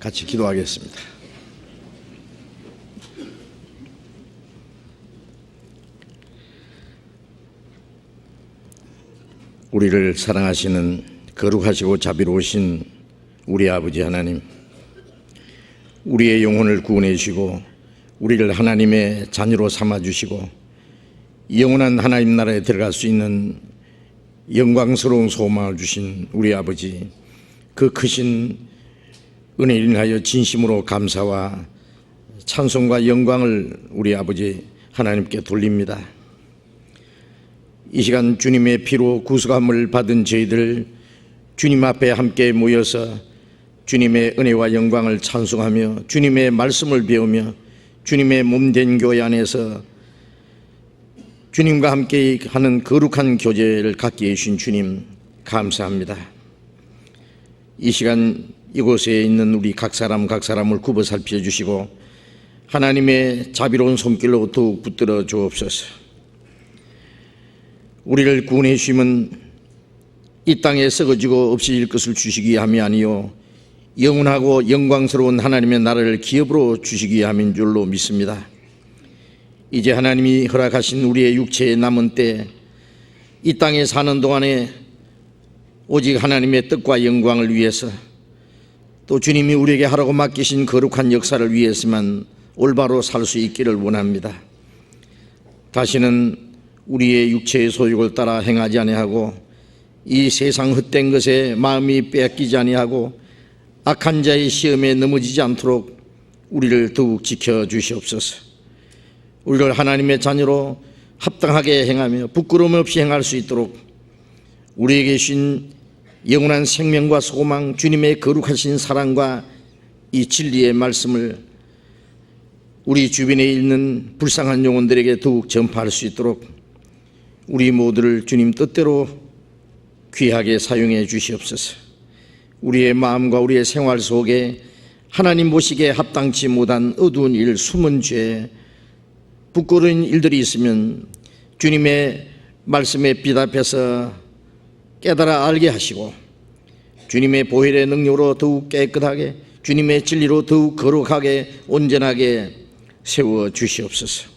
같이 기도하겠습니다. 우리를 사랑하시는 거룩하시고 자비로우신 우리 아버지 하나님, 우리의 영혼을 구원해 주시고 우리를 하나님의 자녀로 삼아주시고 영원한 하나님 나라에 들어갈 수 있는 영광스러운 소망을 주신 우리 아버지, 그 크신 은혜를 인하여 진심으로 감사와 찬송과 영광을 우리 아버지 하나님께 돌립니다. 이 시간 주님의 피로 구속함을 받은 저희들 주님 앞에 함께 모여서 주님의 은혜와 영광을 찬송하며 주님의 말씀을 배우며 주님의 몸된 교회 안에서 주님과 함께 하는 거룩한 교제를 갖게 해주신 주님 감사합니다. 이 시간 이곳에 있는 우리 각 사람을 굽어 살펴주시고 하나님의 자비로운 손길로 더욱 붙들어 주옵소서. 우리를 구원해 주시면 이 땅에 썩어지고 없어질 것을 주시기 함이 아니요 영원하고 영광스러운 하나님의 나라를 기업으로 주시기 함인 줄로 믿습니다. 이제 하나님이 허락하신 우리의 육체의 남은 때 이 땅에 사는 동안에 오직 하나님의 뜻과 영광을 위해서 또 주님이 우리에게 하라고 맡기신 거룩한 역사를 위해서만 올바로 살 수 있기를 원합니다. 다시는 우리의 육체의 소욕을 따라 행하지 아니하고 이 세상 헛된 것에 마음이 빼앗기지 아니하고 악한 자의 시험에 넘어지지 않도록 우리를 더욱 지켜주시옵소서. 우리를 하나님의 자녀로 합당하게 행하며 부끄러움 없이 행할 수 있도록 우리에게 주신 영원한 생명과 소망, 주님의 거룩하신 사랑과 이 진리의 말씀을 우리 주변에 있는 불쌍한 영혼들에게 더욱 전파할 수 있도록 우리 모두를 주님 뜻대로 귀하게 사용해 주시옵소서. 우리의 마음과 우리의 생활 속에 하나님 보시기에 합당치 못한 어두운 일, 숨은 죄, 부끄러운 일들이 있으면 주님의 말씀에 비답해서 깨달아 알게 하시고 주님의 보혈의 능력으로 더욱 깨끗하게, 주님의 진리로 더욱 거룩하게 온전하게 세워 주시옵소서.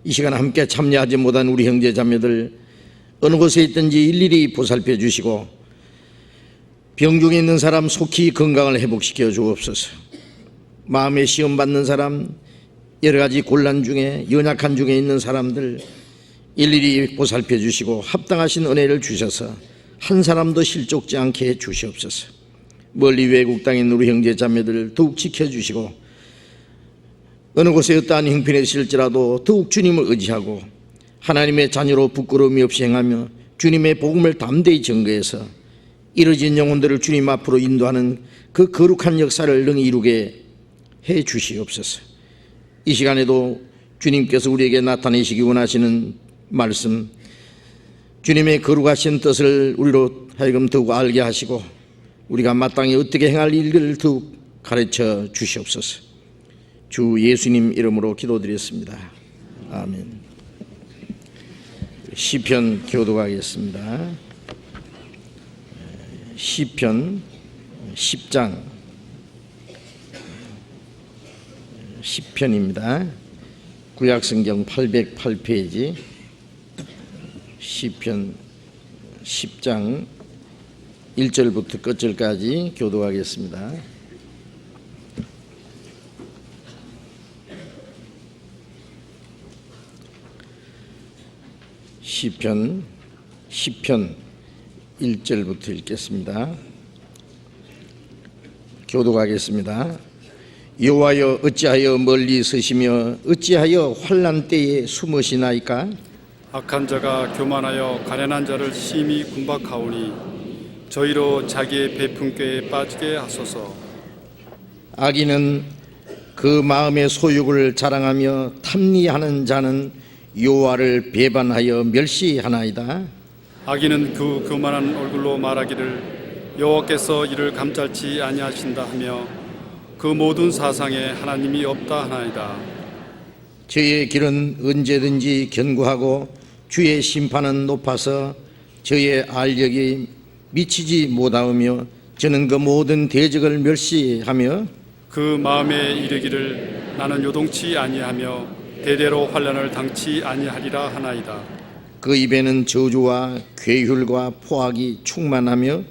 이 시간 함께 참여하지 못한 우리 형제 자매들 어느 곳에 있든지 일일이 보살펴 주시고 병 중에 있는 사람 속히 건강을 회복시켜 주옵소서. 마음에 시험 받는 사람, 여러 가지 곤란 중에 연약한 중에 있는 사람들 일일이 보살펴 주시고 합당하신 은혜를 주셔서 한 사람도 실족지 않게 해 주시옵소서. 멀리 외국 땅에 있는 우리 형제 자매들 더욱 지켜주시고 어느 곳에 어떠한 형편에 있을지라도 더욱 주님을 의지하고 하나님의 자녀로 부끄러움이 없이 행하며 주님의 복음을 담대히 전거해서 이뤄진 영혼들을 주님 앞으로 인도하는 그 거룩한 역사를 능히 이루게 해 주시옵소서. 이 시간에도 주님께서 우리에게 나타내시기 원하시는 말씀, 주님의 거룩하신 뜻을 우리로 하여금 더욱 알게 하시고 우리가 마땅히 어떻게 행할 일을 더욱 가르쳐 주시옵소서. 주 예수님 이름으로 기도드렸습니다. 아멘. 시편 교독하겠습니다. 시편 10장 시편입니다. 구약성경 808페이지 시편 10장 1절부터 끝절까지 교독하겠습니다. 시편 10편 1절부터 읽겠습니다. 교독하겠습니다. 여호와여 어찌하여 멀리 서시며 어찌하여 환난 때에 숨으시나이까? 악한 자가 교만하여 가련한 자를 심히 궁박하오니 저희로 자기의 배품꾀에 빠지게 하소서. 악인은 그 마음의 소욕을 자랑하며 탐리하는 자는 여호와를 배반하여 멸시하나이다. 악인은 그 교만한 얼굴로 말하기를 여호와께서 이를 감찰치 아니하신다 하며 그 모든 사상에 하나님이 없다 하나이다. 저의 길은 언제든지 견고하고 주의 심판은 높아서 저의 알력이 미치지 못하오며 저는 그 모든 대적을 멸시하며 그 마음에 이르기를 나는 요동치 아니하며 대대로 환난을 당치 아니하리라 하나이다. 그 입에는 저주와 괴휼과 포악이 충만하며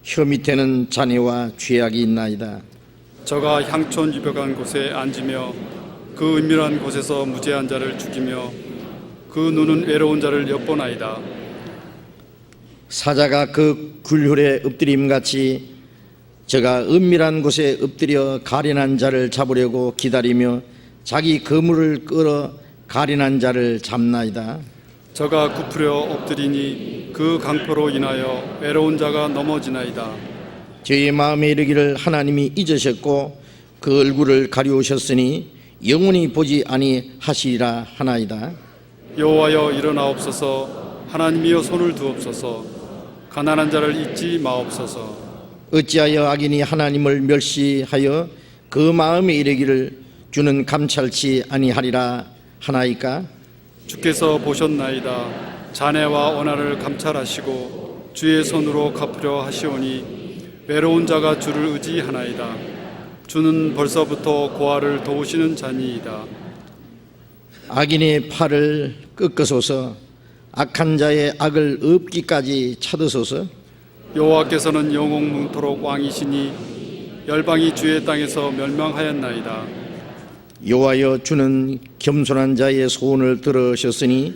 혀 밑에는 잔해와 죄악이 있나이다. 저가 향촌 유벽한 곳에 앉으며 그 은밀한 곳에서 무죄한 자를 죽이며 그 눈은 외로운 자를 엿보나이다. 사자가 그 굴혈에 엎드림같이 저가 은밀한 곳에 엎드려 가련한 자를 잡으려고 기다리며 자기 거물을 끌어 가련한 자를 잡나이다. 저가 굽으려 엎드리니 그 강포로 인하여 외로운 자가 넘어지나이다. 저의 마음에 이르기를 하나님이 잊으셨고 그 얼굴을 가리우셨으니 영원히 보지 아니하시리라 하나이다. 여호와여 일어나옵소서. 하나님이여 손을 두옵소서. 가난한 자를 잊지 마옵소서. 어찌하여 악인이 하나님을 멸시하여 그 마음에 이르기를 주는 감찰치 아니하리라 하나이까? 주께서 보셨나이다. 잔해와 원한을 감찰하시고 주의 손으로 갚으려 하시오니 외로운 자가 주를 의지하나이다. 주는 벌써부터 고아를 도우시는 자니이다. 악인의 팔을 꺾으소서. 악한 자의 악을 없기까지 찾으소서. 여호와께서는 영원토록 왕이시니 열방이 주의 땅에서 멸망하였나이다. 여호와여 주는 겸손한 자의 소원을 들으셨으니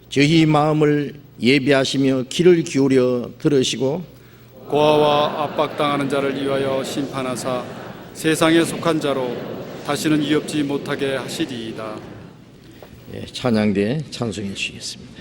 저희 마음을 예비하시며 귀를 기울여 들으시고 고아와 압박당하는 자를 위하여 심판하사 세상에 속한 자로 다시는 위협지 못하게 하시리이다. 찬양대 찬송해 주시겠습니다.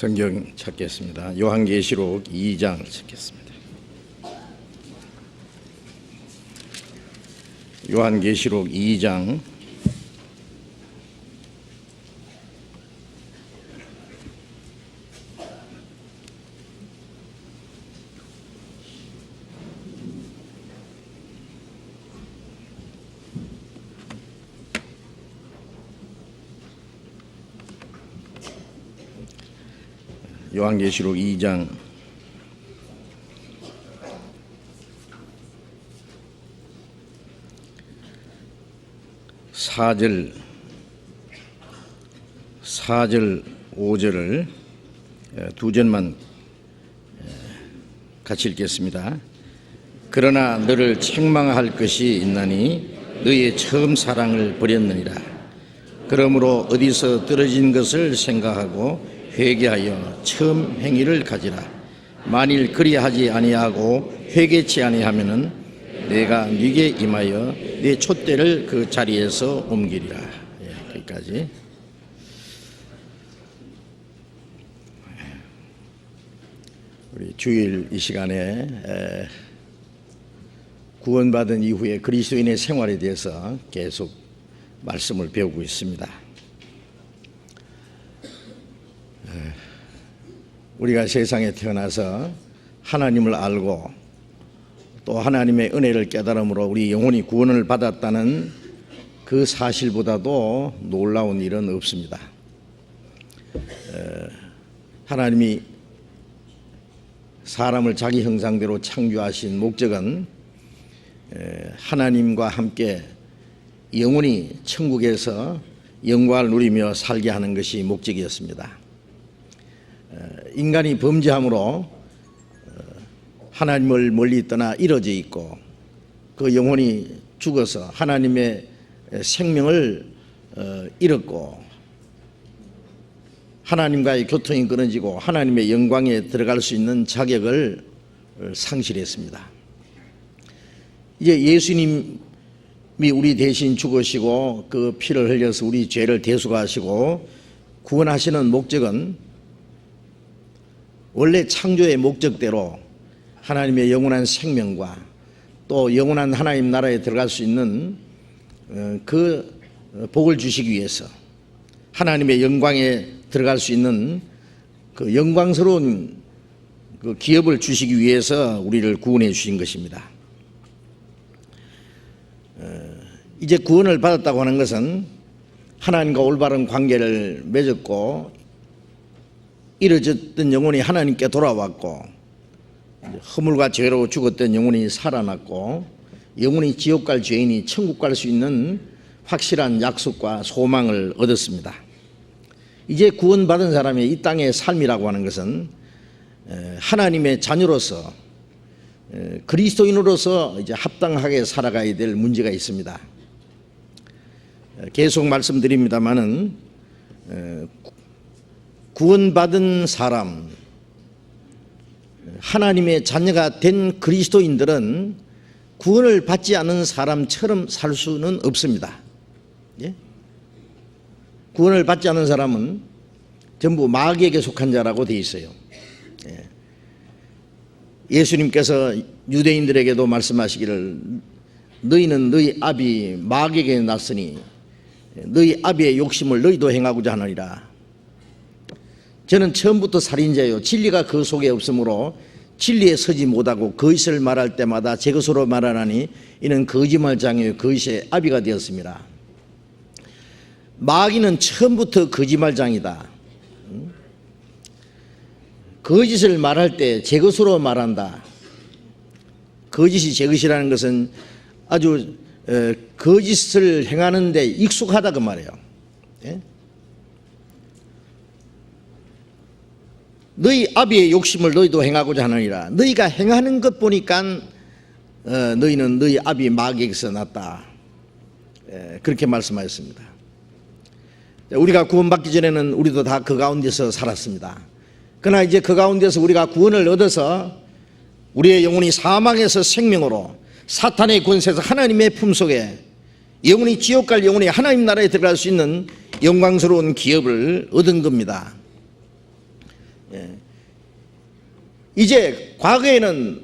성경 찾겠습니다. 요한계시록 2장 찾겠습니다. 요한계시록 2장 1 요한계시록 2장 4절 5절을 두 절만 같이 읽겠습니다. 그러나 너를 책망할 것이 있나니 너의 처음 사랑을 버렸느니라. 그러므로 어디서 떨어진 것을 생각하고 회개하여 처음 행위를 가지라. 만일 그리하지 아니하고 회개치 아니하면은 내가 네게 임하여 네 촛대를 그 자리에서 옮기리라. 여기까지. 우리 주일 이 시간에 구원받은 이후에 그리스도인의 생활에 대해서 계속 말씀을 배우고 있습니다. 우리가 세상에 태어나서 하나님을 알고 또 하나님의 은혜를 깨달음으로 우리 영혼이 구원을 받았다는 그 사실보다도 놀라운 일은 없습니다. 하나님이 사람을 자기 형상대로 창조하신 목적은 하나님과 함께 영원히 천국에서 영광을 누리며 살게 하는 것이 목적이었습니다. 인간이 범죄함으로 하나님을 멀리 떠나 이루어져 있고 그 영혼이 죽어서 하나님의 생명을 잃었고 하나님과의 교통이 끊어지고 하나님의 영광에 들어갈 수 있는 자격을 상실했습니다. 이제 예수님이 우리 대신 죽으시고 그 피를 흘려서 우리 죄를 대속하시고 구원하시는 목적은 원래 창조의 목적대로 하나님의 영원한 생명과 또 영원한 하나님 나라에 들어갈 수 있는 그 복을 주시기 위해서 하나님의 영광에 들어갈 수 있는 그 영광스러운 그 기업을 주시기 위해서 우리를 구원해 주신 것입니다. 이제 구원을 받았다고 하는 것은 하나님과 올바른 관계를 맺었고 잃어졌던 영혼이 하나님께 돌아왔고 허물과 죄로 죽었던 영혼이 살아났고 영혼이 지옥 갈 죄인이 천국 갈 수 있는 확실한 약속과 소망을 얻었습니다. 이제 구원받은 사람의 이 땅의 삶이라고 하는 것은 하나님의 자녀로서 그리스도인으로서 이제 합당하게 살아가야 될 문제가 있습니다. 계속 말씀드립니다마는 구원받은 사람, 하나님의 자녀가 된 그리스도인들은 구원을 받지 않은 사람처럼 살 수는 없습니다. 예? 구원을 받지 않은 사람은 전부 마귀에게 속한 자라고 되어 있어요. 예수님께서 유대인들에게도 말씀하시기를 너희는 너희 아비 마귀에게 났으니 너희 아비의 욕심을 너희도 행하고자 하느니라. 저는 처음부터 살인자요 진리가 그 속에 없으므로 진리에 서지 못하고 거짓을 말할 때마다 제 것으로 말하나니 이는 거짓말장이요 거짓의 아비가 되었습니다. 마귀는 처음부터 거짓말장이다. 거짓을 말할 때 제 것으로 말한다. 거짓이 제 것이라는 것은 아주 거짓을 행하는 데 익숙하다 그 말이에요. 예? 너희 아비의 욕심을 너희도 행하고자 하느니라. 너희가 행하는 것 보니까 너희는 너희 아비 마귀에게서 났다. 그렇게 말씀하셨습니다. 우리가 구원받기 전에는 우리도 다 그 가운데서 살았습니다. 그러나 이제 그 가운데서 우리가 구원을 얻어서 우리의 영혼이 사망에서 생명으로 사탄의 권세에서 하나님의 품속에 영혼이 지옥 갈 영혼이 하나님 나라에 들어갈 수 있는 영광스러운 기업을 얻은 겁니다. 이제 과거에는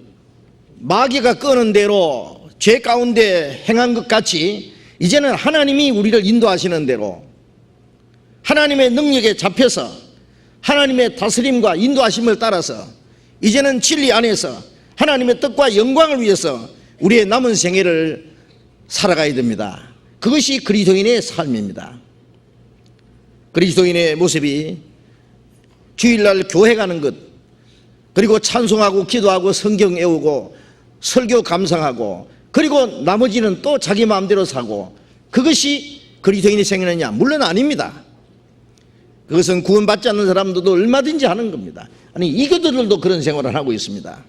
마귀가 끄는 대로 죄 가운데 행한 것 같이 이제는 하나님이 우리를 인도하시는 대로 하나님의 능력에 잡혀서 하나님의 다스림과 인도하심을 따라서 이제는 진리 안에서 하나님의 뜻과 영광을 위해서 우리의 남은 생애를 살아가야 됩니다. 그것이 그리스도인의 삶입니다. 그리스도인의 모습이 주일날 교회 가는 것, 그리고 찬송하고 기도하고 성경 외우고 설교 감상하고, 그리고 나머지는 또 자기 마음대로 사고, 그것이 그리스도인의 생애느냐? 물론 아닙니다. 그것은 구원받지 않는 사람들도 얼마든지 하는 겁니다. 아니, 이것들도 그런 생활을 하고 있습니다.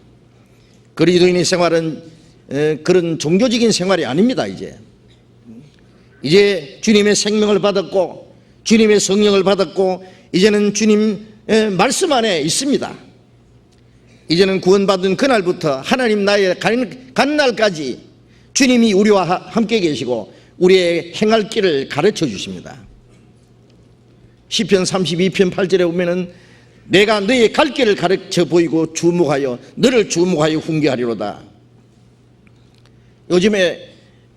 그리스도인의 생활은 그런 종교적인 생활이 아닙니다. 이제 주님의 생명을 받았고 주님의 성령을 받았고 이제는 주님 말씀 안에 있습니다. 이제는 구원받은 그날부터 하나님 나라에 가는 날까지 주님이 우리와 함께 계시고 우리의 행할 길을 가르쳐 주십니다. 시편 32편 8절에 보면은 내가 너의 갈 길을 가르쳐 보이고 주목하여 너를 주목하여 훈계하리로다. 요즘에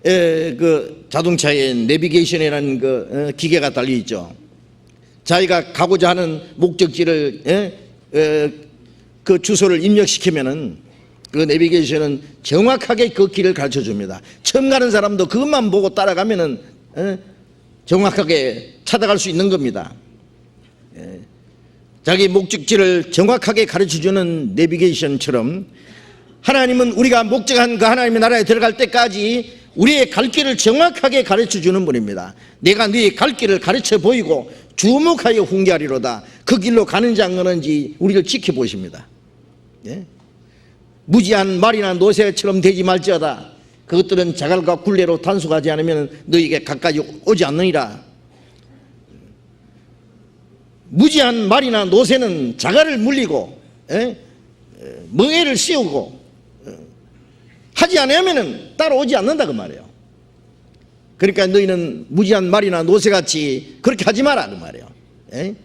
그 자동차에 내비게이션이라는 그 기계가 달려 있죠. 자기가 가고자 하는 목적지를 그 주소를 입력시키면은 그 내비게이션은 정확하게 그 길을 가르쳐 줍니다. 처음 가는 사람도 그것만 보고 따라가면은 정확하게 찾아갈 수 있는 겁니다. 자기 목적지를 정확하게 가르쳐 주는 내비게이션처럼 하나님은 우리가 목적한 그 하나님의 나라에 들어갈 때까지 우리의 갈 길을 정확하게 가르쳐 주는 분입니다. 내가 너의 갈 길을 가르쳐 보이고 주목하여 훈계하리로다. 그 길로 가는지 안 가는지 우리를 지켜보십니다. 무지한 말이나 노새처럼 되지 말지어다. 그것들은 자갈과 굴레로 단속하지 않으면 너에게 가까이 오지 않느니라. 무지한 말이나 노새는 자갈을 물리고 멍에를 씌우고 하지 않으면 따라오지 않는다 그 말이에요. 그러니까 너희는 무지한 말이나 노새같이 그렇게 하지 마라 그 말이에요.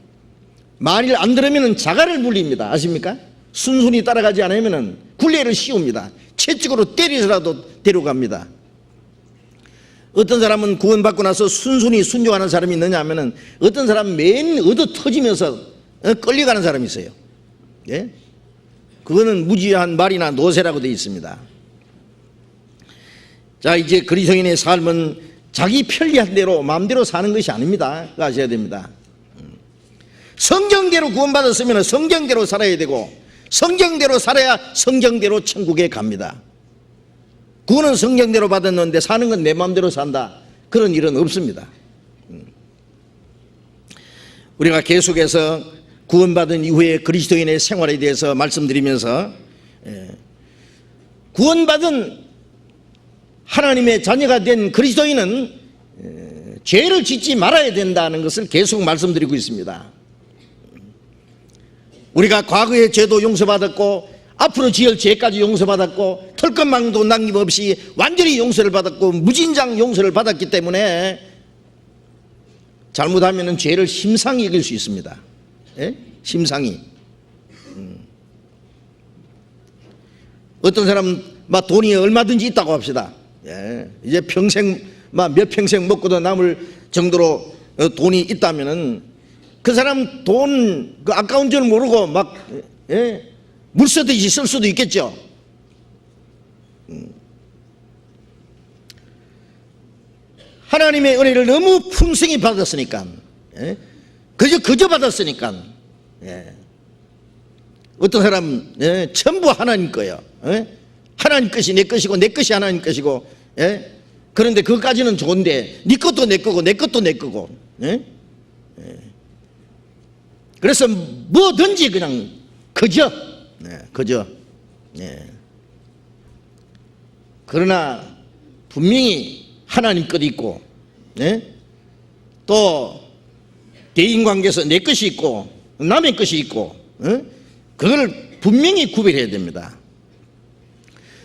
만일 안 들으면 자갈을 물립니다. 아십니까? 순순히 따라가지 않으면 굴레를 씌웁니다. 채찍으로 때리서라도 데려갑니다. 어떤 사람은 구원받고 나서 순순히 순종하는 사람이 있느냐 하면은 어떤 사람은 맨 얻어 터지면서 끌려가는 사람이 있어요. 그거는 무지한 말이나 노새라고 되어 있습니다. 자, 이제 그리스도인의 삶은 자기 편리한 대로 마음대로 사는 것이 아닙니다. 그거 아셔야 됩니다. 성경대로 구원받았으면 성경대로 살아야 되고 성경대로 살아야 성경대로 천국에 갑니다. 구원은 성경대로 받았는데 사는 건 내 마음대로 산다, 그런 일은 없습니다. 우리가 계속해서 구원받은 이후에 그리스도인의 생활에 대해서 말씀드리면서 구원받은 하나님의 자녀가 된 그리스도인은 죄를 짓지 말아야 된다는 것을 계속 말씀드리고 있습니다. 우리가 과거의 죄도 용서받았고 앞으로 지을 죄까지 용서받았고 털끝망도 남김없이 완전히 용서를 받았고 무진장 용서를 받았기 때문에 잘못하면 죄를 심상히 여길 수 있습니다. 심상히. 어떤 사람은 막 돈이 얼마든지 있다고 합시다. 이제 평생 몇 평생 먹고도 남을 정도로 돈이 있다면은 그 사람 돈 그 아까운 줄 모르고 막 물 쓰듯이 쓸 수도 있겠죠. 하나님의 은혜를 너무 풍성히 받았으니까, 그저 받았으니까, 어떤 사람 전부 하나님 거예요. 하나님 것이 내 것이고 내 것이 하나님 것이고, 그런데 그것까지는 좋은데 네 것도 내 거고 내 것도 내 거고, 그래서 뭐든지 그냥 그저. 그러나 분명히 하나님 것이 있고, 또 대인관계에서 내 것이 있고 남의 것이 있고, 그걸 분명히 구별해야 됩니다.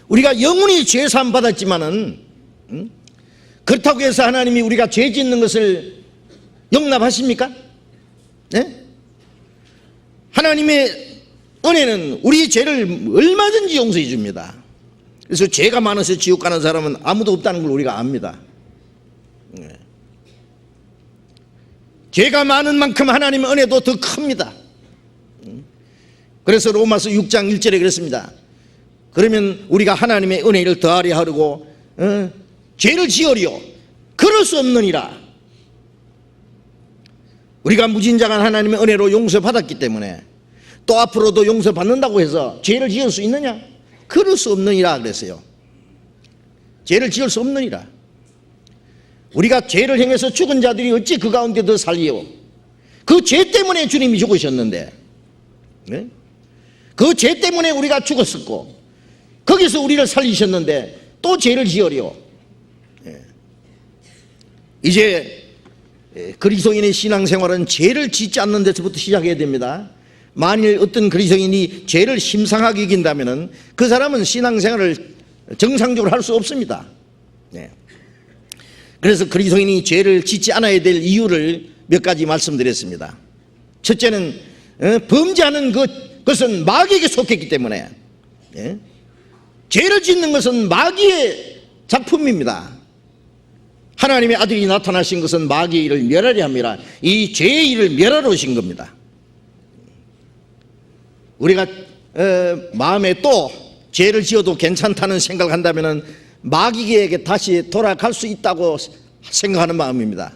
우리가 영원히 죄사함 받았지만은 그렇다고 해서 하나님이 우리가 죄 짓는 것을 용납하십니까? 하나님의 은혜는 우리 죄를 얼마든지 용서해 줍니다. 그래서 죄가 많아서 지옥 가는 사람은 아무도 없다는 걸 우리가 압니다. 죄가 많은 만큼 하나님의 은혜도 더 큽니다. 그래서 로마서 6장 1절에 그랬습니다. 그러면 우리가 하나님의 은혜를 더하려 하려고 죄를 지으려 그럴 수 없느니라. 우리가 무진장한 하나님의 은혜로 용서받았기 때문에 또 앞으로도 용서받는다고 해서 죄를 지을 수 있느냐? 그럴 수 없느니라 그랬어요. 죄를 지을 수 없느니라. 우리가 죄를 행해서 죽은 자들이 어찌 그 가운데 더 살리요? 그 죄 때문에 주님이 죽으셨는데, 네? 그 죄 때문에 우리가 죽었었고 거기서 우리를 살리셨는데 또 죄를 지으려. 네. 이제 그리스도인의 신앙생활은 죄를 짓지 않는 데서부터 시작해야 됩니다. 만일 어떤 그리스도인이 죄를 심상하게 여긴다면 그 사람은 신앙생활을 정상적으로 할 수 없습니다. 네. 그래서 그리스도인이 죄를 짓지 않아야 될 이유를 몇 가지 말씀드렸습니다. 첫째는 범죄하는 것은 마귀에게 속했기 때문에, 죄를 짓는 것은 마귀의 작품입니다. 하나님의 아들이 나타나신 것은 마귀의 일을 멸하려 함이라. 이 죄의 일을 멸하러 오신 겁니다. 우리가 마음에 또 죄를 지어도 괜찮다는 생각을 한다면 마귀에게 다시 돌아갈 수 있다고 생각하는 마음입니다.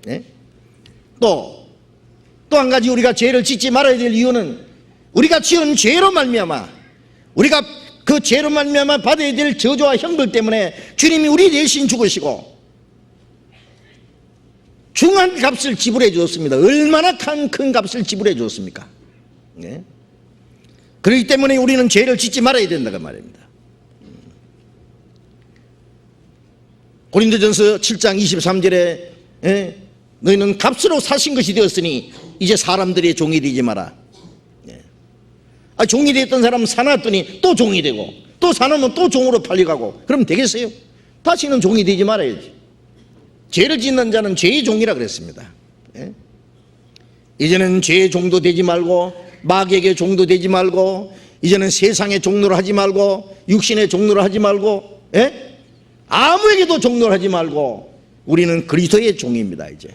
네? 또 한 가지 우리가 죄를 짓지 말아야 될 이유는 우리가 지은 죄로 말미암아, 우리가 그 죄로 말미암아 받아야 될 저주와 형벌 때문에 주님이 우리 대신 죽으시고 중한 값을 지불해 주었습니다. 얼마나 큰 값을 지불해 주었습니까? 네? 그렇기 때문에 우리는 죄를 짓지 말아야 된다고 말입니다. 고린도전서 7장 23절에 너희는 값으로 사신 것이 되었으니 이제 사람들의 종이 되지 마라. 종이 되었던 사람은 사놨더니 또 종이 되고 또 사놓으면 또 종으로 팔려가고 그럼 되겠어요? 다시는 종이 되지 말아야지. 죄를 짓는 자는 죄의 종이라 그랬습니다. 이제는 죄의 종도 되지 말고 마귀에게 종도 되지 말고 이제는 세상의 종로를 하지 말고 육신의 종로를 하지 말고 아무에게도 종로를 하지 말고 우리는 그리스도의 종입니다. 이제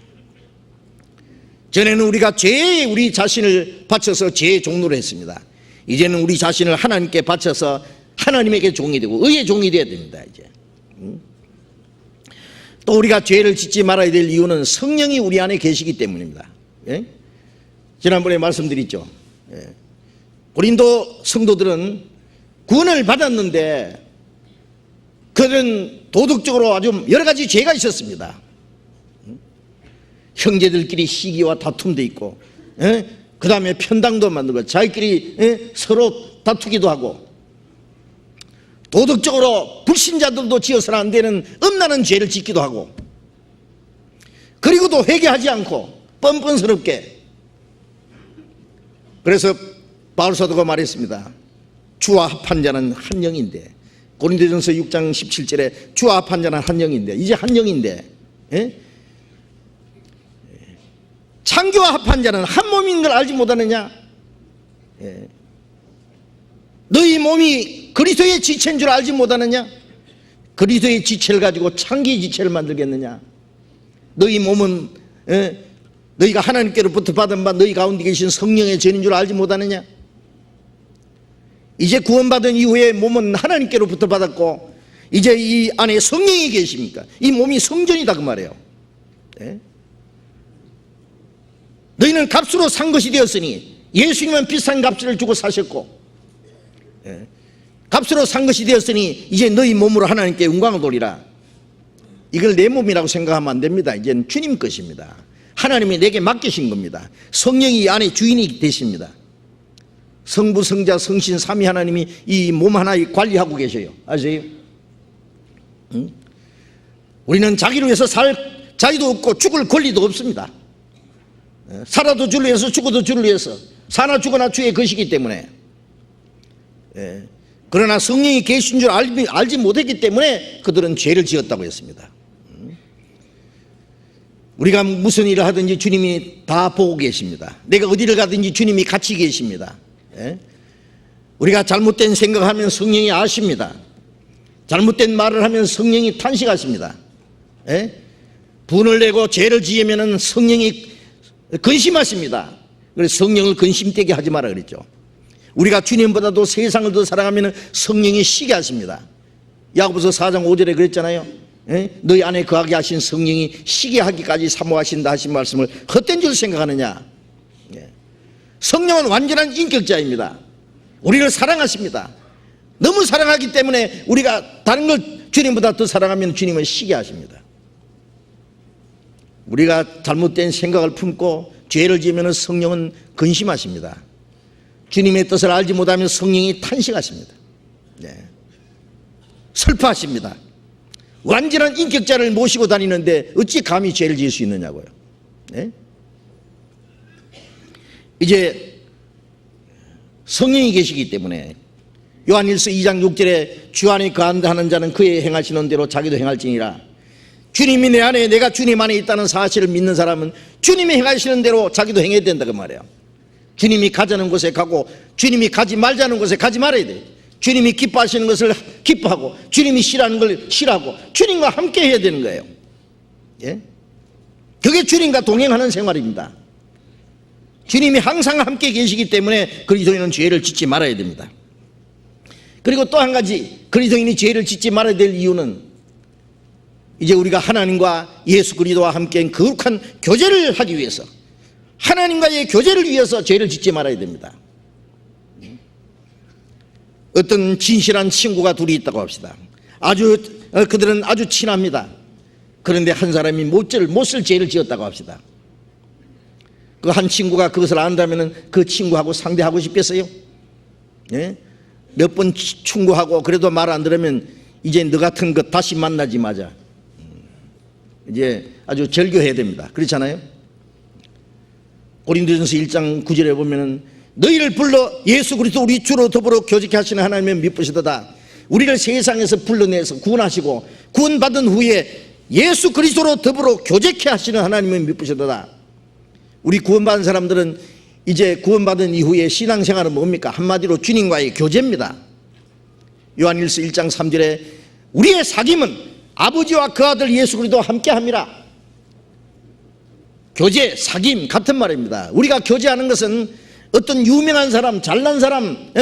전에는 우리가 죄에 우리 자신을 바쳐서 죄의 종로를 했습니다. 이제는 우리 자신을 하나님께 바쳐서 하나님에게 종이 되고 의의 종이 되어야 됩니다. 이제 또 우리가 죄를 짓지 말아야 될 이유는 성령이 우리 안에 계시기 때문입니다. 지난번에 말씀드렸죠. 고린도 성도들은 구원을 받았는데 그들은 도덕적으로 아주 여러 가지 죄가 있었습니다. 형제들끼리 시기와 다툼도 있고, 그 다음에 편당도 만들고 자기끼리 서로 다투기도 하고, 도덕적으로 불신자들도 지어서는 안 되는 엄나는 죄를 짓기도 하고, 그리고도 회개하지 않고 뻔뻔스럽게. 그래서 바울 사도가 말했습니다. 주와 합한 자는 한 영인데, 고린도전서 6장 17절에 주와 합한 자는 한 영인데, 이제 한 영인데 창교와 합한 자는 한 몸인 걸 알지 못하느냐? 너희 몸이 그리스도의 지체인 줄 알지 못하느냐? 그리스도의 지체를 가지고 창기의 지체를 만들겠느냐? 너희 몸은 너희가 하나님께로부터 받은 바 너희 가운데 계신 성령의 전인 줄 알지 못하느냐? 이제 구원받은 이후에 몸은 하나님께로부터 받았고 이제 이 안에 성령이 계십니까? 이 몸이 성전이다 그 말이에요. 너희는 값으로 산 것이 되었으니 예수님은 비싼 값을 주고 사셨고 값으로 산 것이 되었으니 이제 너희 몸으로 하나님께 영광을 돌리라. 이걸 내 몸이라고 생각하면 안 됩니다. 이제는 주님 것입니다. 하나님이 내게 맡기신 겁니다. 성령이 이 안에 주인이 되십니다. 성부, 성자, 성신, 삼위 하나님이 이 몸 하나에 관리하고 계셔요. 아세요? 우리는 자기를 위해서 살 자유도 없고 죽을 권리도 없습니다. 살아도 주를 위해서 죽어도 주를 위해서 사나 죽어나 주의 것이기 때문에 그러나 성령이 계신 줄 알지 못했기 때문에 그들은 죄를 지었다고 했습니다. 우리가 무슨 일을 하든지 주님이 다 보고 계십니다. 내가 어디를 가든지 주님이 같이 계십니다. 우리가 잘못된 생각하면 성령이 아십니다. 잘못된 말을 하면 성령이 탄식하십니다. 분을 내고 죄를 지으면 성령이 근심하십니다. 그래서 성령을 근심되게 하지 마라 그랬죠. 우리가 주님보다도 세상을 더 사랑하면 성령이 시게 하십니다. 야고보서 4장 5절에 그랬잖아요. 너희 안에 거하게 하신 성령이 시게 하기까지 사모하신다 하신 말씀을 헛된 줄 생각하느냐? 성령은 완전한 인격자입니다. 우리를 사랑하십니다. 너무 사랑하기 때문에 우리가 다른 걸 주님보다 더 사랑하면 주님은 시게 하십니다. 우리가 잘못된 생각을 품고 죄를 지으면 성령은 근심하십니다. 주님의 뜻을 알지 못하면 성령이 탄식하십니다. 네. 슬퍼하십니다. 완전한 인격자를 모시고 다니는데 어찌 감히 죄를 지을 수 있느냐고요. 네? 이제 성령이 계시기 때문에 요한일서 2장 6절에 주 안에 거하는 자는 그의 행하시는 대로 자기도 행할지니라. 주님이 내 안에, 내가 주님 안에 있다는 사실을 믿는 사람은 주님이 행하시는 대로 자기도 행해야 된다 그 말이에요. 주님이 가자는 곳에 가고 주님이 가지 말자는 곳에 가지 말아야 돼요. 주님이 기뻐하시는 것을 기뻐하고 주님이 싫어하는 걸 싫어하고 주님과 함께 해야 되는 거예요. 예? 그게 주님과 동행하는 생활입니다. 주님이 항상 함께 계시기 때문에 그리스도인은 죄를 짓지 말아야 됩니다. 그리고 또 한 가지, 그리스도인이 죄를 짓지 말아야 될 이유는 이제 우리가 하나님과 예수 그리스도와 함께 거룩한 교제를 하기 위해서, 하나님과의 교제를 위해서 죄를 짓지 말아야 됩니다. 어떤 진실한 친구가 둘이 있다고 합시다. 그들은 아주 친합니다. 그런데 한 사람이 못쓸 죄를 지었다고 합시다. 그 한 친구가 그것을 안다면 그 친구하고 상대하고 싶겠어요? 예? 몇 번 충고하고 그래도 말 안 들으면 이제 너 같은 것 다시 만나지 마자. 이제 아주 절교해야 됩니다. 그렇잖아요? 고린도전서 1장 9절에 보면은 너희를 불러 예수 그리스도 우리 주로 더불어 교제케 하시는 하나님의 미쁘시도다. 우리를 세상에서 불러내서 구원하시고 구원받은 후에 예수 그리스도로 더불어 교제케 하시는 하나님의 미쁘시도다. 우리 구원받은 사람들은 이제 구원받은 이후에 신앙생활은 뭡니까? 한마디로 주님과의 교제입니다. 요한일서 1장 3절에 우리의 사귐은 아버지와 그 아들 예수 그리스도와 함께함이라. 교제, 사귐 같은 말입니다. 우리가 교제하는 것은 어떤 유명한 사람, 잘난 사람,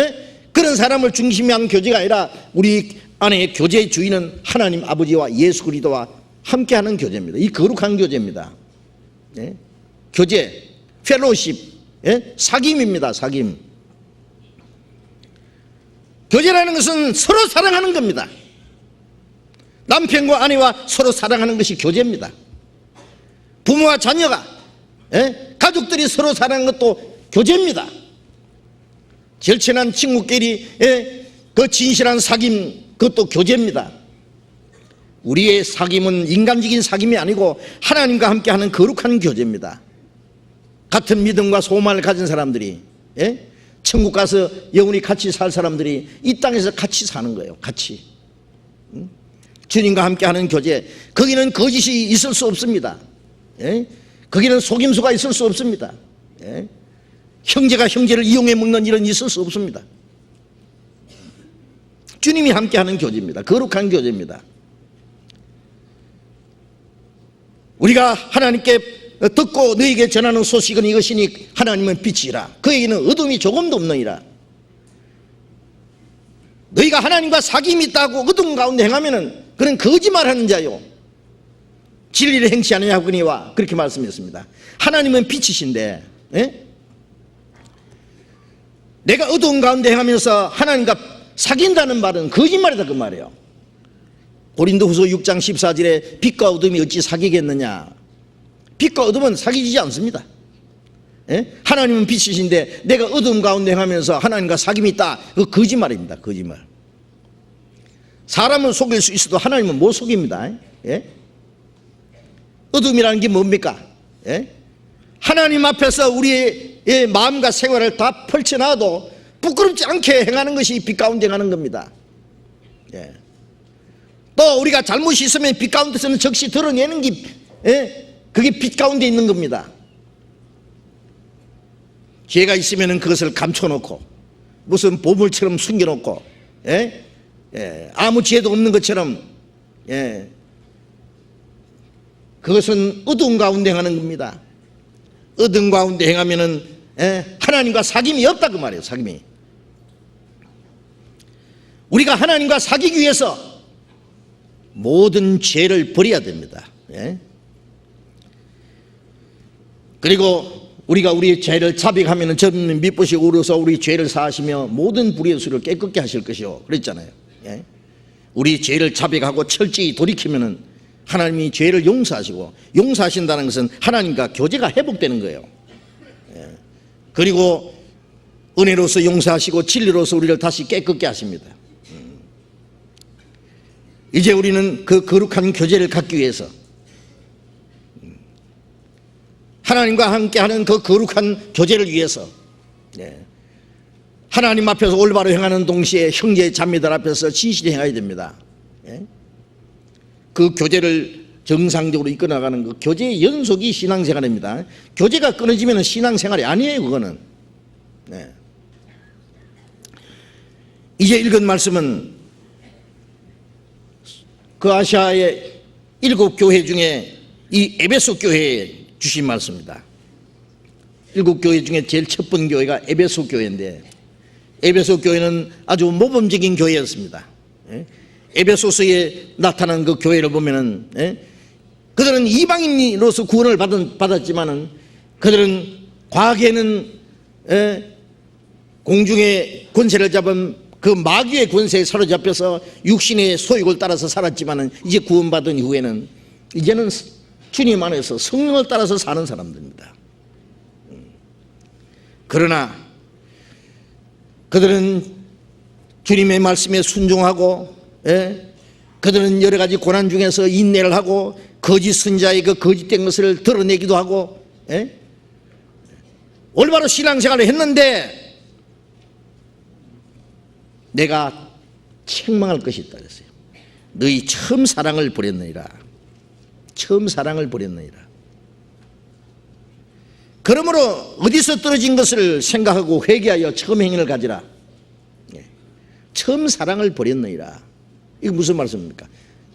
그런 사람을 중심이 한 교제가 아니라 우리 안에 교제의 주인은 하나님 아버지와 예수 그리스도와 함께하는 교제입니다. 이 거룩한 교제입니다. 교제, 펠로십, 사귐입니다. 사귐. 교제라는 것은 서로 사랑하는 겁니다. 남편과 아내와 서로 사랑하는 것이 교제입니다. 부모와 자녀가, 가족들이 서로 사랑하는 것도 교제입니다. 절친한 친구끼리 그 진실한 사귐, 그것도 교제입니다. 우리의 사귐은 인간적인 사귐이 아니고 하나님과 함께하는 거룩한 교제입니다. 같은 믿음과 소망을 가진 사람들이, 천국 가서 영원히 같이 살 사람들이 이 땅에서 같이 사는 거예요. 같이. 주님과 함께하는 교제, 거기는 거짓이 있을 수 없습니다. 거기는 속임수가 있을 수 없습니다. 형제가 형제를 이용해 먹는 일은 있을 수 없습니다. 주님이 함께하는 교제입니다. 거룩한 교제입니다. 우리가 하나님께 듣고 너에게 전하는 소식은 이것이니 하나님은 빛이라 그에게는 어둠이 조금도 없느니라. 너희가 하나님과 사귐이 있다고 어둠 가운데 행하면은 그는 거짓말하는 자요 진리를 행치 않으냐거니와 그렇게 말씀했습니다. 하나님은 빛이신데 내가 어두운 가운데 행하면서 하나님과 사귄다는 말은 거짓말이다 그 말이에요. 고린도후서 6장 14절에 빛과 어둠이 어찌 사귀겠느냐. 빛과 어둠은 사귀지 않습니다. 하나님은 빛이신데 내가 어둠 가운데 행하면서 하나님과 사귐이 있다. 그 거짓말입니다. 거짓말. 사람은 속일 수 있어도 하나님은 못 속입니다. 어둠이라는 게 뭡니까? 하나님 앞에서 우리의 마음과 생활을 다 펼쳐놔도 부끄럽지 않게 행하는 것이 빛 가운데 행하는 겁니다. 또 우리가 잘못이 있으면 빛 가운데서는 적시 드러내는 게 그게 빛 가운데 있는 겁니다. 죄가 있으면 그것을 감춰놓고 무슨 보물처럼 숨겨놓고 아무 죄도 없는 것처럼 그것은 어두운 가운데 행하는 겁니다. 어두운 가운데 행하면은 하나님과 사귐이 없다 그 말이에요. 사귐이. 우리가 하나님과 사귀기 위해서 모든 죄를 버려야 됩니다. 그리고 우리가 우리의 죄를 자백하면 저는 미쁘시 오르서 우리 죄를 사하시며 모든 불의의 수를 깨끗게 하실 것이요 그랬잖아요. 예? 우리 죄를 자백하고 철저히 돌이키면 하나님이 죄를 용서하시고, 용서하신다는 것은 하나님과 교제가 회복되는 거예요. 예. 그리고 은혜로서 용서하시고 진리로서 우리를 다시 깨끗게 하십니다. 이제 우리는 그 거룩한 교제를 갖기 위해서 하나님과 함께하는 그 거룩한 교제를 위해서 하나님 앞에서 올바로 행하는 동시에 형제 자매들 앞에서 진실히 행해야 됩니다. 그 교제를 정상적으로 이끌어나가는 그 교제의 연속이 신앙생활입니다. 교제가 끊어지면 신앙생활이 아니에요. 그거는. 이제 읽은 말씀은 그 아시아의 7교회 중에 이 에베소 교회에 주신 말씀입니다. 7교회 중에 제일 첫 번째 교회가 에베소 교회인데, 에베소 교회는 아주 모범적인 교회였습니다. 에베소서에 나타난 그 교회를 보면은 그들은 이방인으로서 구원을 받았지만은 그들은 과거에는 공중의 권세를 잡은 그 마귀의 권세에 사로잡혀서 육신의 소욕을 따라서 살았지만은 이제 구원받은 이후에는 이제는 주님 안에서 성령을 따라서 사는 사람들입니다. 그러나 그들은 주님의 말씀에 순종하고, 그들은 여러 가지 고난 중에서 인내를 하고 거짓 선자의 그 거짓된 것을 드러내기도 하고, 올바로 신앙생활을 했는데 내가 책망할 것이 있다 그랬어요. 너희 처음 사랑을 버렸느니라. 처음 사랑을 버렸느니라. 그러므로 어디서 떨어진 것을 생각하고 회개하여 처음 행위를 가지라. 처음 사랑을 버렸느니라. 이게 무슨 말씀입니까?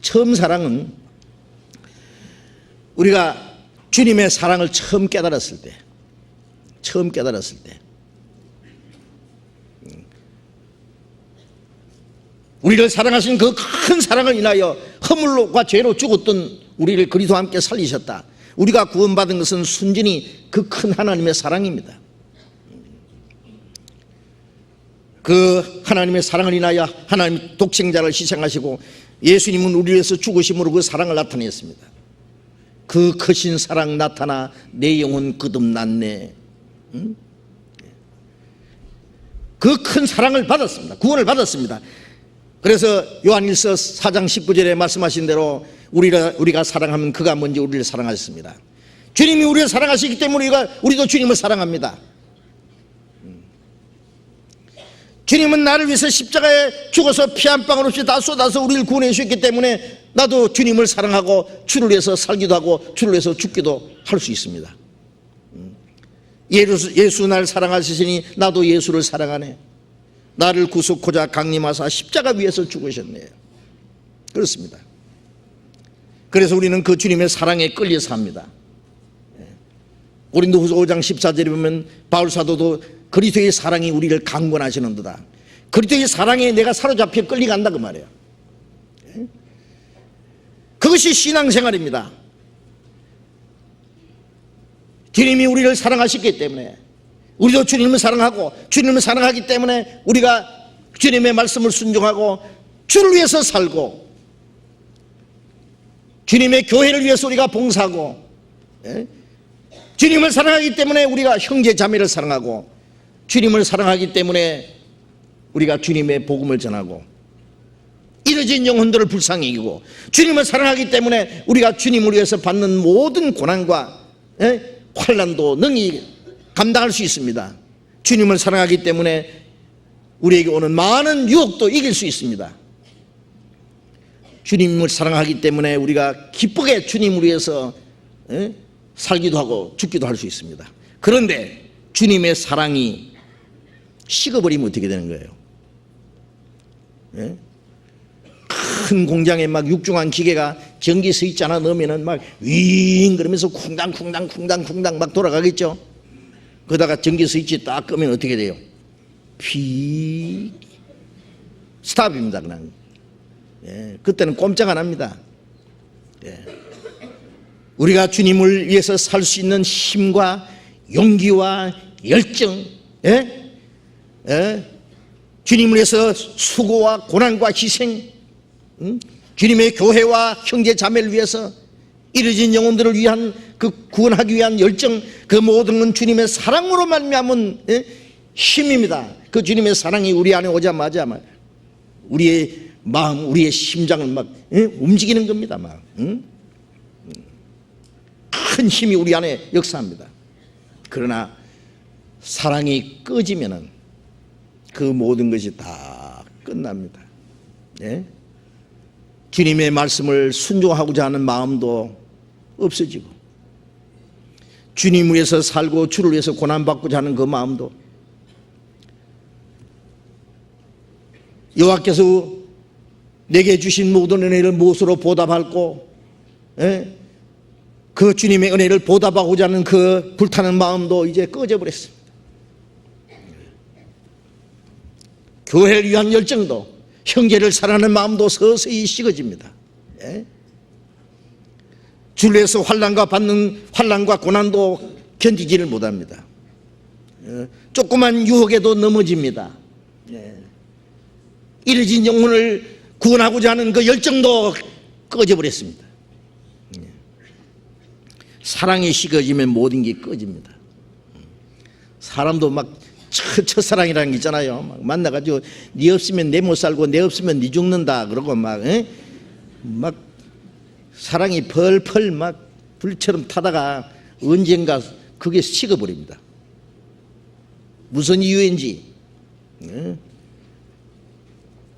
처음 사랑은 우리가 주님의 사랑을 처음 깨달았을 때, 우리를 사랑하신 그 큰 사랑을 인하여 허물과 죄로 죽었던 우리를 그리스도와 함께 살리셨다. 우리가 구원받은 것은 순전히 그 큰 하나님의 사랑입니다. 그 하나님의 사랑을 인하여 하나님 독생자를 희생하시고 예수님은 우리를 위해서 죽으심으로 그 사랑을 나타냈습니다. 그 크신 사랑 나타나 내 영혼 거듭났네. 그 큰 사랑을 받았습니다. 구원을 받았습니다. 그래서 요한일서 4장 19절에 말씀하신 대로 우리가 사랑하면 그가 먼저 우리를 사랑하셨습니다. 주님이 우리를 사랑하시기 때문에 우리도 주님을 사랑합니다. 주님은 나를 위해서 십자가에 죽어서 피 한 방울 없이 다 쏟아서 우리를 구원해 주셨기 때문에 나도 주님을 사랑하고 주를 위해서 살기도 하고 주를 위해서 죽기도 할 수 있습니다. 예수 날 사랑하시니 나도 예수를 사랑하네. 나를 구속하자 강림하사 십자가 위에서 죽으셨네요. 그렇습니다. 그래서 우리는 그 주님의 사랑에 끌려 삽니다. 고린도후서 5장 14절에 보면 바울 사도도 그리스도의 사랑이 우리를 강권하시는도다. 그리스도의 사랑에 내가 사로잡혀 끌려간다 그 말이에요. 그것이 신앙생활입니다. 주님이 우리를 사랑하셨기 때문에 우리도 주님을 사랑하고 주님을 사랑하기 때문에 우리가 주님의 말씀을 순종하고 주를 위해서 살고 주님의 교회를 위해서 우리가 봉사하고, 주님을 사랑하기 때문에 우리가 형제 자매를 사랑하고 주님을 사랑하기 때문에 우리가 주님의 복음을 전하고 이뤄진 영혼들을 불쌍히 여기고 주님을 사랑하기 때문에 우리가 주님을 위해서 받는 모든 고난과 환난도 능히 감당할 수 있습니다. 주님을 사랑하기 때문에 우리에게 오는 많은 유혹도 이길 수 있습니다. 주님을 사랑하기 때문에 우리가 기쁘게 주님을 위해서 살기도 하고 죽기도 할 수 있습니다. 그런데 주님의 사랑이 식어버리면 어떻게 되는 거예요? 큰 공장에 막 육중한 기계가 전기 스위치 하나 넣으면은 막 윙 그러면서 쿵당쿵당 막 돌아가겠죠. 그러다가 전기 스위치 딱 끄면 어떻게 돼요? 피 스탑입니다. 그냥 그때는 꼼짝 안 합니다. 우리가 주님을 위해서 살 수 있는 힘과 용기와 열정, 주님을 위해서 수고와 고난과 희생, 주님의 교회와 형제 자매를 위해서 잃어진 영혼들을 위한 그 구원하기 위한 열정, 그 모든 건 주님의 사랑으로 말미암은 힘입니다. 그 주님의 사랑이 우리 안에 오자마자 우리의 마음, 우리의 심장을 막 움직이는 겁니다. 막 큰 힘이 우리 안에 역사합니다. 그러나 사랑이 꺼지면은 그 모든 것이 다 끝납니다. 주님의 말씀을 순종하고자 하는 마음도 없어지고, 주님 위해서 살고 주를 위해서 고난받고자 하는 그 마음도, 여호와께서 내게 주신 모든 은혜를 무엇으로 보답할고, 그 주님의 은혜를 보답하고자 하는 그 불타는 마음도 이제 꺼져버렸습니다. 교회를 위한 열정도, 형제를 사랑하는 마음도 서서히 식어집니다. 주를 위해서 환난과 고난도 견디지를 못합니다. 조그만 유혹에도 넘어집니다. 잃어진 영혼을 구원하고자 하는 그 열정도 꺼져버렸습니다. 사랑이 식어지면 모든 게 꺼집니다. 사람도 막 첫사랑이라는 게 있잖아요. 막 만나가지고 네 없으면 내 못 살고 내 없으면 네 죽는다 그러고 막 사랑이 펄펄 막 불처럼 타다가 언젠가 그게 식어버립니다. 무슨 이유인지.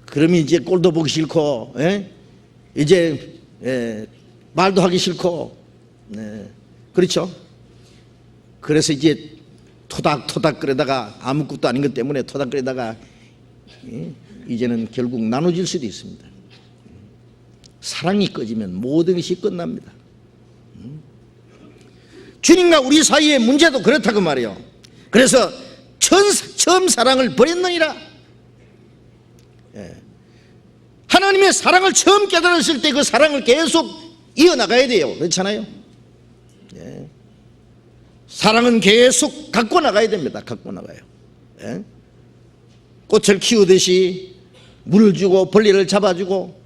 그러면 이제 꼴도 보기 싫고, 이제 말도 하기 싫고, 그렇죠? 그래서 이제 토닥토닥 그러다가 아무것도 아닌 것 때문에 토닥거리다가 이제는 결국 나눠질 수도 있습니다. 사랑이 꺼지면 모든 것이 끝납니다. 주님과 우리 사이의 문제도 그렇다고 말이에요. 그래서 처음 사랑을 버렸느니라. 하나님의 사랑을 처음 깨달았을 때 그 사랑을 계속 이어나가야 돼요. 그렇잖아요? 사랑은 계속 갖고 나가야 됩니다. 갖고 나가요. 꽃을 키우듯이 물을 주고 벌레를 잡아주고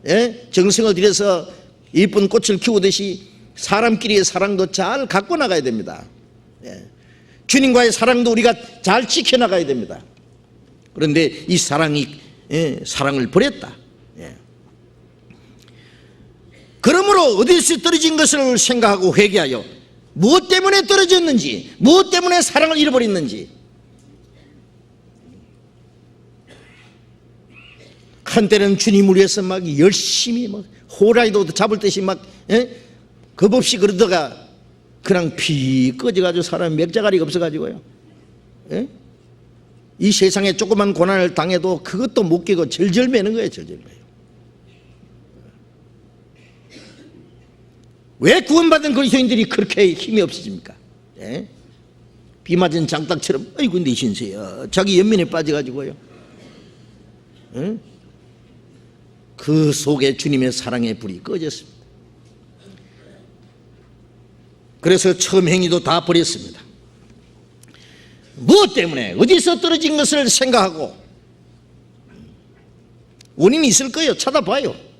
정성을 들여서 이쁜 꽃을 키우듯이 사람끼리의 사랑도 잘 갖고 나가야 됩니다. 주님과의 사랑도 우리가 잘 지켜나가야 됩니다. 그런데 이 사랑을 버렸다. 그러므로 어디서 떨어진 것을 생각하고 회개하여 무엇 때문에 떨어졌는지, 무엇 때문에 사랑을 잃어버렸는지, 한때는 주님을 위해서 막 열심히 막 호랑이도 잡을 듯이 막 겁없이 그러다가 그냥 피 꺼져가지고 사람이 맥자가리가 없어가지고요. 이 세상에 조그만 고난을 당해도 그것도 못 끼고 절절 매는 거예요. 절절 매요. 왜 구원받은 그리스도인들이 그렇게 힘이 없어집니까? 비 맞은 장닭처럼 아이고 내 신세야 자기 연민에 빠져가지고요. 그 속에 주님의 사랑의 불이 꺼졌습니다. 그래서 처음 행위도 다 버렸습니다. 무엇 때문에 어디서 떨어진 것을 생각하고, 원인이 있을 거예요. 찾아봐요.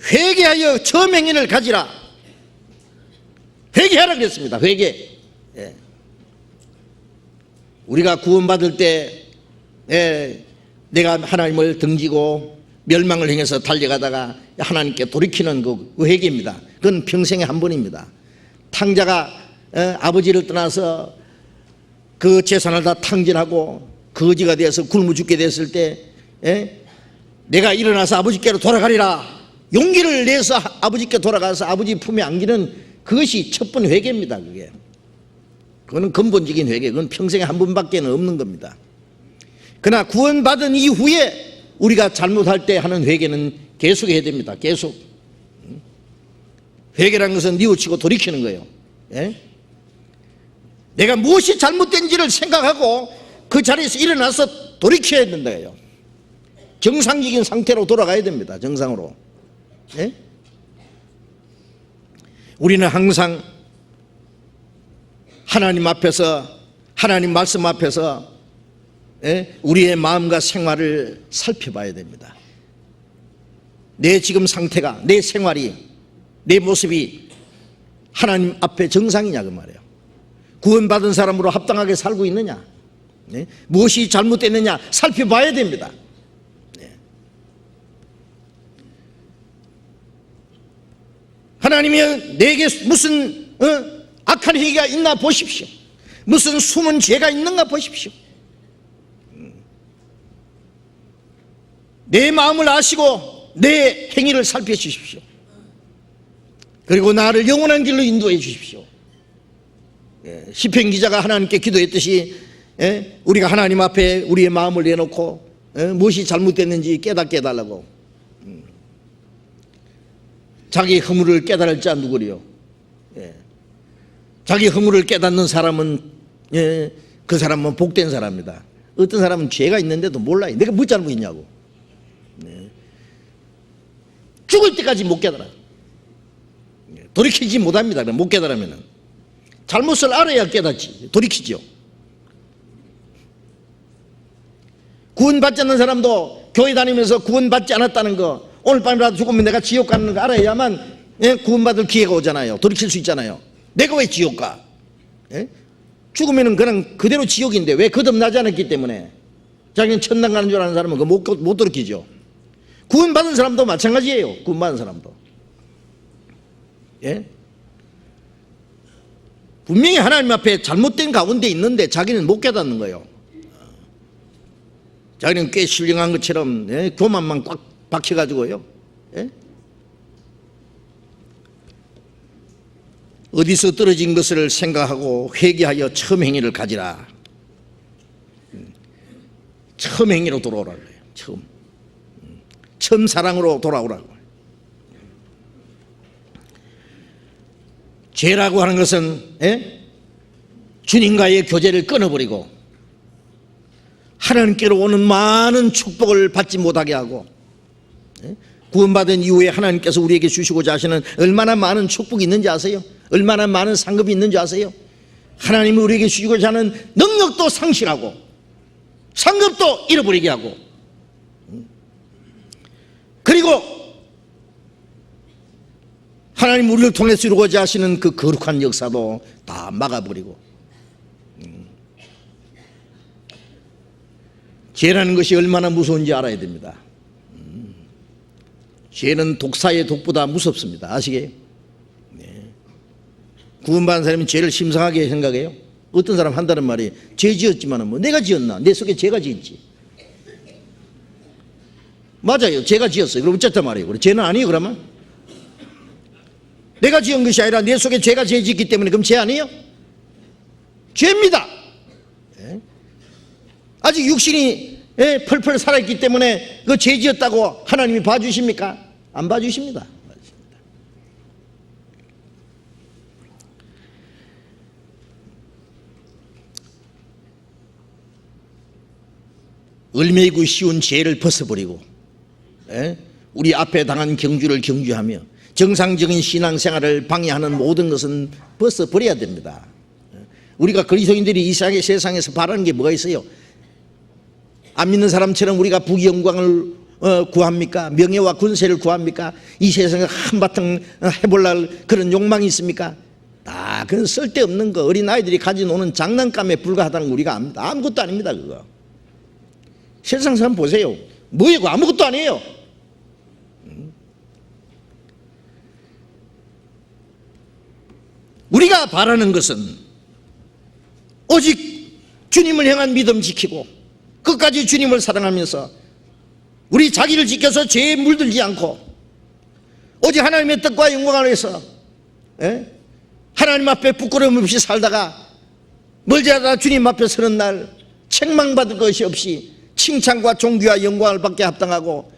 회개하여 처음 행위를 가지라. 회개하라 그랬습니다. 회개. 우리가 구원받을 때 내가 하나님을 등지고 멸망을 향해서 달려가다가 하나님께 돌이키는 그 회개입니다. 그건 평생에 한 번입니다. 탕자가 아버지를 떠나서 그 재산을 다 탕진하고 거지가 되어서 굶어 죽게 됐을 때 내가 일어나서 아버지께로 돌아가리라 용기를 내서 아버지께 돌아가서 아버지 품에 안기는 그것이 첫 번 회개입니다. 그거는 근본적인 회개. 그건 평생에 한 번밖에 없는 겁니다. 그러나 구원받은 이후에 우리가 잘못할 때 하는 회개는 계속해야 됩니다. 계속. 회개라는 것은 뉘우치고 돌이키는 거예요. 내가 무엇이 잘못된지를 생각하고 그 자리에서 일어나서 돌이켜야 된다고요. 정상적인 상태로 돌아가야 됩니다. 정상으로. 우리는 항상 하나님 앞에서, 하나님 말씀 앞에서 우리의 마음과 생활을 살펴봐야 됩니다. 내 지금 상태가, 내 생활이, 내 모습이 하나님 앞에 정상이냐 그 말이에요. 구원받은 사람으로 합당하게 살고 있느냐, 무엇이 잘못됐느냐 살펴봐야 됩니다. 하나님이 내게 무슨 악한 행위가 있나 보십시오. 무슨 숨은 죄가 있는가 보십시오. 내 마음을 아시고 내 행위를 살펴주십시오. 그리고 나를 영원한 길로 인도해 주십시오. 시편 기자가 하나님께 기도했듯이 우리가 하나님 앞에 우리의 마음을 내놓고 무엇이 잘못됐는지 깨닫게 해달라고. 자기 허물을 깨달을 자 누구리요? 자기 허물을 깨닫는 사람은 그 사람은 복된 사람입니다. 어떤 사람은 죄가 있는데도 몰라요. 내가 뭐 잘못했냐고. 죽을 때까지 못 깨달아요. 돌이키지 못합니다. 못 깨달으면 잘못을 알아야 깨닫지. 돌이키죠. 구원받지 않는 사람도 교회 다니면서 구원받지 않았다는 거, 오늘 밤이라도 죽으면 내가 지옥 가는 거 알아야만 구원받을 기회가 오잖아요. 돌이킬 수 있잖아요. 내가 왜 지옥 가? 죽으면 그냥 그대로 지옥인데 왜 거듭나지 않았기 때문에 자기는 천당 가는 줄 아는 사람은 그거 못 돌이키죠. 구원받은 사람도 마찬가지예요. 구원받은 사람도. 분명히 하나님 앞에 잘못된 가운데 있는데 자기는 못 깨닫는 거예요. 자기는 꽤 신령한 것처럼 교만만 꽉 박혀가지고요. 어디서 떨어진 것을 생각하고 회개하여 처음 행위를 가지라. 처음 행위로 돌아오라고 해요. 처음 사랑으로 돌아오라고. 죄라고 하는 것은 주님과의 교제를 끊어버리고 하나님께로 오는 많은 축복을 받지 못하게 하고, 구원받은 이후에 하나님께서 우리에게 주시고자 하시는 얼마나 많은 축복이 있는지 아세요? 얼마나 많은 상급이 있는지 아세요? 하나님이 우리에게 주시고자 하는 능력도 상실하고 상급도 잃어버리게 하고, 그리고 하나님 우리를 통해서 이루고자 하시는 그 거룩한 역사도 다 막아버리고, 죄라는 것이 얼마나 무서운지 알아야 됩니다. 죄는 독사의 독보다 무섭습니다. 아시게요? 구원받은 사람이 죄를 심상하게 생각해요. 어떤 사람 한다는 말이 죄 지었지만 뭐 내가 지었나? 내 속에 죄가 지었지. 맞아요. 죄가 지었어요. 그럼 어쨌단 말이에요. 그래, 죄는 아니에요. 그러면 내가 지은 것이 아니라 내 속에 죄가 죄 짓기 때문에 그럼 죄 아니에요? 죄입니다. 아직 육신이 펄펄 살아있기 때문에 그 죄 지었다고 하나님이 봐주십니까? 안 봐주십니다. 얼매이고 쉬운 죄를 벗어버리고 우리 앞에 당한 경주를 경주하며 정상적인 신앙생활을 방해하는 모든 것은 벗어버려야 됩니다. 우리가 그리스도인들이 이 세상에서 바라는 게 뭐가 있어요? 안 믿는 사람처럼 우리가 부귀영광을 구합니까? 명예와 권세를 구합니까? 이 세상에 한바탕 해볼랄 그런 욕망이 있습니까? 그건 쓸데없는 거, 어린아이들이 가지고 노는 장난감에 불과하다는 거 우리가 압니다. 아무것도 아닙니다. 그거 세상 사람 보세요. 뭐예요? 아무것도 아니에요. 우리가 바라는 것은 오직 주님을 향한 믿음 지키고 끝까지 주님을 사랑하면서 우리 자기를 지켜서 죄에 물들지 않고 오직 하나님의 뜻과 영광을 위해서 하나님 앞에 부끄러움 없이 살다가 멀지 않아 주님 앞에 서는 날 책망받을 것이 없이 칭찬과 존귀와 영광을 받게 합당하고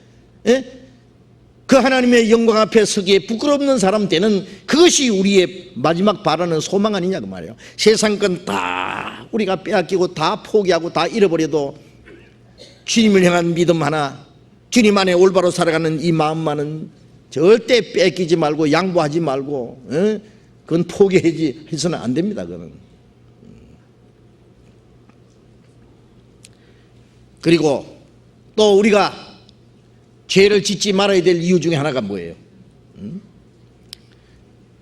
그 하나님의 영광 앞에 서기에 부끄럽는 사람 되는 그것이 우리의 마지막 바라는 소망 아니냐 그 말이에요. 세상 건 다 우리가 빼앗기고 다 포기하고 다 잃어버려도 주님을 향한 믿음 하나, 주님 안에 올바로 살아가는 이 마음만은 절대 뺏기지 말고 양보하지 말고 그건 포기해서는 안 됩니다. 그거는 그리고 또 우리가 죄를 짓지 말아야 될 이유 중에 하나가 뭐예요?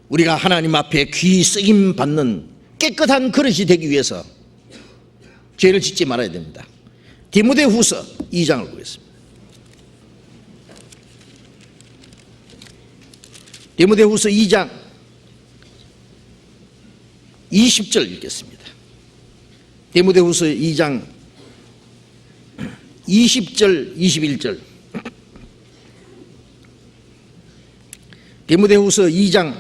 우리가 하나님 앞에 귀히 쓰임 받는 깨끗한 그릇이 되기 위해서 죄를 짓지 말아야 됩니다. 디모데후서 2장을 보겠습니다. 디모데후서 2장 20절 읽겠습니다. 디모데후서 2장 20절 21절. 디모데후서 2장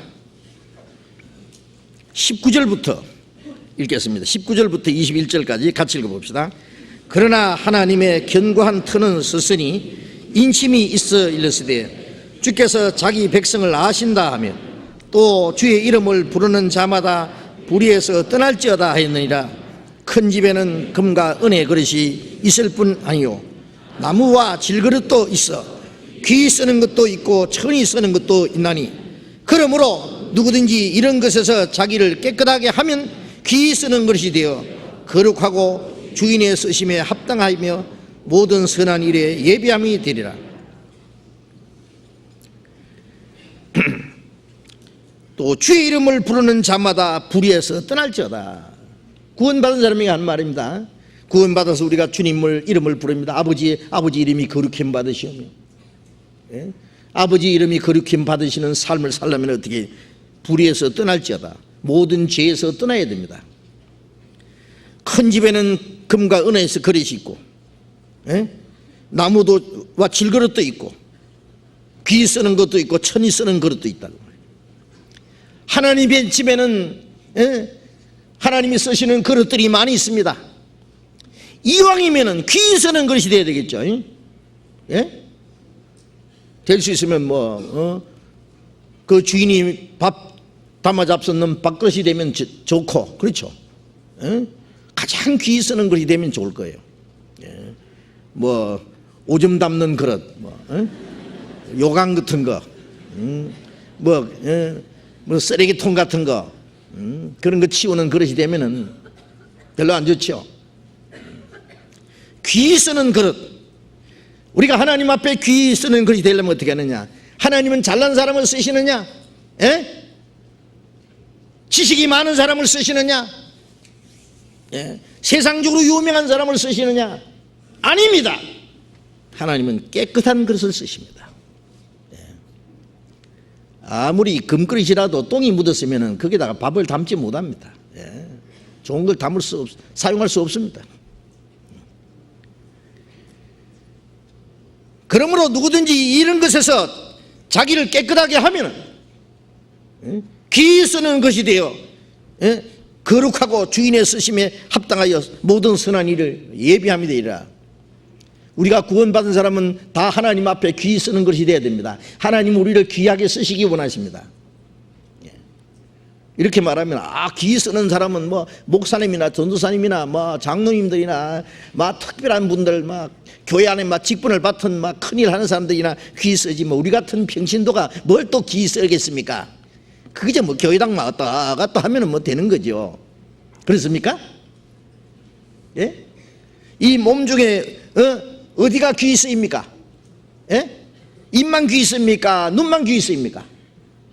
19절부터 읽겠습니다. 19절부터 21절까지 같이 읽어봅시다. 그러나 하나님의 견고한 터는 섰으니 인심이 있어 일렀으되 주께서 자기 백성을 아신다 하며 또 주의 이름을 부르는 자마다 불의에서 떠날지어다 하였느니라. 큰 집에는 금과 은의 그릇이 있을 뿐 아니요 나무와 질그릇도 있어 귀 쓰는 것도 있고 천이 쓰는 것도 있나니 그러므로 누구든지 이런 것에서 자기를 깨끗하게 하면 귀 쓰는 것이 되어 거룩하고 주인의 쓰심에 합당하며 모든 선한 일에 예비함이 되리라. 또 주의 이름을 부르는 자마다 불의에서 떠날지어다. 구원받은 사람이 하는 말입니다. 구원받아서 우리가 주님을 이름을 부릅니다. 아버지 이름이 거룩힘 받으시오며, 예? 아버지 이름이 거룩힘 받으시는 삶을 살려면 어떻게 불의에서 떠날지어다. 모든 죄에서 떠나야 됩니다. 큰 집에는 금과 은에서 그릇이 있고, 예? 나무도와 질그릇도 있고, 귀 쓰는 것도 있고, 천이 쓰는 그릇도 있다고. 하나님의 집에는, 예? 하나님이 쓰시는 그릇들이 많이 있습니다. 이왕이면은 귀 쓰는 그릇이 돼야 되겠죠. 예? 될 수 있으면 그 주인이 밥 담아 잡수는 밥그릇이 되면 좋고, 그렇죠. 예? 가장 귀 쓰는 그릇이 되면 좋을 거예요. 예? 오줌 담는 그릇, 예? 요강 같은 거, 쓰레기통 같은 거, 그런 거 치우는 그릇이 되면은 별로 안 좋죠. 귀 쓰는 그릇. 우리가 하나님 앞에 귀 쓰는 그릇이 되려면 어떻게 하느냐? 하나님은 잘난 사람을 쓰시느냐? 예? 지식이 많은 사람을 쓰시느냐? 예? 세상적으로 유명한 사람을 쓰시느냐? 아닙니다. 하나님은 깨끗한 그릇을 쓰십니다. 예. 아무리 금그릇이라도 똥이 묻었으면 거기다가 밥을 담지 못합니다. 예. 좋은 걸 사용할 수 없습니다. 그러므로 누구든지 이런 것에서 자기를 깨끗하게 하면 귀 쓰는 것이 되어 거룩하고 주인의 쓰심에 합당하여 모든 선한 일을 예비함이 되리라. 우리가 구원받은 사람은 다 하나님 앞에 귀 쓰는 것이 되어야 됩니다. 하나님은 우리를 귀하게 쓰시기 원하십니다. 이렇게 말하면 귀 쓰는 사람은 목사님이나 전도사님이나 장로님들이나 특별한 분들 교회 안에 직분을 맡은 큰일 하는 사람들이나 귀 쓰지 우리 같은 평신도가 뭘 또 귀 쓰겠습니까? 그게 교회당 왔다 갔다 하면 되는 거죠. 그렇습니까? 예? 이 몸 중에 어디가 귀 쓰입니까? 예? 입만 귀 쓰입니까? 눈만 귀 쓰입니까?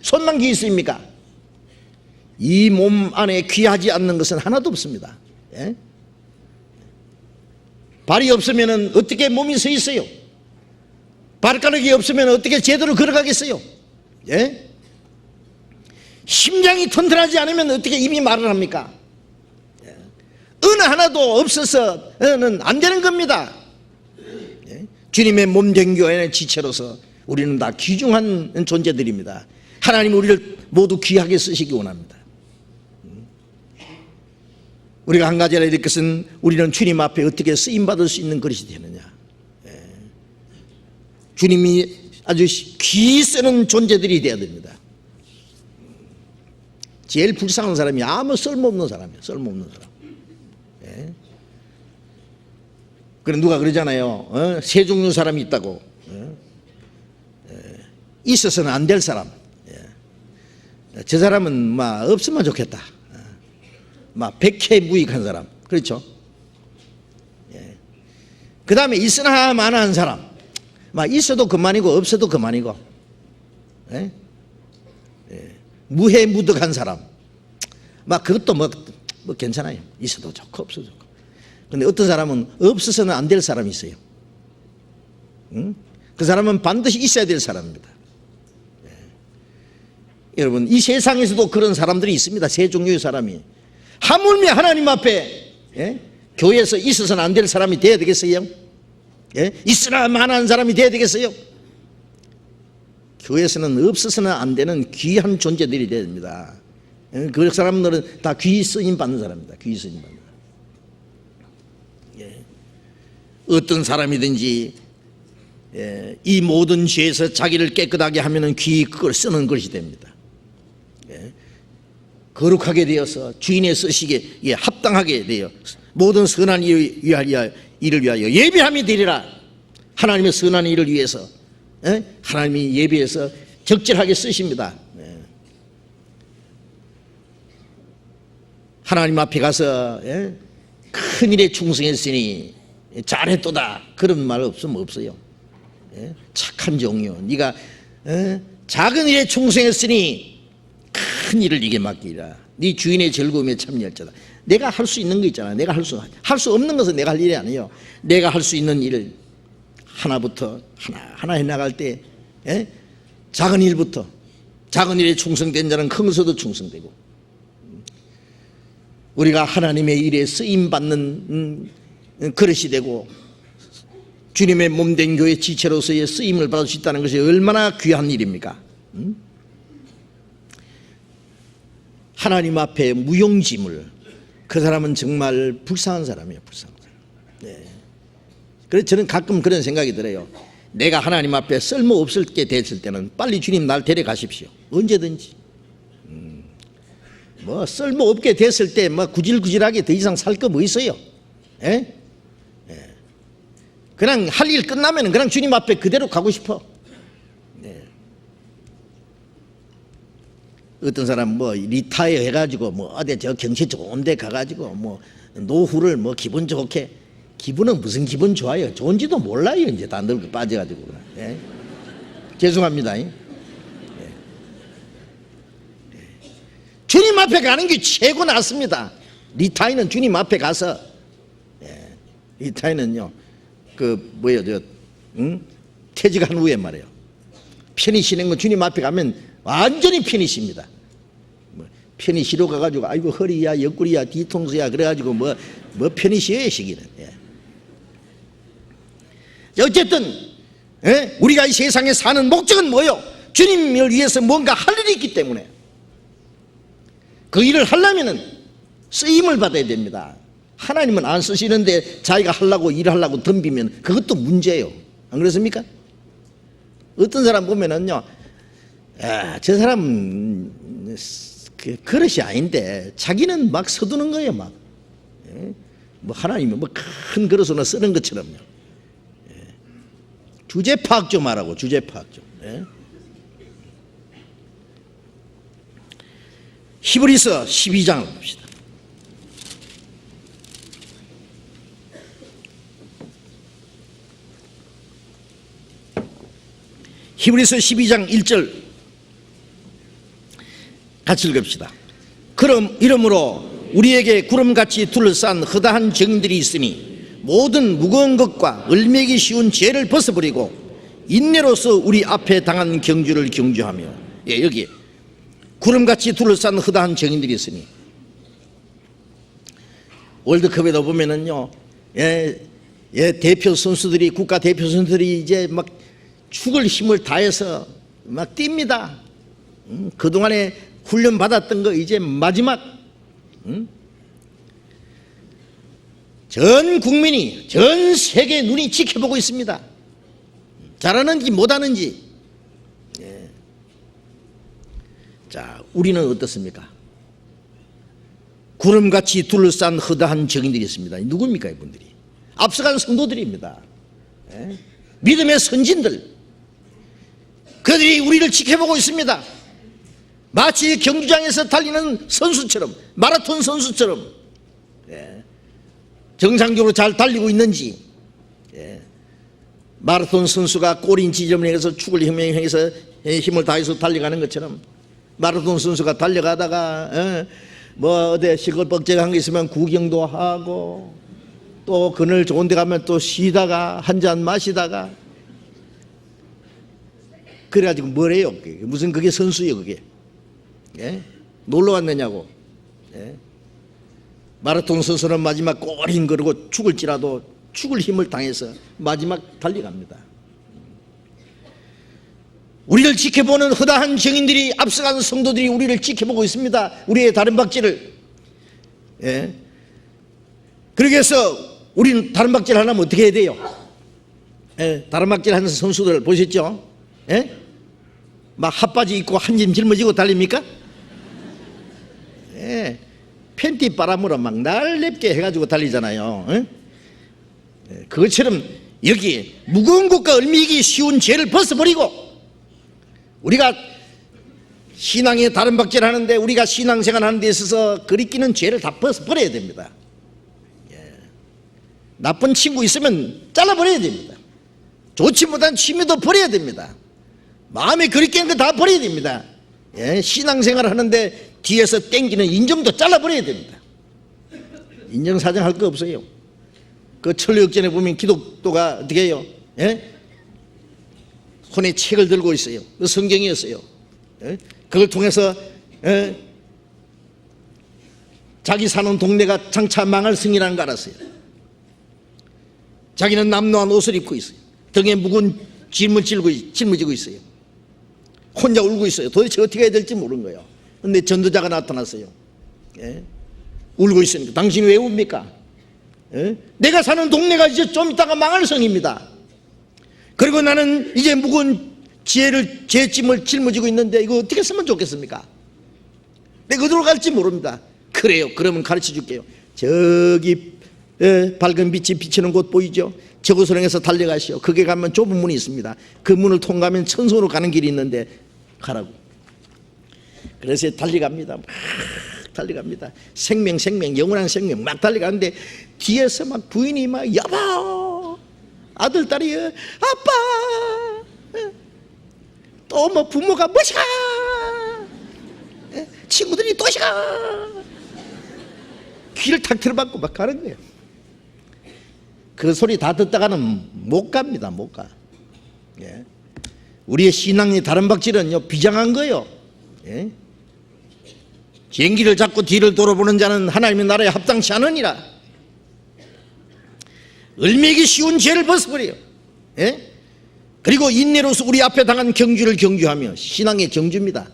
손만 귀 쓰입니까? 이 몸 안에 귀하지 않는 것은 하나도 없습니다. 예? 발이 없으면 어떻게 몸이 서 있어요? 발가락이 없으면 어떻게 제대로 걸어가겠어요? 예? 심장이 튼튼하지 않으면 어떻게 입이 말을 합니까? 예? 어느 하나도 없어서는 안 되는 겁니다. 예? 주님의 몸된 교회의 지체로서 우리는 다 귀중한 존재들입니다. 하나님 우리를 모두 귀하게 쓰시기 원합니다. 우리가 한 가지 알아야 될 것은 우리는 주님 앞에 어떻게 쓰임받을 수 있는 그릇이 되느냐. 주님이 아주 귀 쓰는 존재들이 되어야 됩니다. 제일 불쌍한 사람이 아무 쓸모없는 사람이에요. 쓸모없는 사람. 그래 누가 그러잖아요. 세 종류 사람이 있다고. 있어서는 안 될 사람. 저 사람은 없으면 좋겠다. 백해무익한 사람. 그렇죠? 그 다음에 있으나 마나한 사람, 막 있어도 그만이고 없어도 그만이고, 예? 예. 무해무득한 사람, 막 그것도 뭐 괜찮아요. 있어도 좋고 없어도 좋고. 근데 어떤 사람은 없어서는 안 될 사람이 있어요. 응? 그 사람은 반드시 있어야 될 사람입니다. 예. 여러분, 이 세상에서도 그런 사람들이 있습니다. 세 종류의 사람이. 하물며 하나님 앞에, 예? 교회에서 있어서는 안 될 사람이 돼야 되겠어요? 예? 있으나 마나한 사람이 돼야 되겠어요? 교회에서는 없어서는 안 되는 귀한 존재들이 돼야 됩니다. 예? 그 사람들은 다 귀 쓰임 받는 사람입니다. 귀 쓰임 받는 사람. 예. 어떤 사람이든지, 예, 이 모든 죄에서 자기를 깨끗하게 하면은 귀 그걸 쓰는 것이 됩니다. 예. 거룩하게 되어서 주인의 쓰시기에, 예, 합당하게 되어 모든 선한 일을 위하여 예배함이 되리라. 하나님의 선한 일을 위해서, 예? 하나님이 예배해서 적절하게 쓰십니다. 예. 하나님 앞에 가서, 예? 큰 일에 충성했으니 잘했도다 그런 말 없으면 없어요. 예? 착한 종이요, 네가, 예? 작은 일에 충성했으니 큰 일을 네게 맡기라. 네 주인의 즐거움에 참여할지다. 내가 할 수 있는 거 있잖아. 내가 할 수 없는 것은 내가 할 일이 아니에요. 내가 할 수 있는 일을 하나부터 하나 해나갈 때, 예? 작은 일부터, 작은 일에 충성된 자는 큰 것에도 충성되고, 우리가 하나님의 일에 쓰임받는 그릇이 되고 주님의 몸된 교회 지체로서의 쓰임을 받을 수 있다는 것이 얼마나 귀한 일입니까? 하나님 앞에 무용지물, 그 사람은 정말 불쌍한 사람이에요. 불쌍한 사람. 네. 그래서 저는 가끔 그런 생각이 들어요. 내가 하나님 앞에 쓸모없을 게 됐을 때는 빨리 주님 날 데려가십시오. 언제든지. 뭐 쓸모없게 됐을 때 뭐 구질구질하게 더 이상 살 거 뭐 있어요? 예? 예. 그냥 할 일 끝나면 그냥 주님 앞에 그대로 가고 싶어. 예. 어떤 사람 뭐 리타이어 해가지고 뭐 어디 저 경치 좋은 데 가가지고 뭐 노후를 뭐 기분 좋게, 기분은 무슨 기분 좋아요? 좋은지도 몰라요. 이제 다 늙어 빠져가지고. 예? 죄송합니다. 예? 주님 앞에 가는 게 최고 낫습니다. 리타이는 주님 앞에 가서, 예, 리타이는요, 그 뭐예요, 퇴직한 후에 말이에요. 편히 쉬는 건 주님 앞에 가면 완전히 편히 쉽니다. 뭐 편히 쉬러 가가지고 아이고 허리야, 옆구리야, 뒤통수야 그래가지고 뭐 편히 쉬어야 쉬기는. 예. 어쨌든, 예? 우리가 이 세상에 사는 목적은 뭐요? 주님을 위해서 뭔가 할 일이 있기 때문에. 그 일을 하려면은 쓰임을 받아야 됩니다. 하나님은 안 쓰시는데 자기가 하려고 일하려고 덤비면 그것도 문제예요. 안 그렇습니까? 어떤 사람 보면은요, 저 사람은 그릇이 아닌데 자기는 막 서두는 거예요. 막, 예? 뭐 하나님은 뭐 큰 그릇으로 쓰는 것처럼요. 예. 주제 파악 좀 하라고. 주제 파악 좀. 예? 히브리서 12장을 봅시다. 히브리서 12장 1절 같이 읽읍시다. 그럼 이러므로 우리에게 구름같이 둘러싼 허다한 증들이 있으니 모든 무거운 것과 얼매기 쉬운 죄를 벗어버리고 인내로서 우리 앞에 당한 경주를 경주하며, 예, 여기 구름같이 둘러싼 허다한 정인들이 있으니, 월드컵에도 보면은요, 예, 대표 선수들이, 국가 대표 선수들이 이제 막 죽을 힘을 다해서 막 뜁니다. 그동안에 훈련 받았던 거 이제 마지막, 전 국민이, 전 세계 눈이 지켜보고 있습니다. 잘하는지 못하는지. 예. 자, 우리는 어떻습니까? 구름같이 둘러싼 허다한 정인들이 있습니다. 누굽니까 이분들이? 앞서간 성도들입니다. 예? 믿음의 선진들, 그들이 우리를 지켜보고 있습니다. 마치 경주장에서 달리는 선수처럼, 마라톤 선수처럼, 예, 정상적으로 잘 달리고 있는지, 마라톤 선수가 꼬린 지점을 향해서 축을 향해서 힘을 다해서 달려가는 것처럼 마라톤 선수가 달려가다가 뭐 어디 시끌벅적한 게 있으면 구경도 하고 또 그늘 좋은 데 가면 또 쉬다가 한 잔 마시다가 그래가지고 뭐래요? 무슨 그게 선수예요 그게? 놀러 왔느냐고. 마라톤 선수는 마지막 꼬린 그러고 죽을지라도 죽을 힘을 당해서 마지막 달려갑니다. 우리를 지켜보는 허다한 증인들이 앞서간 성도들이 우리를 지켜보고 있습니다. 우리의 다른 박질을. 그러기 위해서 우리는 다른 박질 하려면 어떻게 해야 돼요? 다른 박질 하는 선수들 보셨죠? 막 핫바지 입고 한짐 짊어지고 달립니까? 팬티 바람으로 막 날렵게 해가지고 달리잖아요. 그것처럼 여기 무거운 것과 얽매이기 쉬운 죄를 벗어버리고 우리가 신앙에 다른 박질 하는데 우리가 신앙생활 하는 데 있어서 그리끼는 죄를 다 벗어버려야 됩니다. 나쁜 친구 있으면 잘라버려야 됩니다. 좋지 못한 취미도 버려야 됩니다. 마음에 그리끼는 거 다 버려야 됩니다. 신앙생활 하는데 뒤에서 땡기는 인정도 잘라버려야 됩니다. 인정사정 할 거 없어요. 그 천리역전에 보면 기독교가 어떻게 해요? 손에 책을 들고 있어요. 그 성경이었어요. 그걸 통해서 자기 사는 동네가 장차 망할 성이라는 거 알았어요. 자기는 남노한 옷을 입고 있어요. 등에 묵은 짐을 짊어지고 있어요. 혼자 울고 있어요. 도대체 어떻게 해야 될지 모르는 거예요. 근데 전도자가 나타났어요. 울고 있으니까 당신이 왜 웁니까? 내가 사는 동네가 이제 좀 있다가 망할 성입니다. 그리고 나는 이제 묵은 죄짐을 짊어지고 있는데 이거 어떻게 쓰면 좋겠습니까? 내가 어디로 갈지 모릅니다. 그래요. 그러면 가르쳐 줄게요. 저기 밝은 빛이 비치는 곳 보이죠? 저곳으로 해서 달려가시오. 거기 가면 좁은 문이 있습니다. 그 문을 통과하면 천성으로 가는 길이 있는데 가라고. 그래서 달려갑니다. 막 달려갑니다. 생명 영원한 생명 막 달려가는데 뒤에서 막 부인이 막 여보 아들 딸이 아빠 또 뭐 부모가 뭐시가 친구들이 또시가 귀를 탁 틀어박고 막 가는 거예요. 그 소리 다 듣다가는 못 갑니다. 못 가. 우리의 신앙의 다른 박질은요 비장한 거예요. 비행기를 잡고 뒤를 돌아보는 자는 하나님의 나라에 합당치 않으니라. 얽매이기 쉬운 죄를 벗어버려요. 그리고 인내로서 우리 앞에 당한 경주를 경주하며 신앙의 경주입니다.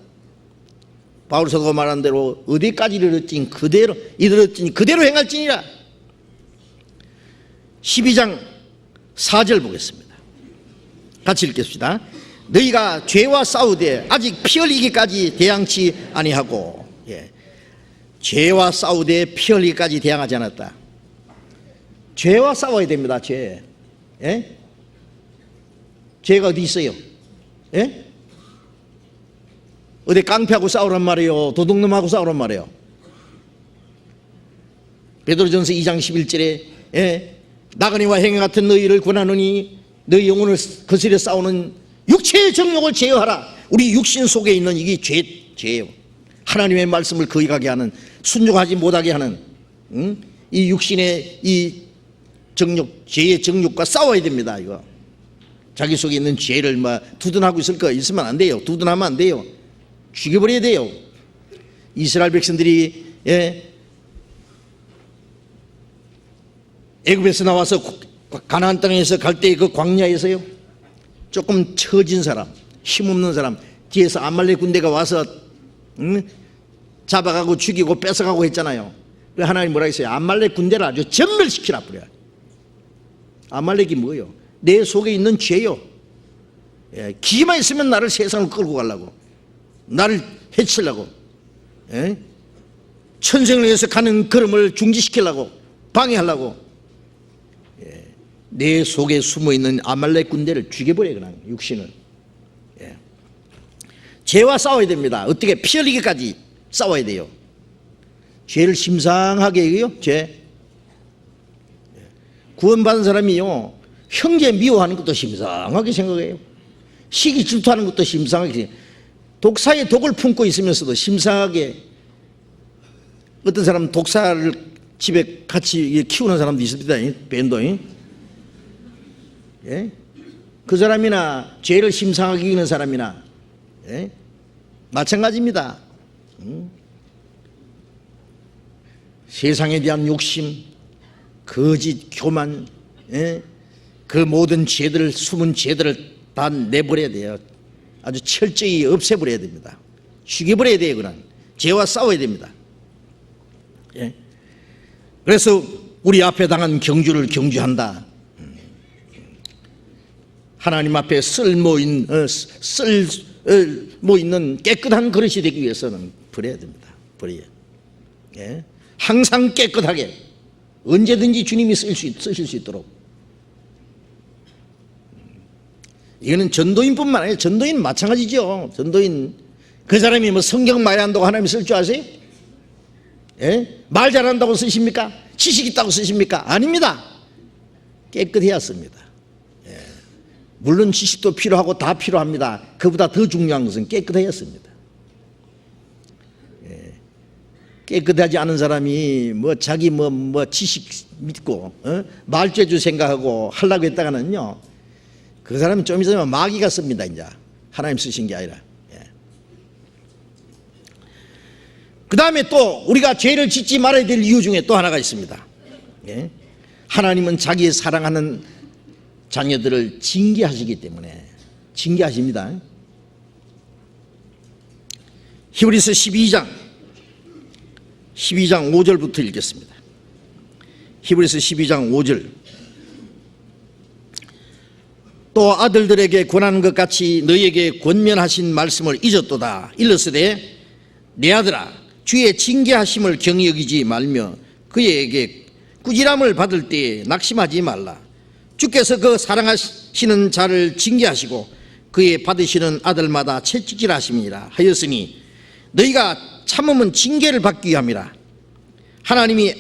바울 사도가 말한 대로 어디까지 이르렀지니 그대로 행할지니라. 12장 4절 보겠습니다. 같이 읽겠습니다. 너희가 죄와 싸우되 아직 피 흘리기까지 대항치 아니하고. 죄와 싸우되 피 흘리기까지 대항하지 않았다. 죄와 싸워야 됩니다. 죄가 어디 있어요? 어디 깡패하고 싸우란 말이에요? 도둑놈하고 싸우란 말이에요? 베드로전서 2장 11절에 나그네와 행위 같은 너희를 권하노니 너희 영혼을 거스려 싸우는 육체의 정욕을 제어하라. 우리 육신 속에 있는 이게 죄예요. 하나님의 말씀을 거역하게 하는, 순종하지 못하게 하는 이 육신의 이 정욕, 죄의 정욕과 싸워야 됩니다. 이거 자기 속에 있는 죄를 두둔하고 있을 거 있으면 안 돼요. 두둔하면 안 돼요. 죽여버려야 돼요. 이스라엘 백성들이 애굽에서 나와서 가나안 땅에서 갈 때 그 광야에서요 조금 처진 사람, 힘없는 사람 뒤에서 아말렉 군대가 와서 잡아가고 죽이고 뺏어가고 했잖아요. 그래서 하나님 뭐라 했어요? 아말렉 군대를 아주 전멸시키라 그래. 아말렉이 뭐예요? 내 속에 있는 죄요. 기만 있으면 나를 세상으로 끌고 가려고, 나를 해치려고, 천생을 위해서 가는 걸음을 중지시키려고, 방해하려고. 내 속에 숨어있는 아말렉 군대를 죽여버려요. 그냥 육신을. 죄와 싸워야 됩니다. 어떻게? 피 흘리기까지 싸워야 돼요. 죄를 심상하게 해요. 죄. 구원받은 사람이요 형제 미워하는 것도 심상하게 생각해요. 시기 질투하는 것도 심상하게 생각해요. 독사의 독을 품고 있으면서도 심상하게. 어떤 사람은 독사를 집에 같이 키우는 사람도 있습니다. 밴도. 예? 그 사람이나 죄를 심상하게 여기는 사람이나, 예? 마찬가지입니다. 세상에 대한 욕심, 거짓, 교만, 예? 그 모든 죄들을, 숨은 죄들을 다 내버려야 돼요. 아주 철저히 없애버려야 됩니다. 죽여버려야 돼요. 그런 죄와 싸워야 됩니다. 예? 그래서 우리 앞에 당한 경주를 경주한다. 하나님 앞에 쓸모 있는 깨끗한 그릇이 되기 위해서는 버려야 됩니다. 버려야. 예? 항상 깨끗하게 언제든지 주님이 쓰실 수 있도록. 이거는 전도인뿐만 아니라 전도인 마찬가지죠. 전도인 그 사람이 뭐 성경 많이 한다고 하나님 쓸 줄 아세요? 예? 말 잘한다고 쓰십니까? 지식 있다고 쓰십니까? 아닙니다. 깨끗해야 씁니다. 예. 물론 지식도 필요하고 다 필요합니다. 그보다 더 중요한 것은 깨끗해야 씁니다. 예. 깨끗하지 않은 사람이 뭐 자기 뭐 지식 믿고 말죄주 생각하고 하려고 했다가는요, 그 사람은 좀 있으면 마귀가 씁니다. 이제 하나님 쓰신 게 아니라. 그 다음에 또 우리가 죄를 짓지 말아야 될 이유 중에 또 하나가 있습니다. 예? 하나님은 자기의 사랑하는 자녀들을 징계하시기 때문에 징계하십니다. 히브리서 12장 5절부터 읽겠습니다. 히브리서 12장 5절. 또 아들들에게 권하는 것 같이 너희에게 권면하신 말씀을 잊었도다. 일렀으되 내 아들아, 주의 징계하심을 경히 여기지 말며 그에게 꾸지람을 받을 때에 낙심하지 말라. 주께서 그 사랑하시는 자를 징계하시고 그의 받으시는 아들마다 채찍질하심이라 하였으니 너희가 참으면 징계를 받기 위함이라. 하나님이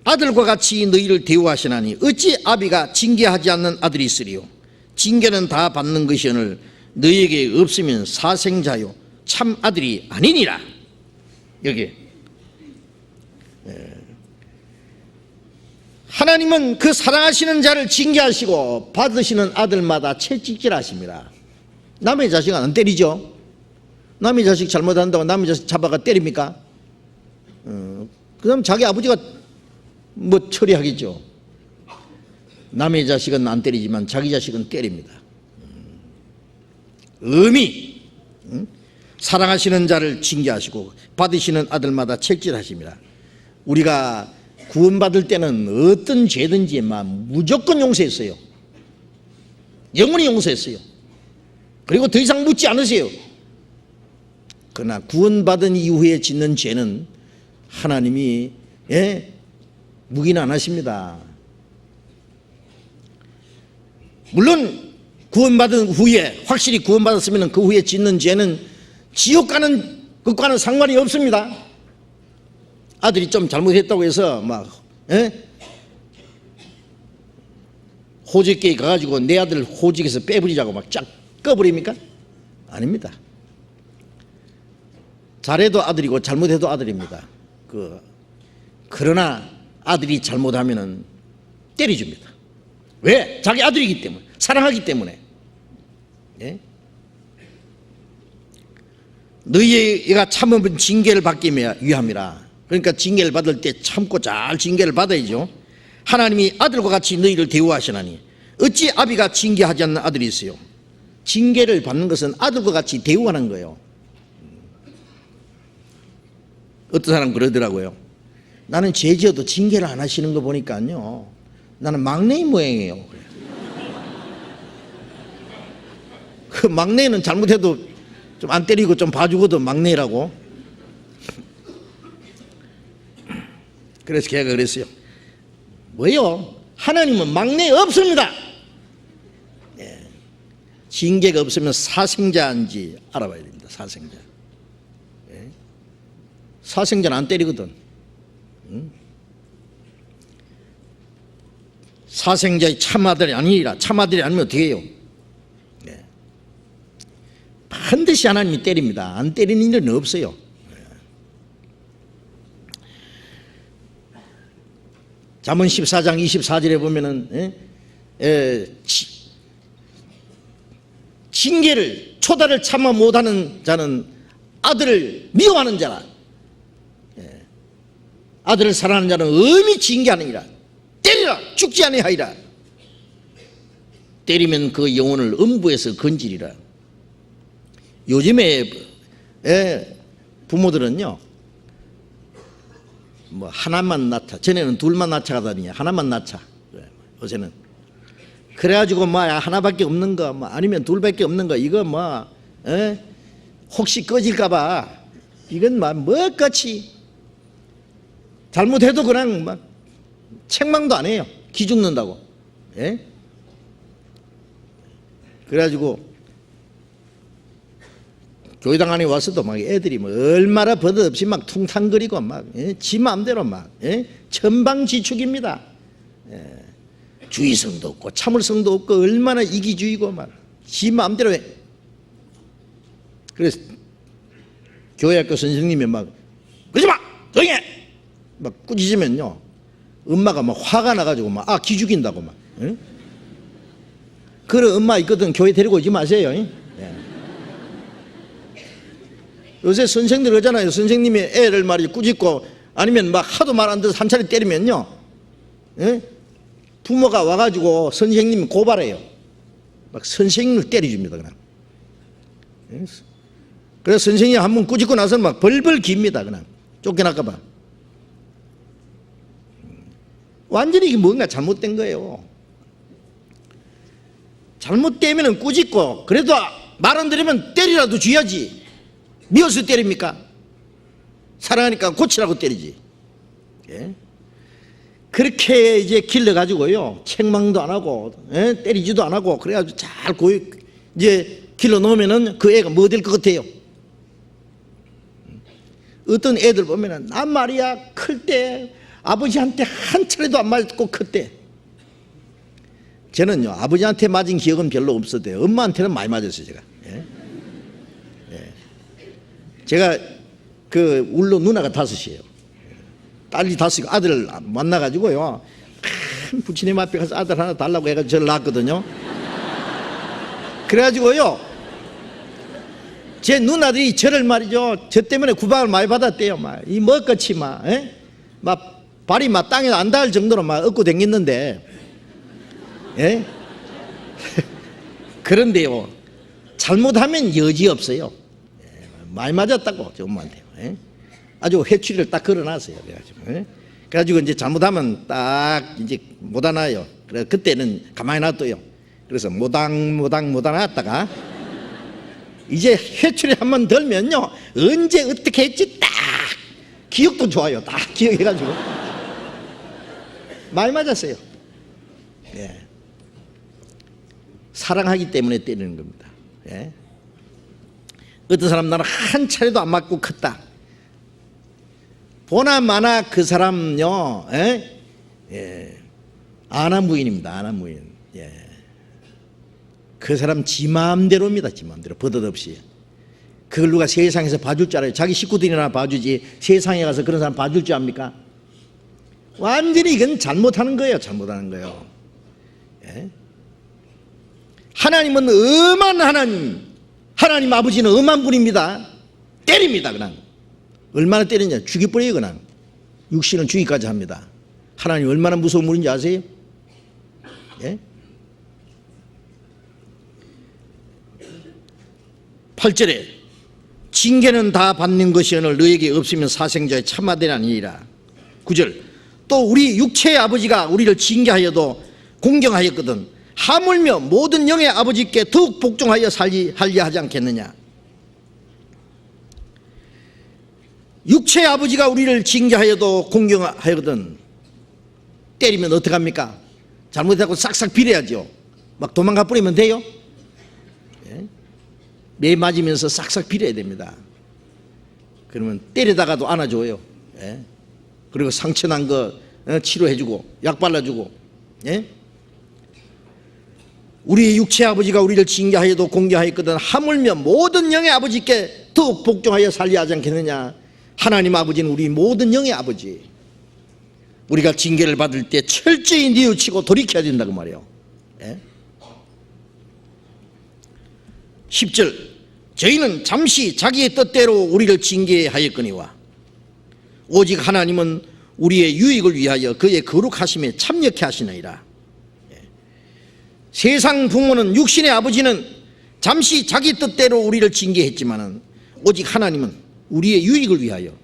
아들과 같이 너희를 대우하시나니 어찌 아비가 징계하지 않는 아들이 있으리요. 징계는 다 받는 것이오늘 너희에게 없으면 사생자요 참 아들이 아니니라. 여기 하나님은 그 사랑하시는 자를 징계하시고 받으시는 아들마다 채찍질하십니다. 남의 자식은 안 때리죠. 남의 자식 잘못한다고 남의 자식 잡아가 때립니까? 그다음 자기 아버지가 뭐 처리하겠죠. 남의 자식은 안 때리지만 자기 자식은 때립니다. 엄히 사랑하시는 자를 징계하시고 받으시는 아들마다 채찍질하십니다. 우리가 구원받을 때는 어떤 죄든지 무조건 용서했어요. 영원히 용서했어요. 그리고 더 이상 묻지 않으세요. 그러나 구원받은 이후에 짓는 죄는 하나님이 묵인 안 하십니다. 물론 구원받은 후에, 확실히 구원받았으면 그 후에 짓는 죄는 지옥 가는 것과는 상관이 없습니다. 아들이 좀 잘못했다고 해서 호적계에 가가지고 내 아들 호적에서 빼버리자고 막 쫙 꺼버립니까? 아닙니다. 잘해도 아들이고 잘못해도 아들입니다. 그러나 아들이 잘못하면은 때려줍니다. 왜? 자기 아들이기 때문에, 사랑하기 때문에. 예? 너희가 참으면 징계를 받기 위함이라. 그러니까 징계를 받을 때 참고 잘 징계를 받아야죠. 하나님이 아들과 같이 너희를 대우하시나니 어찌 아비가 징계하지 않는 아들이 있어요. 징계를 받는 것은 아들과 같이 대우하는 거예요. 어떤 사람 그러더라고요. 나는 죄 지어도 징계를 안 하시는 거 보니까요, 나는 막내인 모양이에요. 그 막내는 잘못해도 좀 안 때리고 좀 봐주고도 막내라고. 그래서 걔가 그랬어요. 뭐요? 하나님은 막내 없습니다. 징계가 없으면 사생자인지 알아봐야 됩니다. 사생자. 사생자는 안 때리거든. 사생자의 참아들이 아니라 참아들이 아니면 어떻게 해요? 네. 반드시 하나님이 때립니다. 안 때리는 일은 없어요. 잠언 14장 24절에 보면은 징계를 초다를 참아 못하는 자는 아들을 미워하는 자라. 아들을 사랑하는 자는 엄히 징계하느니라. 때리라 죽지 아니하리라. 때리면 그 영혼을 음부에서 건지리라. 요즘에 부모들은요, 뭐 하나만 낳자, 전에는 둘만 낳자가다니냐, 하나만 낳자. 요새는 그래가지고 뭐 하나밖에 없는 거, 뭐 아니면 둘밖에 없는 거, 이거 뭐 혹시 꺼질까봐 이건 뭐 뭐같이 잘못해도 그냥 막 책망도 안 해요. 기 죽는다고. 그래가지고 교회당 안에 와서도 막 애들이 뭐 얼마나 버릇없이 막 퉁탕거리고 막 지 마음대로 막 천방지축입니다. 주의성도 없고 참을성도 없고 얼마나 이기주의고 막 지 마음대로 해. 그래서 교회학교 선생님이 막 그러지 마! 조용히 해! 막 꾸짖으면요, 엄마가 막 화가 나가지고 막 기 죽인다고 막. 그런 엄마 있거든. 교회 데리고 오지 마세요. 요새 선생들 그러잖아요. 선생님이 애를 말이지 꾸짖고 아니면 막 하도 말 안 들어서 한 차례 때리면요, 부모가 와가지고 선생님이 고발해요. 막 선생님을 때려줍니다 그냥. 그래서 선생님이 한 번 꾸짖고 나서는 막 벌벌 깁니다 그냥. 쫓겨날까봐. 완전히 이게 뭔가 잘못된 거예요. 잘못되면 꾸짖고, 그래도 말 안 들으면 때리라도 줘야지. 미워서 때립니까? 사랑하니까 고치라고 때리지. 그렇게 이제 길러가지고요, 책망도 안 하고, 때리지도 안 하고, 그래가지고 잘 이제 길러 놓으면은 그 애가 뭐 될 것 같아요? 어떤 애들 보면은, 난 말이야, 클 때 아버지한테 한 차례도 안 맞고 컸대. 저는요, 아버지한테 맞은 기억은 별로 없었대요. 엄마한테는 많이 맞았어요, 제가. 제가 그 울로 누나가 5이에요. 딸이 5이고 아들 만나가지고요, 부처님 앞에 가서 아들 하나 달라고 해가지고 저를 낳았거든요. 그래가지고요, 제 누나들이 저를 말이죠, 저 때문에 구박을 많이 받았대요. 막 이 먹같이 막 발이 막 땅에 안 닿을 정도로 막 얻고 댕겼는데, 그런데요, 잘못하면 여지 없어요. 많이 맞았다고, 저 엄마한테. 아주 회초리를 딱 걸어놨어요. 그래가지고 이제 잘못하면 딱 이제 못 하나요. 그래 그때는 가만히 놔둬요. 그래서 모당 하다가 이제 회초리 한번 들면요, 언제 어떻게 했지 딱 기억도 좋아요. 딱 기억해가지고 많이 맞았어요. 사랑하기 때문에 때리는 겁니다. 어떤 사람 나는 한 차례도 안 맞고 컸다. 보나마나 그 사람요, 아나무인입니다. 아나무인. 그 사람 지 마음대로입니다. 지 마음대로 버릇없이. 그걸 누가 세상에서 봐줄 줄 알아요? 자기 식구들이나 봐주지 세상에 가서 그런 사람 봐줄 줄 압니까? 완전히 이건 잘못하는 거예요. 잘못하는 거예요. 하나님은 엄한 하나님 아버지는 엄한 분입니다. 때립니다 그냥. 얼마나 때리냐, 죽여버려요 그냥. 육신은 죽이까지 합니다. 하나님 얼마나 무서운 분인지 아세요? 8절에 징계는 다 받는 것이오늘 너에게 없으면 사생자의 참아되리 아니니라. 9절, 또 우리 육체의 아버지가 우리를 징계하여도 공경하였거든 하물며 모든 영의 아버지께 더욱 복종하여 살려 하지 않겠느냐. 육체의 아버지가 우리를 징계하여도 공경하거든 때리면 어떡합니까? 잘못하고 싹싹 빌어야죠. 막 도망가 버리면 돼요? 매 맞으면서 싹싹 빌어야 됩니다. 그러면 때리다가도 안아줘요. 그리고 상처 난 거 치료해주고 약 발라주고 우리의 육체 아버지가 우리를 징계하여도 공경하였거든 하물며 모든 영의 아버지께 더욱 복종하여 살려 하지 않겠느냐. 하나님 아버지는 우리 모든 영의 아버지. 우리가 징계를 받을 때 철저히 뉘우치고 돌이켜야 된다고 말이에요. 예? 10절 저희는 잠시 자기의 뜻대로 우리를 징계하였거니와 오직 하나님은 우리의 유익을 위하여 그의 거룩하심에 참여케 하시느니라. 세상 부모는 육신의 아버지는 잠시 자기 뜻대로 우리를 징계했지만은 오직 하나님은 우리의 유익을 위하여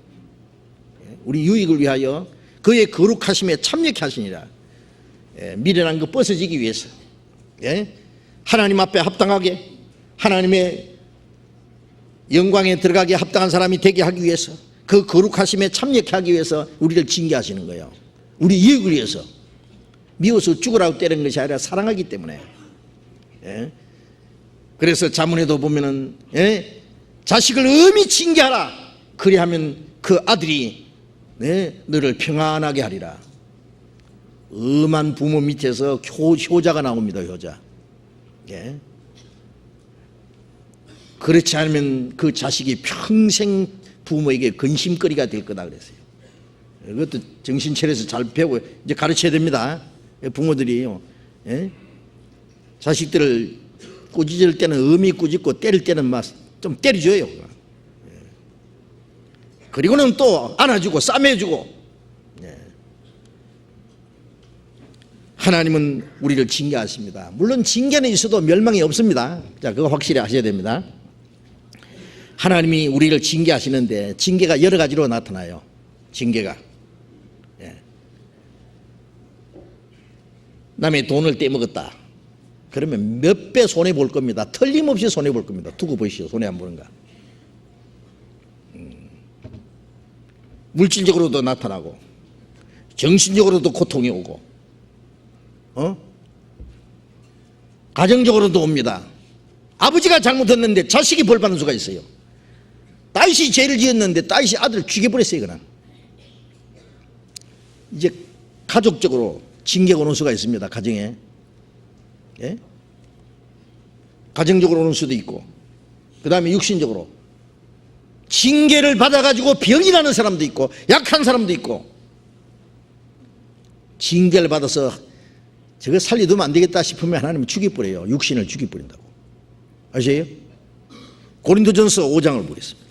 우리 유익을 위하여 그의 거룩하심에 참여케 하시니라. 미련한 거 벗어지기 위해서 하나님 앞에 합당하게 하나님의 영광에 들어가게 합당한 사람이 되게 하기 위해서 그 거룩하심에 참여케 하기 위해서 우리를 징계하시는 거예요. 우리 이익을 위해서. 미워서 죽으라고 때리는 것이 아니라 사랑하기 때문에. 그래서 자문에도 보면은 자식을 엄히 징계하라. 그리하면 그 아들이 너를 평안하게 하리라. 엄한 부모 밑에서 효자가 나옵니다. 효자. 그렇지 않으면 그 자식이 평생 부모에게 근심거리가 될 거다 그랬어요. 그것도 정신 차려서 잘 배우고 이제 가르쳐야 됩니다. 부모들이 자식들을 꾸짖을 때는 엄히 꾸짖고 때릴 때는 막 좀 때려줘요. 그리고는 또 안아주고 싸매주고. 하나님은 우리를 징계하십니다. 물론 징계는 있어도 멸망이 없습니다. 자, 그거 확실히 아셔야 됩니다. 하나님이 우리를 징계하시는데 징계가 여러 가지로 나타나요. 징계가 남의 돈을 떼먹었다. 그러면 몇 배 손해볼 겁니다. 틀림없이 손해볼 겁니다. 두고 보시오. 손해 안 보는가. 물질적으로도 나타나고 정신적으로도 고통이 오고 가정적으로도 옵니다. 아버지가 잘못했는데 자식이 벌받는 수가 있어요. 다윗이 죄를 지었는데 다윗이 아들을 죽여버렸어요. 그냥 이제 가족적으로 징계가 오는 수가 있습니다. 가정에 가정적으로 오는 수도 있고 그 다음에 육신적으로 징계를 받아가지고 병이 나는 사람도 있고 약한 사람도 있고 징계를 받아서 저거 살려두면 안 되겠다 싶으면 하나님은 죽여버려요. 육신을 죽여버린다고. 아세요? 고린도전서 5장을 보겠습니다.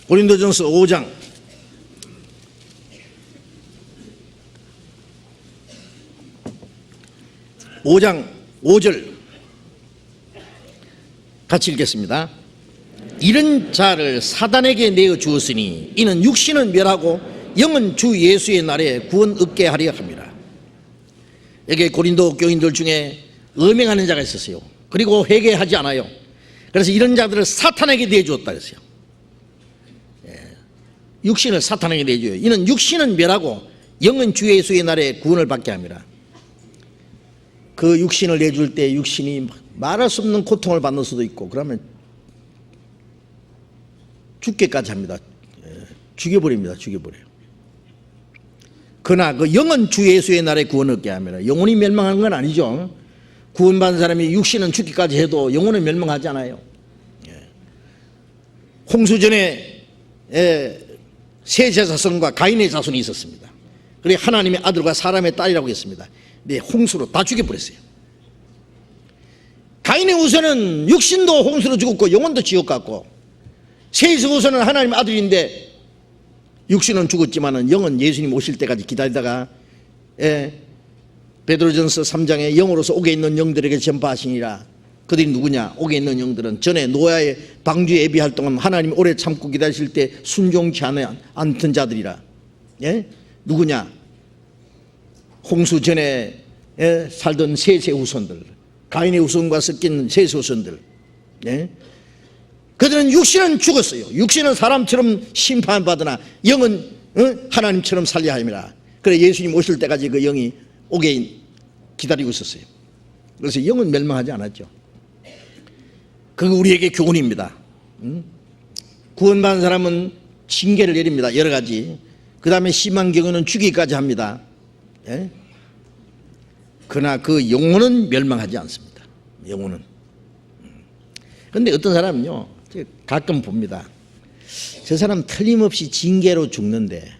고린도전서 5장 5장 5절 같이 읽겠습니다. 이런 자를 사단에게 내어 주었으니 이는 육신은 멸하고 영은 주 예수의 날에 구원 얻게 하려 합니다. 여기 고린도 교인들 중에 음행하는 자가 있었어요. 그리고 회개하지 않아요. 그래서 이런 자들을 사탄에게 내주었다 그랬어요. 육신을 사탄에게 내줘요. 이는 육신은 멸하고 영은 주 예수의 날에 구원을 받게 합니다. 그 육신을 내줄 때 육신이 말할 수 없는 고통을 받는 수도 있고 그러면 죽게까지 합니다. 죽여버립니다. 죽여버려요. 그러나 그 영은 주 예수의 날에 구원을 얻게 합니다. 영혼이 멸망하는 건 아니죠. 구원받은 사람이 육신은 죽기까지 해도 영혼은 멸망하지 않아요. 홍수전에 셋의 자손과 가인의 자손이 있었습니다. 그리고 하나님의 아들과 사람의 딸이라고 했습니다. 근데 홍수로 다 죽여버렸어요. 가인의 후손은 육신도 홍수로 죽었고 영혼도 지옥 갔고, 셋의 후손은 하나님의 아들인데 육신은 죽었지만은 영은 예수님 오실 때까지 기다리다가 베드로전서 3장에 영으로서 옥에 있는 영들에게 전파하시니라. 그들이 누구냐? 옥에 있는 영들은 전에 노아의 방주에 예비할 동안 하나님이 오래 참고 기다리실 때 순종치 않던 자들이라. 누구냐? 홍수 전에 살던 셋의 후손들, 가인의 후손과 섞인 셋의 후손들. 그들은 육신은 죽었어요. 육신은 사람처럼 심판받으나 영은 하나님처럼 살려야 합니다. 그래 예수님 오실 때까지 그 영이 옥에 기다리고 있었어요. 그래서 영은 멸망하지 않았죠. 그거 우리에게 교훈입니다. 구원받은 사람은 징계를 내립니다. 여러 가지. 그 다음에 심한 경우는 죽이기까지 합니다. 그러나 그 영혼은 멸망하지 않습니다. 영혼은. 그런데 어떤 사람은요, 가끔 봅니다. 저 사람 틀림없이 징계로 죽는데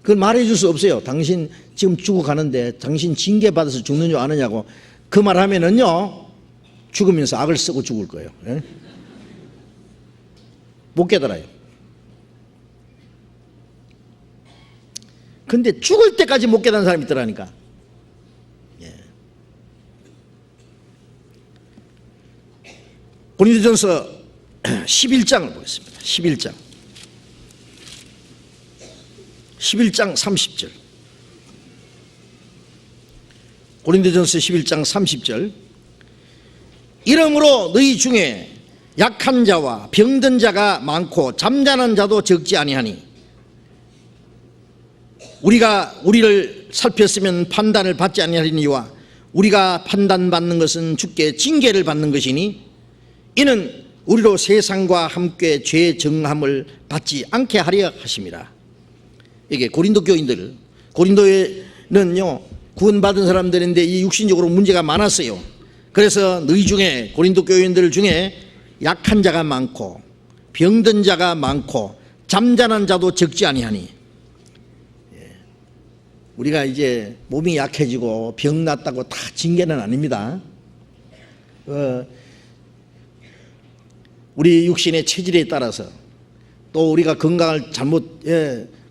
그걸 말해줄 수 없어요. 당신 지금 죽어가는데 당신 징계 받아서 죽는 줄 아느냐고. 그 말 하면은요, 죽으면서 악을 쓰고 죽을 거예요. 예? 못 깨달아요. 근데 죽을 때까지 못 깨닫는 사람이 있더라니까. 예. 고린도전서 11장을 보겠습니다. 11장 30절. 고린도전서 11장 30절. 이러므로 너희 중에 약한 자와 병든 자가 많고 잠잠한 자도 적지 아니하니 우리가 우리를 살폈으면 판단을 받지 아니하리니와 우리가 판단받는 것은 주께 징계를 받는 것이니 이는 우리로 세상과 함께 죄 정함을 받지 않게 하려 하심이라. 이게 고린도 교인들, 고린도에는요 구원받은 사람들인데 이 육신적으로 문제가 많았어요. 그래서 너희 중에, 고린도 교인들 중에 약한 자가 많고 병든 자가 많고 잠잠한 자도 적지 아니하니. 우리가 이제 몸이 약해지고 병 났다고 다 징계는 아닙니다. 우리 육신의 체질에 따라서 또 우리가 건강을 잘못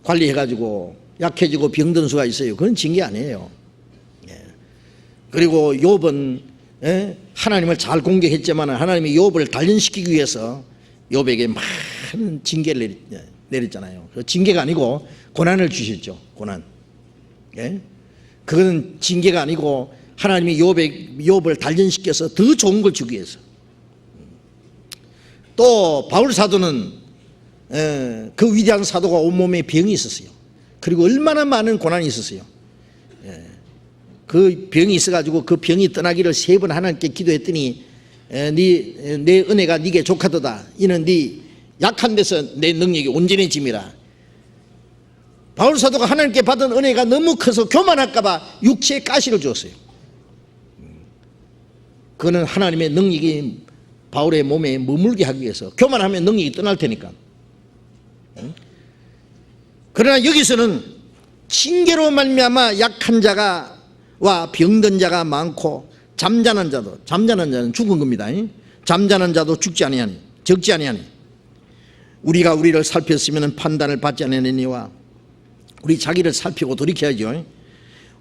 관리해가지고 약해지고 병든 수가 있어요. 그건 징계 아니에요. 그리고 욥은 하나님을 잘 공격했지만 하나님이 욥을 단련시키기 위해서 욥에게 많은 징계를 내렸잖아요. 징계가 아니고 고난을 주셨죠. 고난. 그건 징계가 아니고 하나님이 욥을 단련시켜서 더 좋은 걸 주기 위해서. 또 바울 사도는 그 위대한 사도가 온몸에 병이 있었어요. 그리고 얼마나 많은 고난이 있었어요. 그 병이 있어가지고 그 병이 떠나기를 3번 하나님께 기도했더니 내 은혜가 네게 족하도다. 이는 네 약한 데서 내 능력이 온전해짐이라. 바울 사도가 하나님께 받은 은혜가 너무 커서 교만할까봐 육체에 가시를 주었어요. 그거는 하나님의 능력이 바울의 몸에 머물게 하기 위해서. 교만하면 능력이 떠날 테니까. 그러나 여기서는 징계로 말미암아 약한 자와 병든 자가 많고 잠잠한 자는 죽은 겁니다. 잠잠한 자도 죽지 아니하니, 적지 아니하니 우리가 우리를 살폈으면 판단을 받지 아니하니와. 우리 자기를 살피고 돌이켜야죠.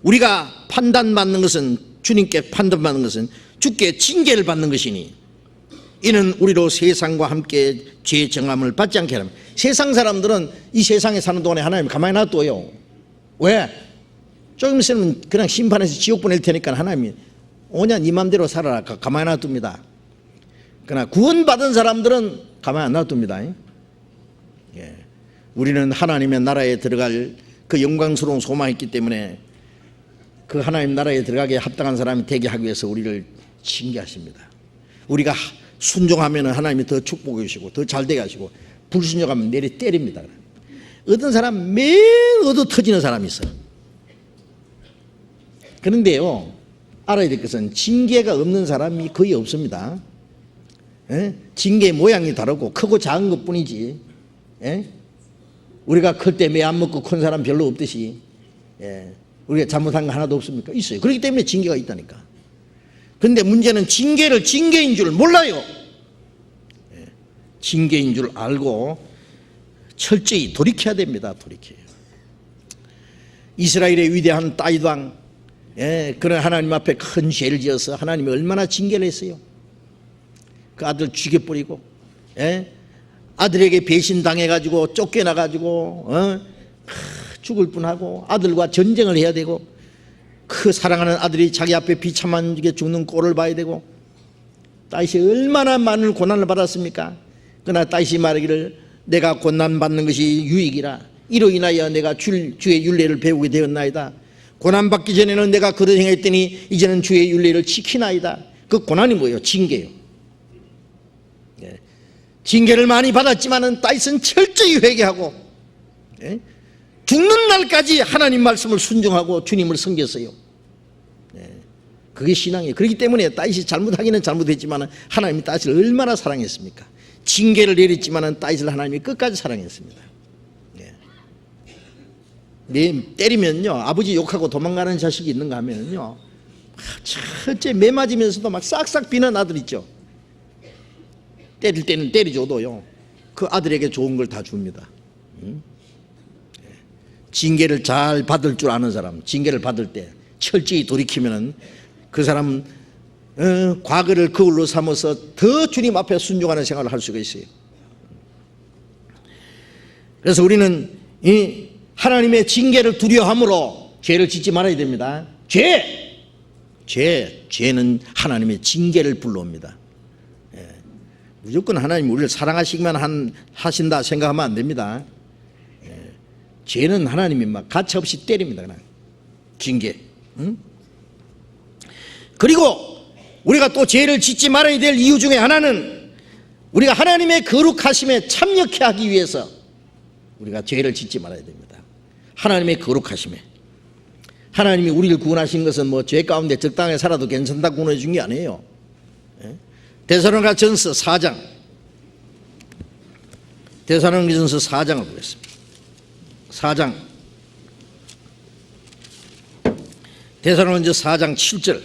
우리가 판단받는 것은, 주님께 판단받는 것은 주께 징계를 받는 것이니 이는 우리로 세상과 함께 죄 정함을 받지 않게 하라. 세상 사람들은 이 세상에 사는 동안에 하나님 가만히 놔둬요. 왜? 조금 있으면 그냥 심판해서 지옥 보낼 테니까 하나님이 오냐 네 맘대로 살아라 가만히 놔둡니다. 그러나 구원받은 사람들은 가만히 안 놔둡니다. 우리는 하나님의 나라에 들어갈 그 영광스러운 소망이 있기 때문에 그 하나님 나라에 들어가게 합당한 사람이 되게 하기 위해서 우리를 징계하십니다. 우리가 순종하면 하나님이 더 축복해 주시고 더 잘되게 하시고, 불순종하면 내리 때립니다. 어떤 사람 매일 얻어 터지는 사람이 있어. 그런데요, 알아야 될 것은 징계가 없는 사람이 거의 없습니다. 징계의 모양이 다르고 크고 작은 것 뿐이지. 우리가 클 때 매 안 먹고 큰 사람 별로 없듯이 우리가 잘못한 거 하나도 없습니까? 있어요. 그렇기 때문에 징계가 있다니까. 그런데 문제는 징계를 징계인 줄 몰라요. 징계인 줄 알고 철저히 돌이켜야 됩니다. 돌이켜요. 이스라엘의 위대한 다윗 왕, 그런 하나님 앞에 큰 죄를 지어서 하나님이 얼마나 징계를 했어요. 그 아들 죽여버리고, 아들에게 배신당해가지고 쫓겨나가지고 죽을 뻔하고 아들과 전쟁을 해야 되고, 그 사랑하는 아들이 자기 앞에 비참한 죽는 꼴을 봐야 되고, 다윗이 얼마나 많은 고난을 받았습니까? 그러나 다윗이 말하기를 내가 고난받는 것이 유익이라. 이로 인하여 내가 주의 율례를 배우게 되었나이다. 고난받기 전에는 내가 그릇 행했더니 이제는 주의 율례를 지키나이다. 그 고난이 뭐예요? 징계예요. 징계를 많이 받았지만은 다윗은 철저히 회개하고 죽는 날까지 하나님 말씀을 순종하고 주님을 섬겼어요. 그게 신앙이에요. 그렇기 때문에 다윗이 잘못하기는 잘못했지만 하나님이 다윗을 얼마나 사랑했습니까? 징계를 내렸지만 다윗을 하나님이 끝까지 사랑했습니다. 때리면요, 아버지 욕하고 도망가는 자식이 있는가 하면요, 첫째 매 맞으면서도 막 싹싹 비는 아들 있죠. 때릴 때는 때려줘도요, 그 아들에게 좋은 걸 다 줍니다. 징계를 잘 받을 줄 아는 사람, 징계를 받을 때 철저히 돌이키면은 그 사람 과거를 거울로 삼아서 더 주님 앞에 순종하는 생활을 할 수가 있어요. 그래서 우리는 이 하나님의 징계를 두려워함으로 죄를 짓지 말아야 됩니다. 죄는 하나님의 징계를 불러옵니다. 무조건 하나님 우리를 사랑하시기만 하신다 생각하면 안 됩니다. 죄는 하나님이 막 가차없이 때립니다. 그냥 징계. 그리고 우리가 또 죄를 짓지 말아야 될 이유 중에 하나는 우리가 하나님의 거룩하심에 참여케 하기 위해서 우리가 죄를 짓지 말아야 됩니다. 하나님의 거룩하심에. 하나님이 우리를 구원하신 것은 뭐 죄 가운데 적당히 살아도 괜찮다고 구원해 준 게 아니에요. 데살로니가전서 4장, 데살로니가전서 4장을 보겠습니다. 4장, 데살로니가전서 4장 7절.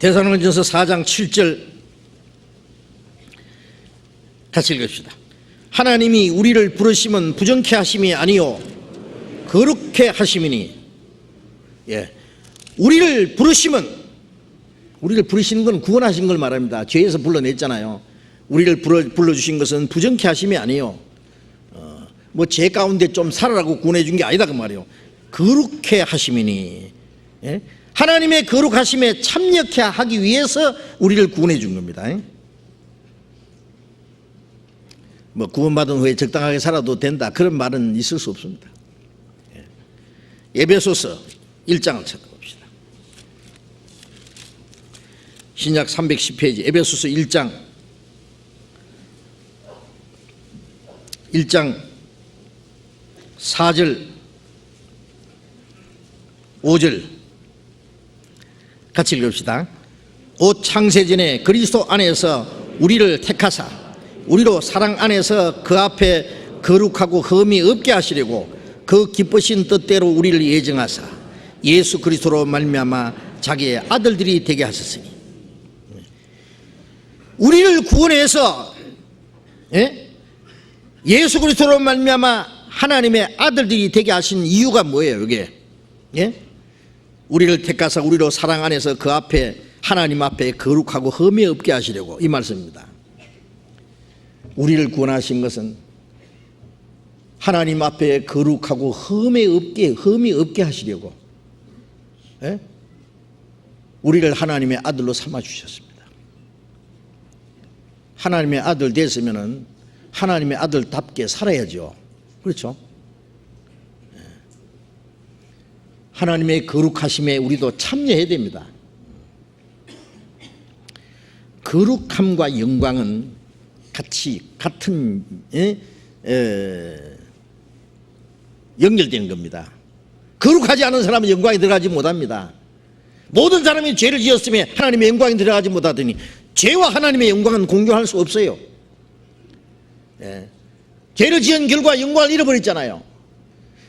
데살로니가전서 4장 7절 같이 읽읍시다. 하나님이 우리를 부르심은 부정케 하심이 아니요 거룩케 하심이니. 우리를 부르시는 건 구원하신 걸 말합니다. 죄에서 불러냈잖아요. 우리를 불러주신 것은 부정케 하심이 아니요, 뭐 죄 가운데 좀 살아라고 구원해 준 게 아니다 그 말이에요. 거룩케 하심이니. 하나님의 거룩하심에 참여케 하기 위해서 우리를 구원해 준 겁니다. 뭐 구원받은 후에 적당하게 살아도 된다 그런 말은 있을 수 없습니다. 에베소서 1장을 찾아봅시다. 신약 310페이지 에베소서 1장 4절 5절 같이 읽읍시다. 곧 창세전에 그리스도 안에서 우리를 택하사 우리로 사랑 안에서 그 앞에 거룩하고 흠이 없게 하시려고 그 기쁘신 뜻대로 우리를 예정하사 예수 그리스도로 말미암아 자기의 아들들이 되게 하셨으니. 우리를 구원해서 예수 그리스도로 말미암아 하나님의 아들들이 되게 하신 이유가 뭐예요? 이게 우리를 택하사 우리로 사랑 안에서 그 앞에 하나님 앞에 거룩하고 흠이 없게 하시려고, 이 말씀입니다. 우리를 구원하신 것은 하나님 앞에 거룩하고 흠이 없게 하시려고 우리를 하나님의 아들로 삼아 주셨습니다. 하나님의 아들 됐으면은 하나님의 아들답게 살아야죠. 그렇죠? 하나님의 거룩하심에 우리도 참여해야 됩니다. 거룩함과 영광은 같은 연결되는 겁니다. 거룩하지 않은 사람은 영광에 들어가지 못합니다. 모든 사람이 죄를 지었으면 하나님의 영광에 들어가지 못하더니 죄와 하나님의 영광은 공존할 수 없어요. 죄를 지은 결과 영광을 잃어버렸잖아요.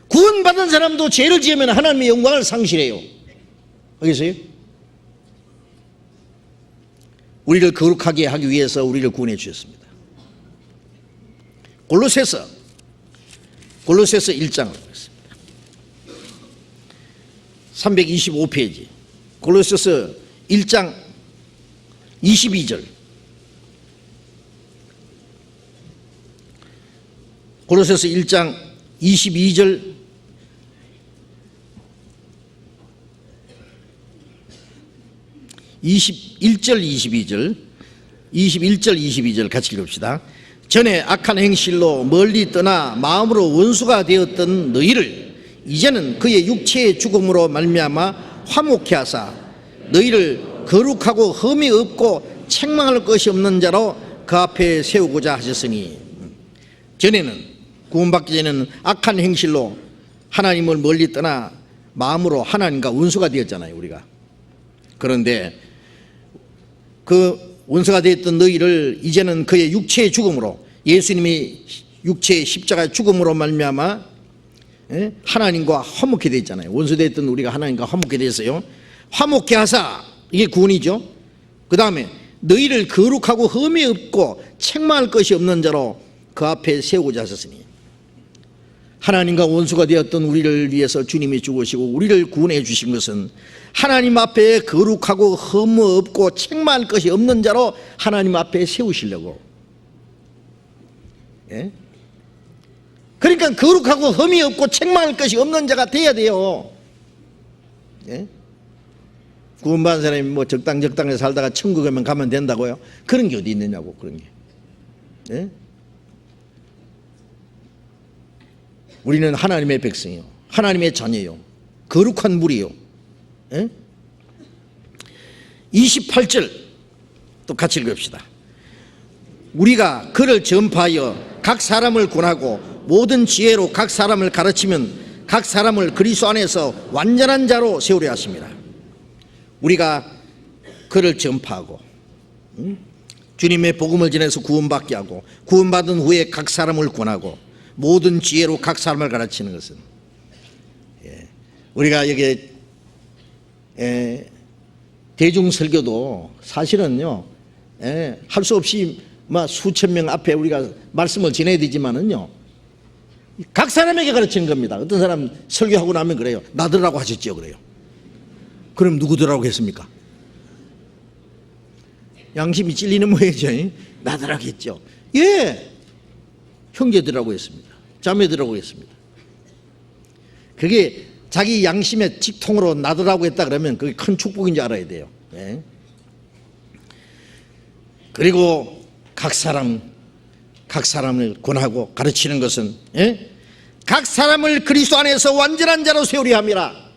구원받은 사람도 죄를 지으면 하나님의 영광을 상실해요. 알겠어요? 우리를 거룩하게 하기 위해서 우리를 구원해 주셨습니다. 골로새서 1장을 보겠습니다. 325페이지 골로새서 1장 22절. 골로새서 1장 22절 21절 22절 같이 읽읍시다. 전에 악한 행실로 멀리 떠나 마음으로 원수가 되었던 너희를 이제는 그의 육체의 죽음으로 말미암아 화목케 하사 너희를 거룩하고 흠이 없고 책망할 것이 없는 자로 그 앞에 세우고자 하셨으니. 전에는 구원받기 전에는 악한 행실로 하나님을 멀리 떠나 마음으로 하나님과 원수가 되었잖아요, 우리가. 그런데 그 원수가 되었던 너희를 이제는 그의 육체의 죽음으로, 예수님이 육체의 십자가의 죽음으로 말미암아 하나님과 화목게 되었잖아요. 원수 되었던 우리가 하나님과 화목게 되었어요. 화목게 하사, 이게 구원이죠. 그 다음에 너희를 거룩하고 흠이 없고 책망할 것이 없는 자로 그 앞에 세우고자 하셨으니, 하나님과 원수가 되었던 우리를 위해서 주님이 죽으시고 우리를 구원해 주신 것은 하나님 앞에 거룩하고 흠 없고 책망할 것이 없는 자로 하나님 앞에 세우시려고. 예? 그러니까 거룩하고 흠이 없고 책망할 것이 없는 자가 돼야 돼요. 예? 구원받은 사람이 뭐 적당에 살다가 천국에 가면 된다고요? 그런 게 어디 있느냐고, 그런 게. 예? 우리는 하나님의 백성이요, 하나님의 자녀요, 거룩한 무리요. 예? 28절 또 같이 읽읍시다. 우리가 그를 전파하여 각 사람을 권하고 모든 지혜로 각 사람을 가르치면 각 사람을 그리스도 안에서 완전한 자로 세우려 하십니다. 우리가 그를 전파하고 주님의 복음을 전해서 구원받게 하고, 구원받은 후에 각 사람을 권하고 모든 지혜로 각 사람을 가르치는 것은, 우리가 여기 대중설교도 사실은요, 할 수 없이 막 수천 명 앞에 우리가 말씀을 전해야 되지만은요, 각 사람에게 가르치는 겁니다. 어떤 사람 설교하고 나면 그래요. 나더라고 하셨죠, 그래요. 그럼 누구더라고 했습니까? 양심이 찔리는 모양이죠. 나더라고 했죠. 예, 형제들하고 했습니다. 자매들하고 했습니다. 그게 자기 양심의 직통으로 나더라고 했다 그러면 그게 큰 축복인지 알아야 돼요. 예. 그리고 각 사람을 권하고 가르치는 것은, 예? 각 사람을 그리스도 안에서 완전한 자로 세우려 함이라.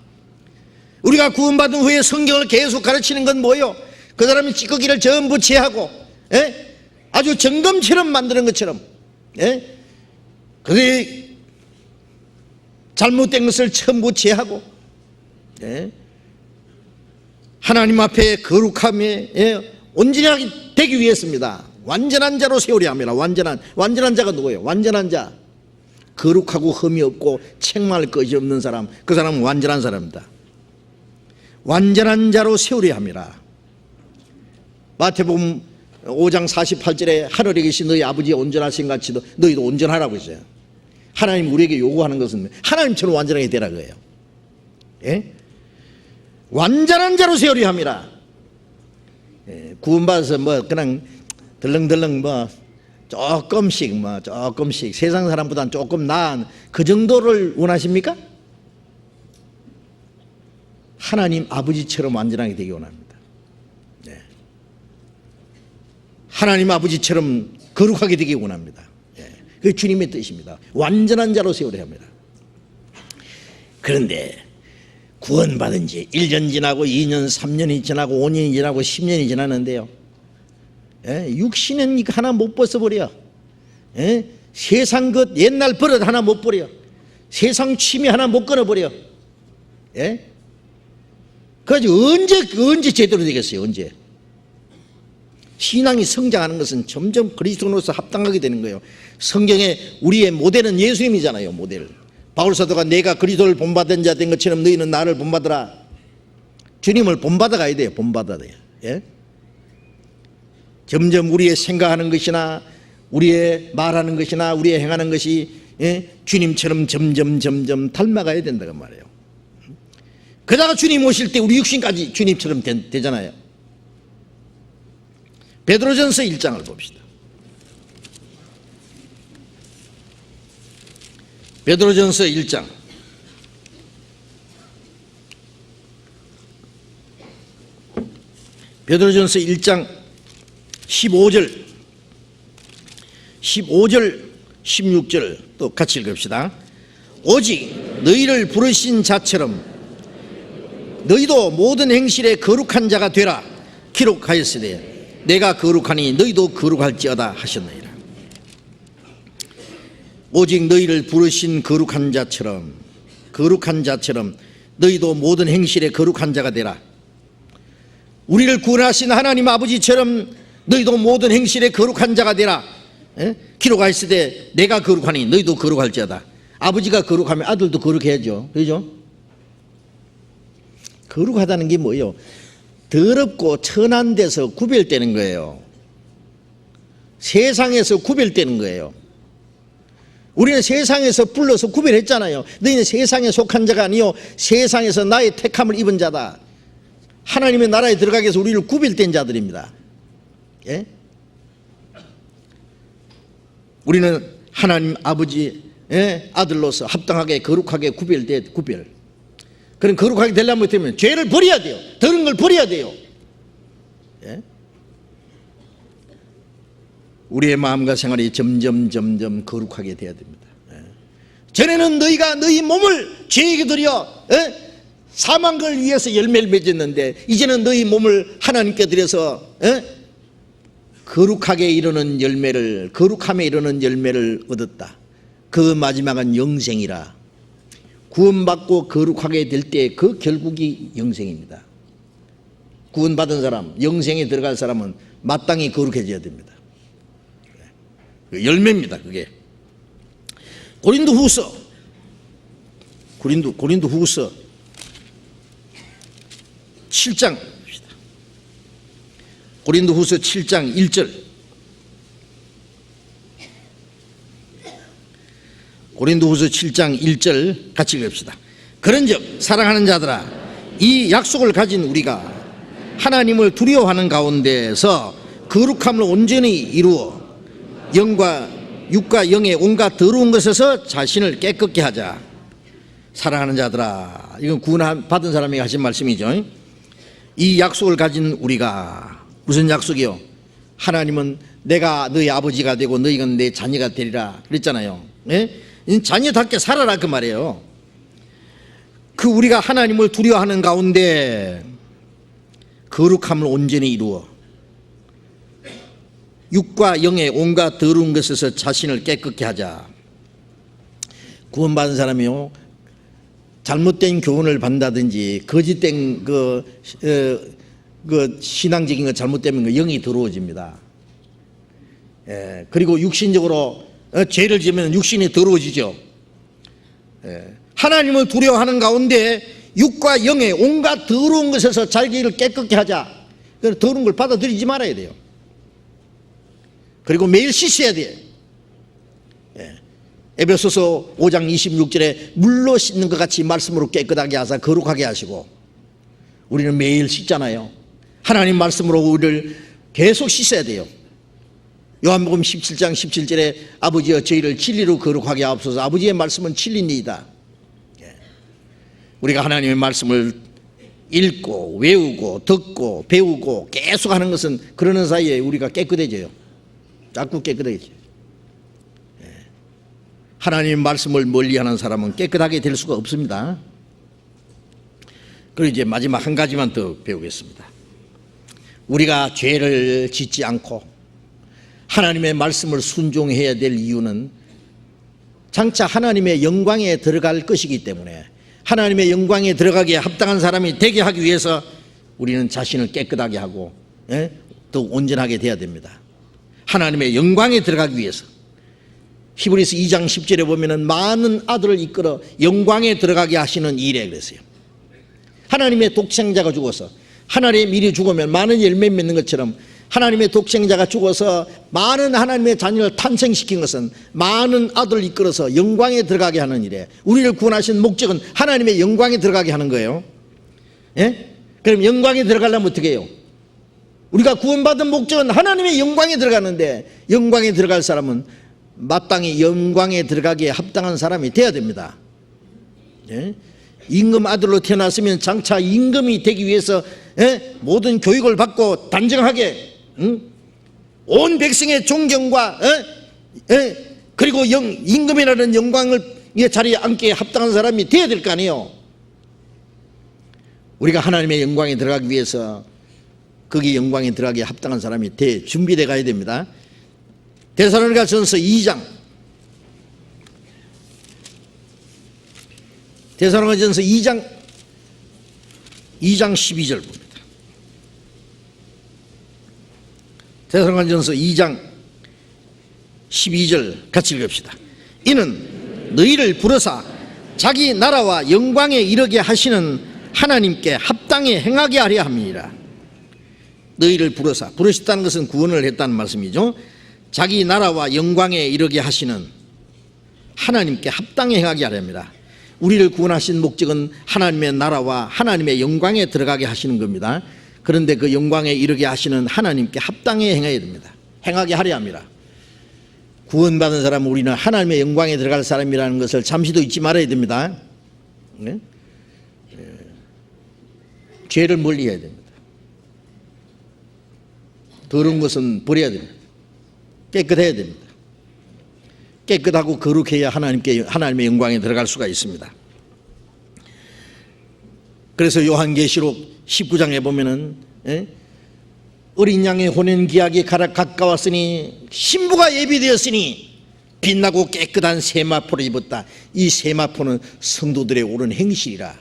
우리가 구원받은 후에 성경을 계속 가르치는 건 뭐예요? 그 사람이 찌꺼기를 전부 제하고, 예? 아주 점검처럼 만드는 것처럼, 예? 그게 잘못된 것을 전부 제하고, 예? 하나님 앞에 거룩함에, 예? 온전하게 되기 위해서입니다. 완전한 자로 세우려 합니다. 완전한 자가 누구예요? 완전한 자, 거룩하고 흠이 없고 책망할 것이 없는 사람, 그 사람은 완전한 사람입니다. 완전한 자로 세우려 합니다. 마태복음 5장 48절에 하늘에 계신 너희 아버지 온전하신 같이 너희도 온전하라고 했어요. 하나님 우리에게 요구하는 것은 하나님처럼 완전하게 되라 그래요. 예? 완전한 자로 세우려 합니다. 예, 구원받아서 뭐 그냥 덜렁덜렁 뭐 조금씩 세상 사람보다는 조금 나은 그 정도를 원하십니까? 하나님 아버지처럼 완전하게 되기 원합니다. 네. 하나님 아버지처럼 거룩하게 되기 원합니다. 네. 그게 주님의 뜻입니다. 완전한 자로 세우려 합니다. 그런데 구원받은 지 1년 지나고 2년, 3년이 지나고 5년이 지나고 10년이 지났는데요, 육신은 하나 못 벗어버려. 세상 것 옛날 버릇 하나 못 버려. 세상 취미 하나 못 끊어버려. 그래서 언제 제대로 되겠어요? 언제? 신앙이 성장하는 것은 점점 그리스도로서 합당하게 되는 거예요. 성경에 우리의 모델은 예수님이잖아요. 모델. 바울 사도가 내가 그리스도를 본받은 자 된 것처럼 너희는 나를 본받으라. 주님을 본받아 가야 돼요. 본받아야 돼요. 예? 점점 우리의 생각하는 것이나 우리의 말하는 것이나 우리의 행하는 것이, 예? 주님처럼 점점 닮아가야 된다고 말해요. 그러다가 주님 오실 때 우리 육신까지 주님처럼 되잖아요. 베드로전서 1장을 봅시다. 베드로전서 1장 베드로전서 1장 15절 16절 또 같이 읽읍시다. 오직 너희를 부르신 자처럼 너희도 모든 행실에 거룩한 자가 되라 기록하였으되 내가 거룩하니 너희도 거룩할지어다 하셨느니라. 오직 너희를 부르신 거룩한 자처럼 너희도 모든 행실에 거룩한 자가 되라. 우리를 구원하신 하나님 아버지처럼 너희도 모든 행실에 거룩한 자가 되라. 기록하였을 때 내가 거룩하니 너희도 거룩할지어다. 아버지가 거룩하면 아들도 거룩해야죠. 그렇죠? 거룩하다는 게 뭐예요? 더럽고 천한 데서 구별되는 거예요. 세상에서 구별되는 거예요. 우리는 세상에서 불러서 구별했잖아요. 너희는 세상에 속한 자가 아니요 세상에서 나의 택함을 입은 자다. 하나님의 나라에 들어가기 위해서 우리를 구별된 자들입니다. 예? 우리는 하나님 아버지 아들로서 합당하게 거룩하게 구별. 그런 거룩하게 되려면 되면 죄를 버려야 돼요. 더러운 걸 버려야 돼요. 예? 우리의 마음과 생활이 점점 거룩하게 돼야 됩니다. 예. 전에는 너희가 너희 몸을 죄에게 드려 사망한 걸 위해서 열매를 맺었는데 이제는 너희 몸을 하나님께 드려서 거룩함에 이르는 열매를 얻었다. 그 마지막은 영생이라. 구원받고 거룩하게 될 때 그 결국이 영생입니다. 구원받은 사람, 영생에 들어갈 사람은 마땅히 거룩해져야 됩니다. 열매입니다. 그게 고린도후서 7장 고린도후서 7장 1절 고린도후서 7장 1절 같이 읽읍시다. 그런즉 사랑하는 자들아 이 약속을 가진 우리가 하나님을 두려워하는 가운데서 거룩함을 온전히 이루어 영과 육과 영의 온갖 더러운 것에서 자신을 깨끗게 하자. 사랑하는 자들아, 이건 구원 받은 사람이 하신 말씀이죠. 이 약속을 가진 우리가, 무슨 약속이요? 하나님은 내가 너희 아버지가 되고 너희가 내 자녀가 되리라 그랬잖아요. 예? 자녀답게 살아라 그 말이에요. 그 우리가 하나님을 두려워하는 가운데 거룩함을 온전히 이루어 육과 영의 온갖 더러운 것에서 자신을 깨끗게 하자. 구원받은 사람이요, 잘못된 교훈을 받는다든지 거짓된 그 신앙적인 거 잘못되면 영이 더러워집니다. 예, 그리고 육신적으로 죄를 지으면 육신이 더러워지죠. 예, 하나님을 두려워하는 가운데 육과 영의 온갖 더러운 것에서 자기를 깨끗게 하자. 더러운 걸 받아들이지 말아야 돼요. 그리고 매일 씻어야 돼요. 예. 에베소서 5장 26절에 물로 씻는 것 같이 말씀으로 깨끗하게 하사 거룩하게 하시고, 우리는 매일 씻잖아요. 하나님 말씀으로 우리를 계속 씻어야 돼요. 요한복음 17장 17절에 아버지여 저희를 진리로 거룩하게 하옵소서. 아버지의 말씀은 진리니이다. 예. 우리가 하나님의 말씀을 읽고 외우고 듣고 배우고 계속 하는 것은 그러는 사이에 우리가 깨끗해져요. 자꾸 깨끗해져요. 예. 하나님의 말씀을 멀리하는 사람은 깨끗하게 될 수가 없습니다. 그리고 이제 마지막 한 가지만 더 배우겠습니다. 우리가 죄를 짓지 않고 하나님의 말씀을 순종해야 될 이유는 장차 하나님의 영광에 들어갈 것이기 때문에, 하나님의 영광에 들어가기에 합당한 사람이 되게 하기 위해서 우리는 자신을 깨끗하게 하고 더욱 온전하게 돼야 됩니다. 하나님의 영광에 들어가기 위해서. 히브리서 2장 10절에 보면은 많은 아들을 이끌어 영광에 들어가게 하시는 일에 그랬어요. 하나님의 독생자가 죽어서, 하나님의 미리 죽으면 많은 열매 맺는 것처럼 하나님의 독생자가 죽어서 많은 하나님의 자녀를 탄생시킨 것은 많은 아들을 이끌어서 영광에 들어가게 하는 일에, 우리를 구원하신 목적은 하나님의 영광에 들어가게 하는 거예요. 예? 그럼 영광에 들어가려면 어떻게 해요? 우리가 구원받은 목적은 하나님의 영광에 들어가는데, 영광에 들어갈 사람은 마땅히 영광에 들어가기에 합당한 사람이 돼야 됩니다. 예? 임금 아들로 태어났으면 장차 임금이 되기 위해서 모든 교육을 받고 단정하게 온 백성의 존경과 그리고 임금이라는 영광을 자리에 앉게 합당한 사람이 돼야 될 거 아니에요. 우리가 하나님의 영광에 들어가기 위해서 거기 영광에 들어가기에 합당한 사람이 준비되어 가야 됩니다. 데살로니가전서 2장 데살로니가전서 2장 12절 봅니다. 데살로니가전서 2장 12절 같이 읽읍시다. 이는 너희를 부르사 자기 나라와 영광에 이르게 하시는 하나님께 합당히 행하게 하려 함이니라. 너희를 부르사, 부르셨다는 것은 구원을 했다는 말씀이죠. 자기 나라와 영광에 이르게 하시는 하나님께 합당히 행하게 하려 합니다. 우리를 구원하신 목적은 하나님의 나라와 하나님의 영광에 들어가게 하시는 겁니다. 그런데 그 영광에 이르게 하시는 하나님께 합당히 행해야 됩니다. 행하게 하려 합니다. 구원받은 사람은 우리는 하나님의 영광에 들어갈 사람이라는 것을 잠시도 잊지 말아야 됩니다. 네? 죄를 멀리해야 됩니다. 더러운 것은 버려야 됩니다. 깨끗해야 됩니다. 깨끗하고 거룩해야 하나님의 영광에 들어갈 수가 있습니다. 그래서 요한계시록 19장에 보면은 어린 양의 혼인 기약이 가까웠으니 신부가 예비되었으니 빛나고 깨끗한 세마포를 입었다. 이 세마포는 성도들의 옳은 행실이라.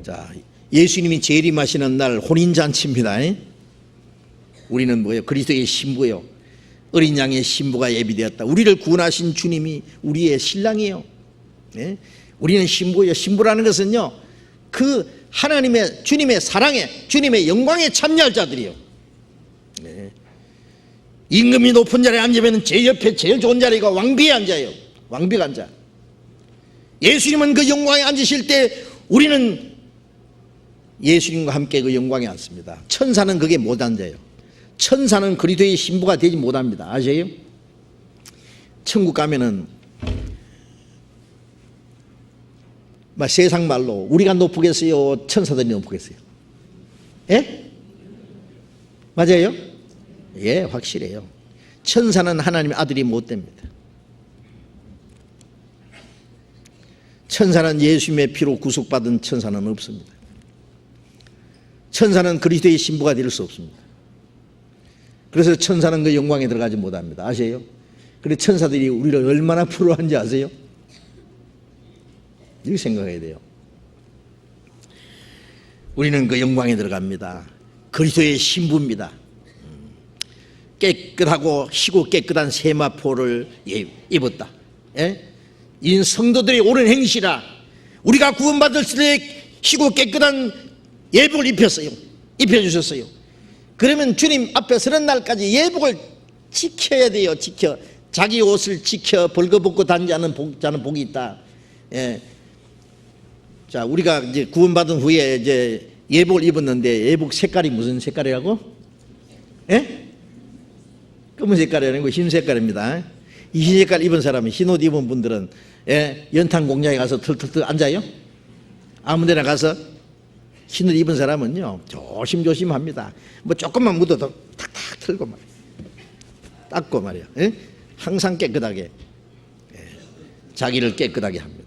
자, 예수님이 재림하시는 날 혼인잔치입니다. 우리는 뭐예요? 그리스도의 신부예요. 어린 양의 신부가 예비되었다. 우리를 구원하신 주님이 우리의 신랑이에요. 우리는 신부예요. 신부라는 것은요, 그 하나님의 주님의 사랑에, 주님의 영광에 참여할 자들이요. 임금이 높은 자리에 앉으면 제 옆에 제일 좋은 자리가 왕비에 앉아요. 왕비가 앉아. 예수님은 그 영광에 앉으실 때 우리는 예수님과 함께 그 영광에 앉습니다. 천사는 거기에 못 앉아요. 천사는 그리스도의 신부가 되지 못합니다. 아세요? 천국 가면은 세상 말로 우리가 높겠어요? 천사들이 높겠어요? 예? 맞아요? 예, 확실해요. 천사는 하나님의 아들이 못 됩니다. 천사는 예수님의 피로 구속받은 천사는 없습니다. 천사는 그리스도의 신부가 될 수 없습니다. 그래서 천사는 그 영광에 들어가지 못합니다. 아세요? 그래서 천사들이 우리를 얼마나 부러워하는지 아세요? 이렇게 생각해야 돼요. 우리는 그 영광에 들어갑니다. 그리스도의 신부입니다. 깨끗하고 희고 깨끗한 세마포를 입었다. 이 성도들의 옳은 행실이라. 우리가 구원받을 때 희고 깨끗한 예복을 입혀주셨어요. 그러면 주님 앞에 서는 날까지 예복을 지켜야 돼요. 자기 옷을 지켜 벌거벗고 다니지 않는 복이 있다. 자, 우리가 이제 구원받은 후에 이제 예복을 입었는데 예복 색깔이 무슨 색깔이라고? 검은 색깔이 아니고 흰 색깔입니다. 이 흰 색깔 입은 사람은, 흰 옷 입은 분들은 연탄 공장에 가서 털털털 앉아요. 아무 데나 가서 흰 옷 입은 사람은요 조심조심합니다. 뭐 조금만 묻어도 탁탁 털고 말이에요. 닦고 말이에요. 항상 깨끗하게 자기를 깨끗하게 합니다.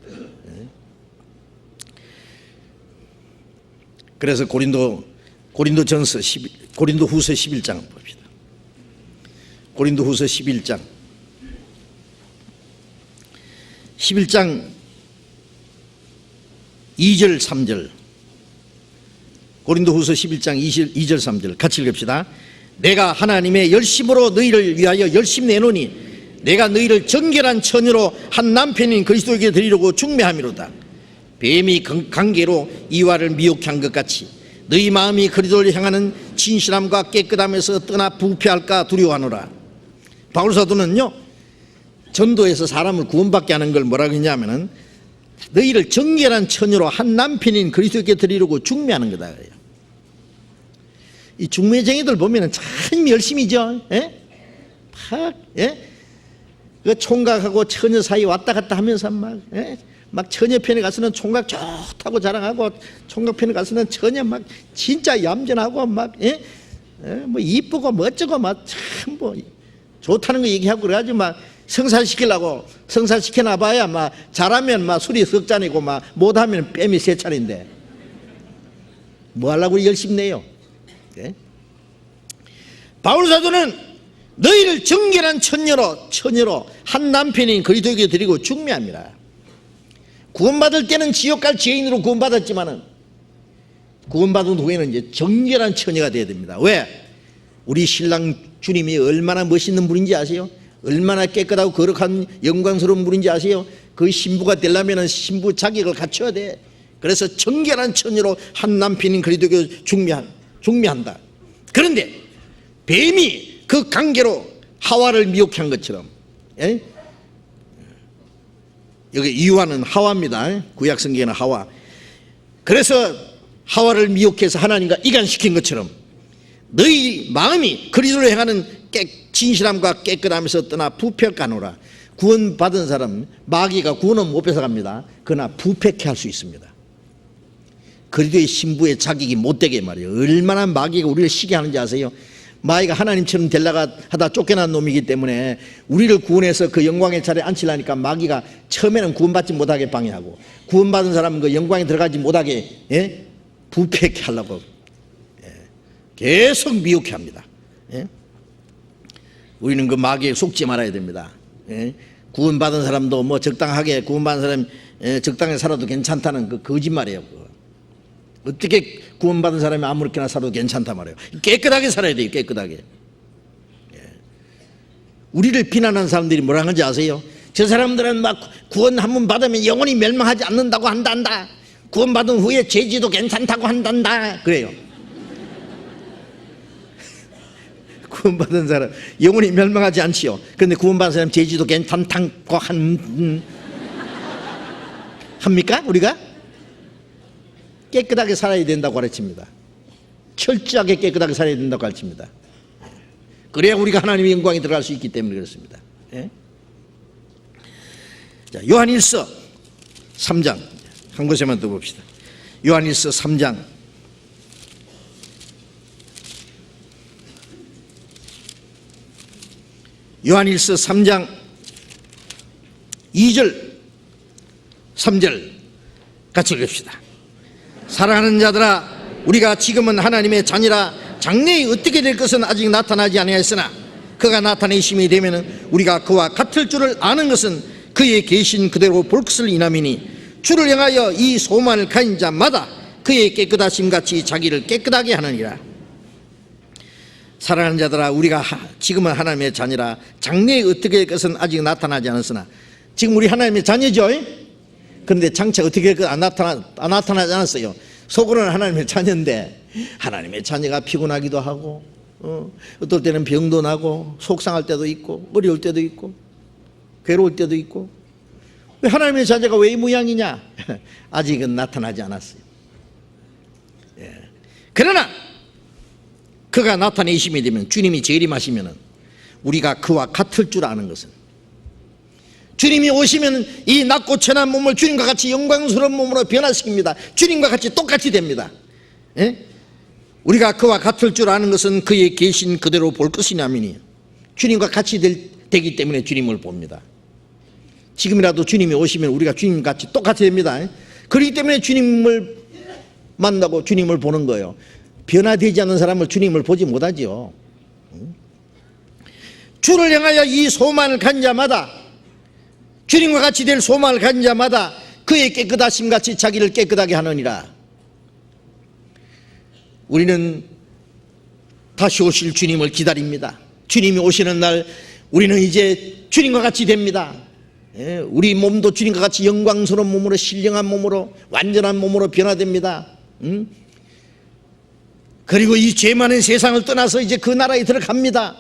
그래서 고린도후서 11장 봅시다. 고린도후서 11장 2절 3절. 고린도후서 11장 2절 3절 같이 읽읍시다. 내가 하나님의 열심으로 너희를 위하여 열심 내노니 내가 너희를 정결한 처녀로 한 남편인 그리스도에게 드리려고 중매함이로다. 뱀이 관계로 이와를 미혹한 것 같이 너희 마음이 그리스도를 향하는 진실함과 깨끗함에서 떠나 부패할까 두려워하노라. 바울 사도는요, 전도에서 사람을 구원받게 하는 걸 뭐라고 했냐면은 너희를 정결한 처녀로 한 남편인 그리스도에게 드리려고 중매하는 거다. 이 중매쟁이들 보면은 참 열심히죠. 그 총각하고 처녀 사이 왔다 갔다 하면서 막 처녀 편에 가서는 총각 좋다고 자랑하고 총각 편에 가서는 처녀 막 진짜 얌전하고 막 뭐 이쁘고 멋지고 막 참 뭐 좋다는 거 얘기하고 그래가지고 막 성살시키려고 성살시켜놔봐야 막 잘하면 막 술이 석 잔이고 막 못하면 뺨이 세 차례인데 뭐 하려고 열심히 내요. 바울 사도는 너희를 정결한 처녀로 한 남편인 그리스도에게 드리고 중매합니다. 구원받을 때는 지옥 갈 죄인으로 구원받았지만은 구원받은 후에는 이제 정결한 처녀가 되어야 됩니다. 왜? 우리 신랑 주님이 얼마나 멋있는 분인지 아세요? 얼마나 깨끗하고 거룩한 영광스러운 분인지 아세요? 그 신부가 되려면 신부 자격을 갖춰야 돼. 그래서 정결한 처녀로 한 남편인 그리스도교 중매한다. 그런데 뱀이 그 관계로 하와를 미혹한 것처럼, 예? 여기 이유와는 하와입니다. 구약 성경에는 하와. 그래서 하와를 미혹해서 하나님과 이간시킨 것처럼 너희 마음이 그리스도로 행하는 진실함과 깨끗함에서 떠나 부패하노라. 구원받은 사람, 마귀가 구원은 못 뺏어갑니다. 그러나 부패케 할 수 있습니다. 그리스도의 신부의 자격이 못되게 말이에요. 얼마나 마귀가 우리를 시게 하는지 아세요? 마귀가 하나님처럼 되려고 하다 쫓겨난 놈이기 때문에 우리를 구원해서 그 영광의 자리에 앉히려니까 마귀가 처음에는 구원받지 못하게 방해하고, 구원받은 사람은 그 영광에 들어가지 못하게, 예? 부패케 하려고, 예, 계속 미혹해 합니다. 예? 우리는 그 마귀에 속지 말아야 됩니다. 예? 구원받은 사람도 뭐 적당하게 구원받은 사람, 예, 적당히 살아도 괜찮다는 그 거짓말이에요. 그거. 어떻게 구원받은 사람이 아무렇게나 살아도 괜찮단 말이에요. 깨끗하게 살아야 돼요. 깨끗하게. 예. 우리를 비난하는 사람들이 뭐라 하는지 아세요? 저 사람들은 막 구원 한 번 받으면 영원히 멸망하지 않는다고 한단다. 구원받은 후에 죄지도 괜찮다고 한단다. 그래요. 구원받은 사람 영원히 멸망하지 않지요. 그런데 구원받은 사람 죄지도 괜찮다고 합니까? 우리가? 깨끗하게 살아야 된다고 가르칩니다. 철저하게 깨끗하게 살아야 된다고 가르칩니다. 그래야 우리가 하나님의 영광에 들어갈 수 있기 때문에 그렇습니다. 예? 자, 요한일서 3장 한 곳에만 더 봅시다. 요한일서 3장 요한일서 3장 2절 3절 같이 읽읍시다. 사랑하는 자들아, 우리가 지금은 하나님의 자녀라. 장래에 어떻게 될 것은 아직 나타나지 아니하였으나 그가 나타내심이 되면 우리가 그와 같을 줄을 아는 것은 그의 계신 그대로 볼 것을 인함이니 주를 향하여 이 소망을 가진 자마다 그의 깨끗하심 같이 자기를 깨끗하게 하느니라. 사랑하는 자들아, 우리가 지금은 하나님의 자녀라. 장래에 어떻게 될 것은 아직 나타나지 않았으나, 지금 우리 하나님의 자녀죠. 그런데 장차 어떻게 안 나타나지 않았어요. 속으로는 하나님의 자녀인데 하나님의 자녀가 피곤하기도 하고, 어떨 때는 병도 나고 속상할 때도 있고 어려울 때도 있고 괴로울 때도 있고. 왜 하나님의 자녀가 왜 이 모양이냐? 아직은 나타나지 않았어요. 예. 그러나 그가 나타내심이 되면, 주님이 재림하시면 우리가 그와 같을 줄 아는 것은, 주님이 오시면 이 낮고 천한 몸을 주님과 같이 영광스러운 몸으로 변화시킵니다. 주님과 같이 똑같이 됩니다. 예? 우리가 그와 같을 줄 아는 것은 그의 계신 그대로 볼 것이냐미니, 주님과 같이 되기 때문에 주님을 봅니다. 지금이라도 주님이 오시면 우리가 주님과 같이 똑같이 됩니다. 그렇기 때문에 주님을 만나고 주님을 보는 거예요. 변화되지 않는 사람을 주님을 보지 못하지요. 주를 향하여 이 소망을 가진 자마다, 주님과 같이 될 소망을 가진 자마다 그의 깨끗하심 같이 자기를 깨끗하게 하느니라. 우리는 다시 오실 주님을 기다립니다. 주님이 오시는 날 우리는 이제 주님과 같이 됩니다. 우리 몸도 주님과 같이 영광스러운 몸으로, 신령한 몸으로, 완전한 몸으로 변화됩니다. 그리고 이 죄 많은 세상을 떠나서 이제 그 나라에 들어갑니다.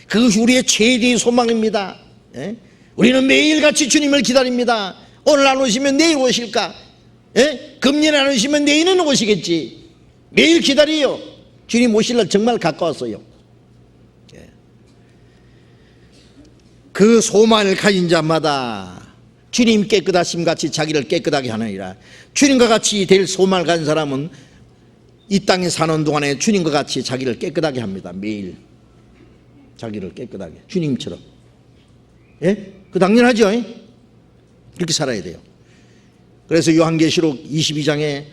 그것이 우리의 최대의 소망입니다. 우리는 매일같이 주님을 기다립니다. 오늘 안 오시면 내일 오실까? 금년 안 오시면 내일은 오시겠지. 매일 기다려요. 주님 오실 날 정말 가까웠어요. 그 소망을 가진 자마다 주님 깨끗하심 같이 자기를 깨끗하게 하느니라. 주님과 같이 될 소망을 가진 사람은 이 땅에 사는 동안에 주님과 같이 자기를 깨끗하게 합니다. 매일 자기를 깨끗하게, 주님처럼. 예? 그 당연하죠. 그렇게 살아야 돼요. 그래서 요한계시록 22장에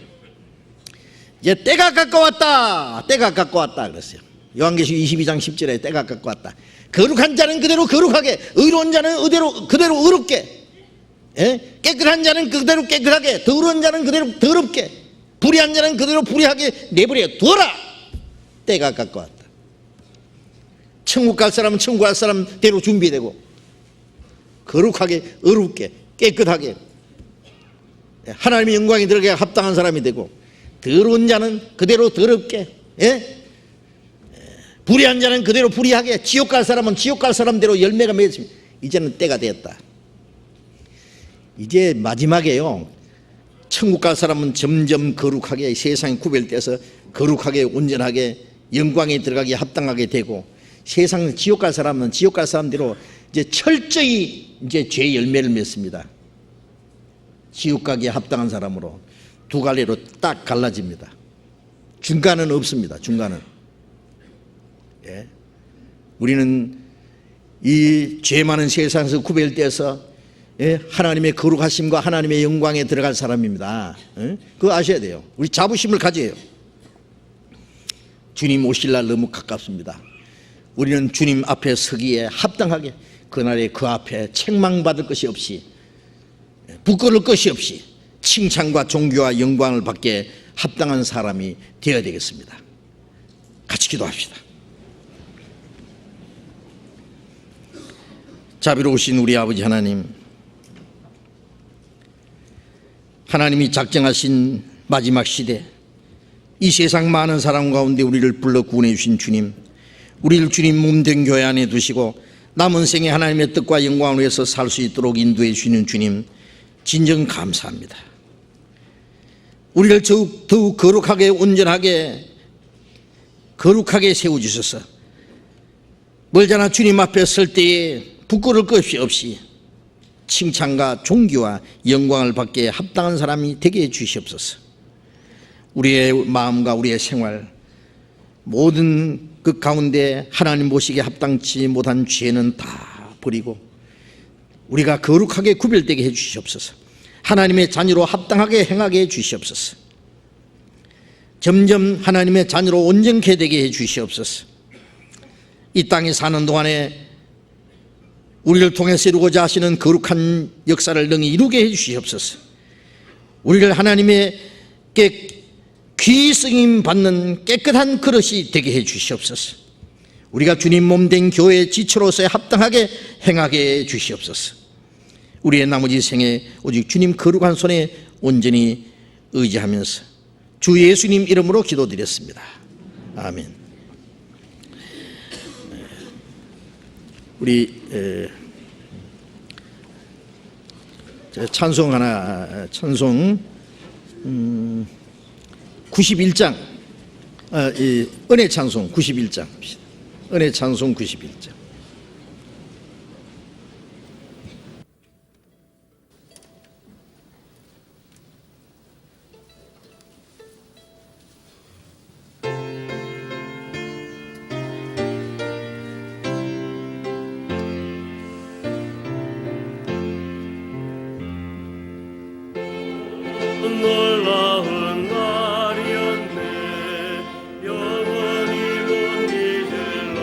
이제 때가 가까웠다, 때가 가까웠다 그랬어요. 요한계시록 22장 10절에 때가 가까웠다. 거룩한 자는 그대로 거룩하게, 의로운 자는 그대로 의롭게, 예? 깨끗한 자는 그대로 깨끗하게, 더러운 자는 그대로 더럽게, 불의한 자는 그대로 불의하게 내버려 두어라. 때가 가까웠다. 천국 갈 사람은 천국 갈 사람대로 준비되고, 거룩하게, 어렵게, 깨끗하게 하나님의 영광이 들어가게 합당한 사람이 되고, 더러운 자는 그대로 더럽게, 예? 불의한 자는 그대로 불의하게, 지옥 갈 사람은 지옥 갈 사람대로 열매가 맺습니다. 이제는 때가 되었다. 이제 마지막에요, 천국 갈 사람은 점점 거룩하게, 세상에 구별돼서 거룩하게, 온전하게 영광에 들어가게 합당하게 되고, 세상 지옥 갈 사람은 지옥 갈 사람대로 이제 철저히 이제 죄 열매를 맺습니다. 지옥 가기에 합당한 사람으로 두 갈래로 딱 갈라집니다. 중간은 없습니다. 중간은. 예. 우리는 이 죄 많은 세상에서 구별돼서, 예, 하나님의 거룩하심과 하나님의 영광에 들어갈 사람입니다. 예? 그거 아셔야 돼요. 우리 자부심을 가져야 해요. 주님 오실 날 너무 가깝습니다. 우리는 주님 앞에 서기에 합당하게, 그날에 그 앞에 책망받을 것이 없이, 부끄러울 것이 없이 칭찬과 존귀와 영광을 받게 합당한 사람이 되어야 되겠습니다. 같이 기도합시다. 자비로우신 우리 아버지 하나님, 하나님이 작정하신 마지막 시대, 이 세상 많은 사람 가운데 우리를 불러 구원해 주신 주님, 우리를 주님 몸된 교회 안에 두시고 남은 생에 하나님의 뜻과 영광을 위해서 살 수 있도록 인도해 주시는 주님, 진정 감사합니다. 우리를 더욱 거룩하게, 온전하게, 거룩하게 세워주셔서 멀잖아 주님 앞에 설 때에 부끄러울 것이 없이 칭찬과 존귀와 영광을 받게 합당한 사람이 되게 해 주시옵소서. 우리의 마음과 우리의 생활, 모든 그 가운데 하나님 보시기에 합당치 못한 죄는 다 버리고 우리가 거룩하게 구별되게 해 주시옵소서. 하나님의 자녀로 합당하게 행하게 해 주시옵소서. 점점 하나님의 자녀로 온전케 되게 해 주시옵소서. 이 땅에 사는 동안에 우리를 통해서 이루고자 하시는 거룩한 역사를 능히 이루게 해 주시옵소서. 우리를 하나님의께 귀 쓰임 받는 깨끗한 그릇이 되게 해 주시옵소서. 우리가 주님 몸된 교회의 지체로서 합당하게 행하게 해 주시옵소서. 우리의 나머지 생에 오직 주님 거룩한 손에 온전히 의지하면서 주 예수님 이름으로 기도드렸습니다. 아멘. 우리 찬송 하나, 찬송 91장, 은혜 찬송 91장, 은혜 찬송 91장. 놀라운 날이었네 영원히 못 잊을라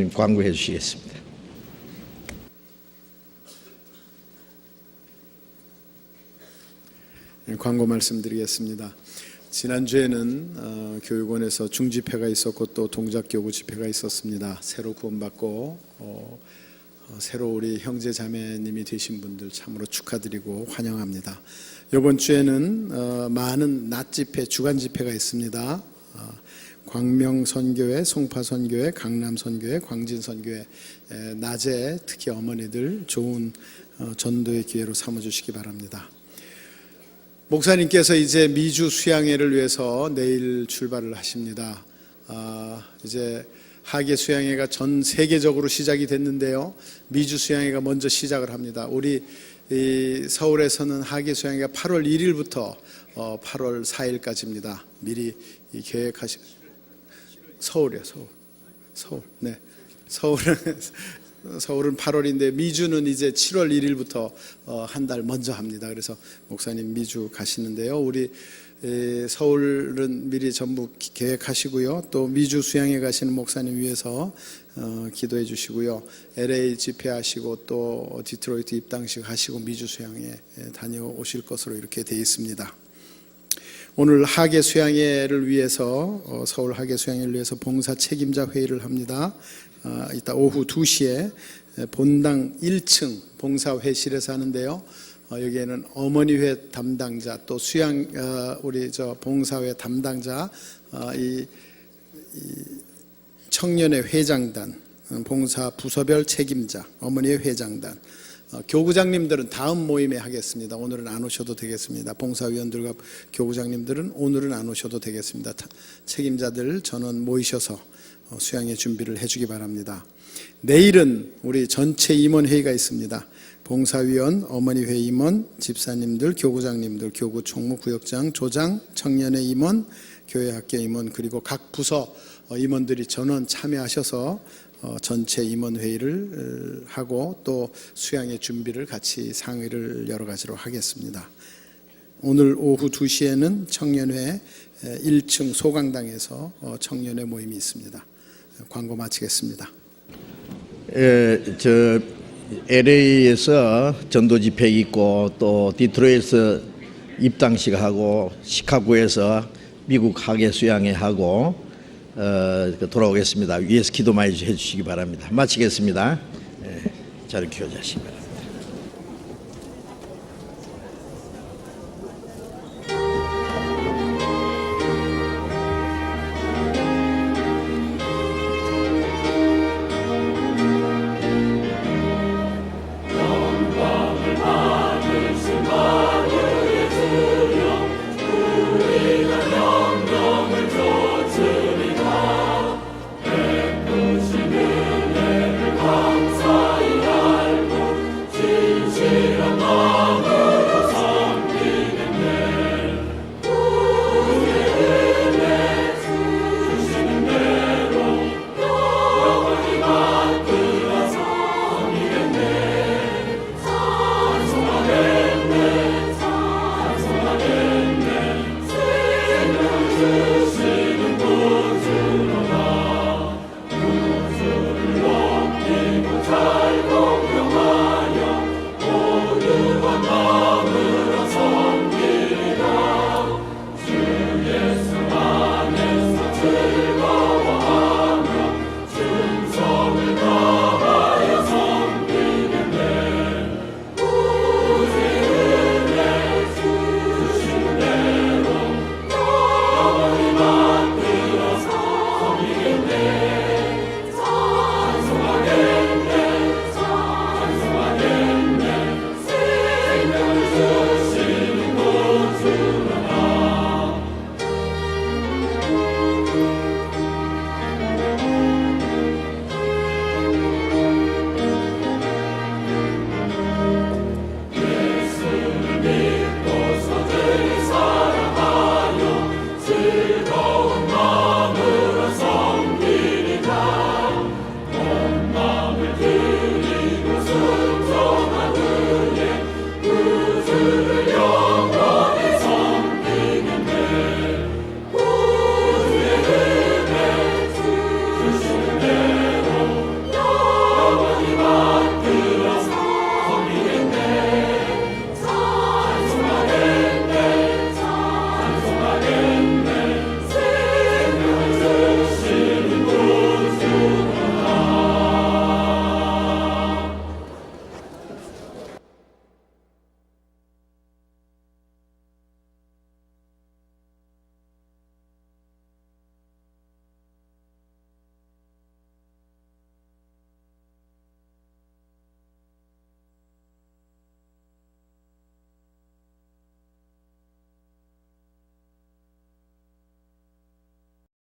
목사님 광고해 주시겠습니다. 광고 말씀드리겠습니다. 지난주에는 교육원에서 중집회가 있었고 또 동작교구 집회가 있었습니다. 새로 구원받고 새로 우리 형제 자매님이 되신 분들 참으로 축하드리고 환영합니다. 이번 주에는 많은 낮 집회, 주간 집회가 있습니다. 광명선교회, 송파선교회, 강남선교회, 광진선교회, 낮에 특히 어머니들 좋은 전도의 기회로 삼아주시기 바랍니다. 목사님께서 이제 미주 수양회를 위해서 내일 출발을 하십니다. 이제 하계 수양회가 전 세계적으로 시작이 됐는데요. 미주 수양회가 먼저 시작을 합니다. 우리 서울에서는 하계 수양회가 8월 1일부터 8월 4일까지입니다. 미리 계획하시. 서울이요, 서울. 네, 서울은 8월인데 미주는 이제 7월 1일부터 한 달 먼저 합니다. 그래서 목사님 미주 가시는데요. 우리 서울은 미리 전부 계획하시고요. 또 미주 수양회 가시는 목사님 위해서 기도해 주시고요. LA 집회하시고 또 디트로이트 입당식 하시고 미주 수양회 다녀오실 것으로 이렇게 되어 있습니다. 오늘 하계 수양회를 위해서 서울 하계 수양회를 위해서 봉사 책임자 회의를 합니다. 이따 오후 2시에 본당 1층 봉사회실에서 하는데요. 여기에는 어머니회 담당자 또 수양 우리 봉사회 담당자 이 청년회 회장단 봉사 부서별 책임자 어머니회 회장단 교구장님들은 다음 모임에 하겠습니다. 오늘은 안 오셔도 되겠습니다. 봉사위원들과 교구장님들은 오늘은 안 오셔도 되겠습니다. 책임자들 전원 모이셔서 수양의 준비를 해주기 바랍니다. 내일은 우리 전체 임원회의가 있습니다. 봉사위원, 어머니회 임원, 집사님들, 교구장님들, 교구 총무, 구역장, 조장, 청년회 임원, 교회학교 임원 그리고 각 부서 임원들이 전원 참여하셔서 전체 임원회의를 하고 또 수양의 준비를 같이 상의를 여러 가지로 하겠습니다. 오늘 오후 2시에는 청년회 1층 소강당에서 청년회 모임이 있습니다. 광고 마치겠습니다. LA에서 전도 집회 있고 또 디트로이트에서 입당식하고 시카고에서 미국 하계 수양회 하고 돌아오겠습니다. 위에서 기도 많이 해주시기 바랍니다. 마치겠습니다. 자료 교제하시기 바랍니다.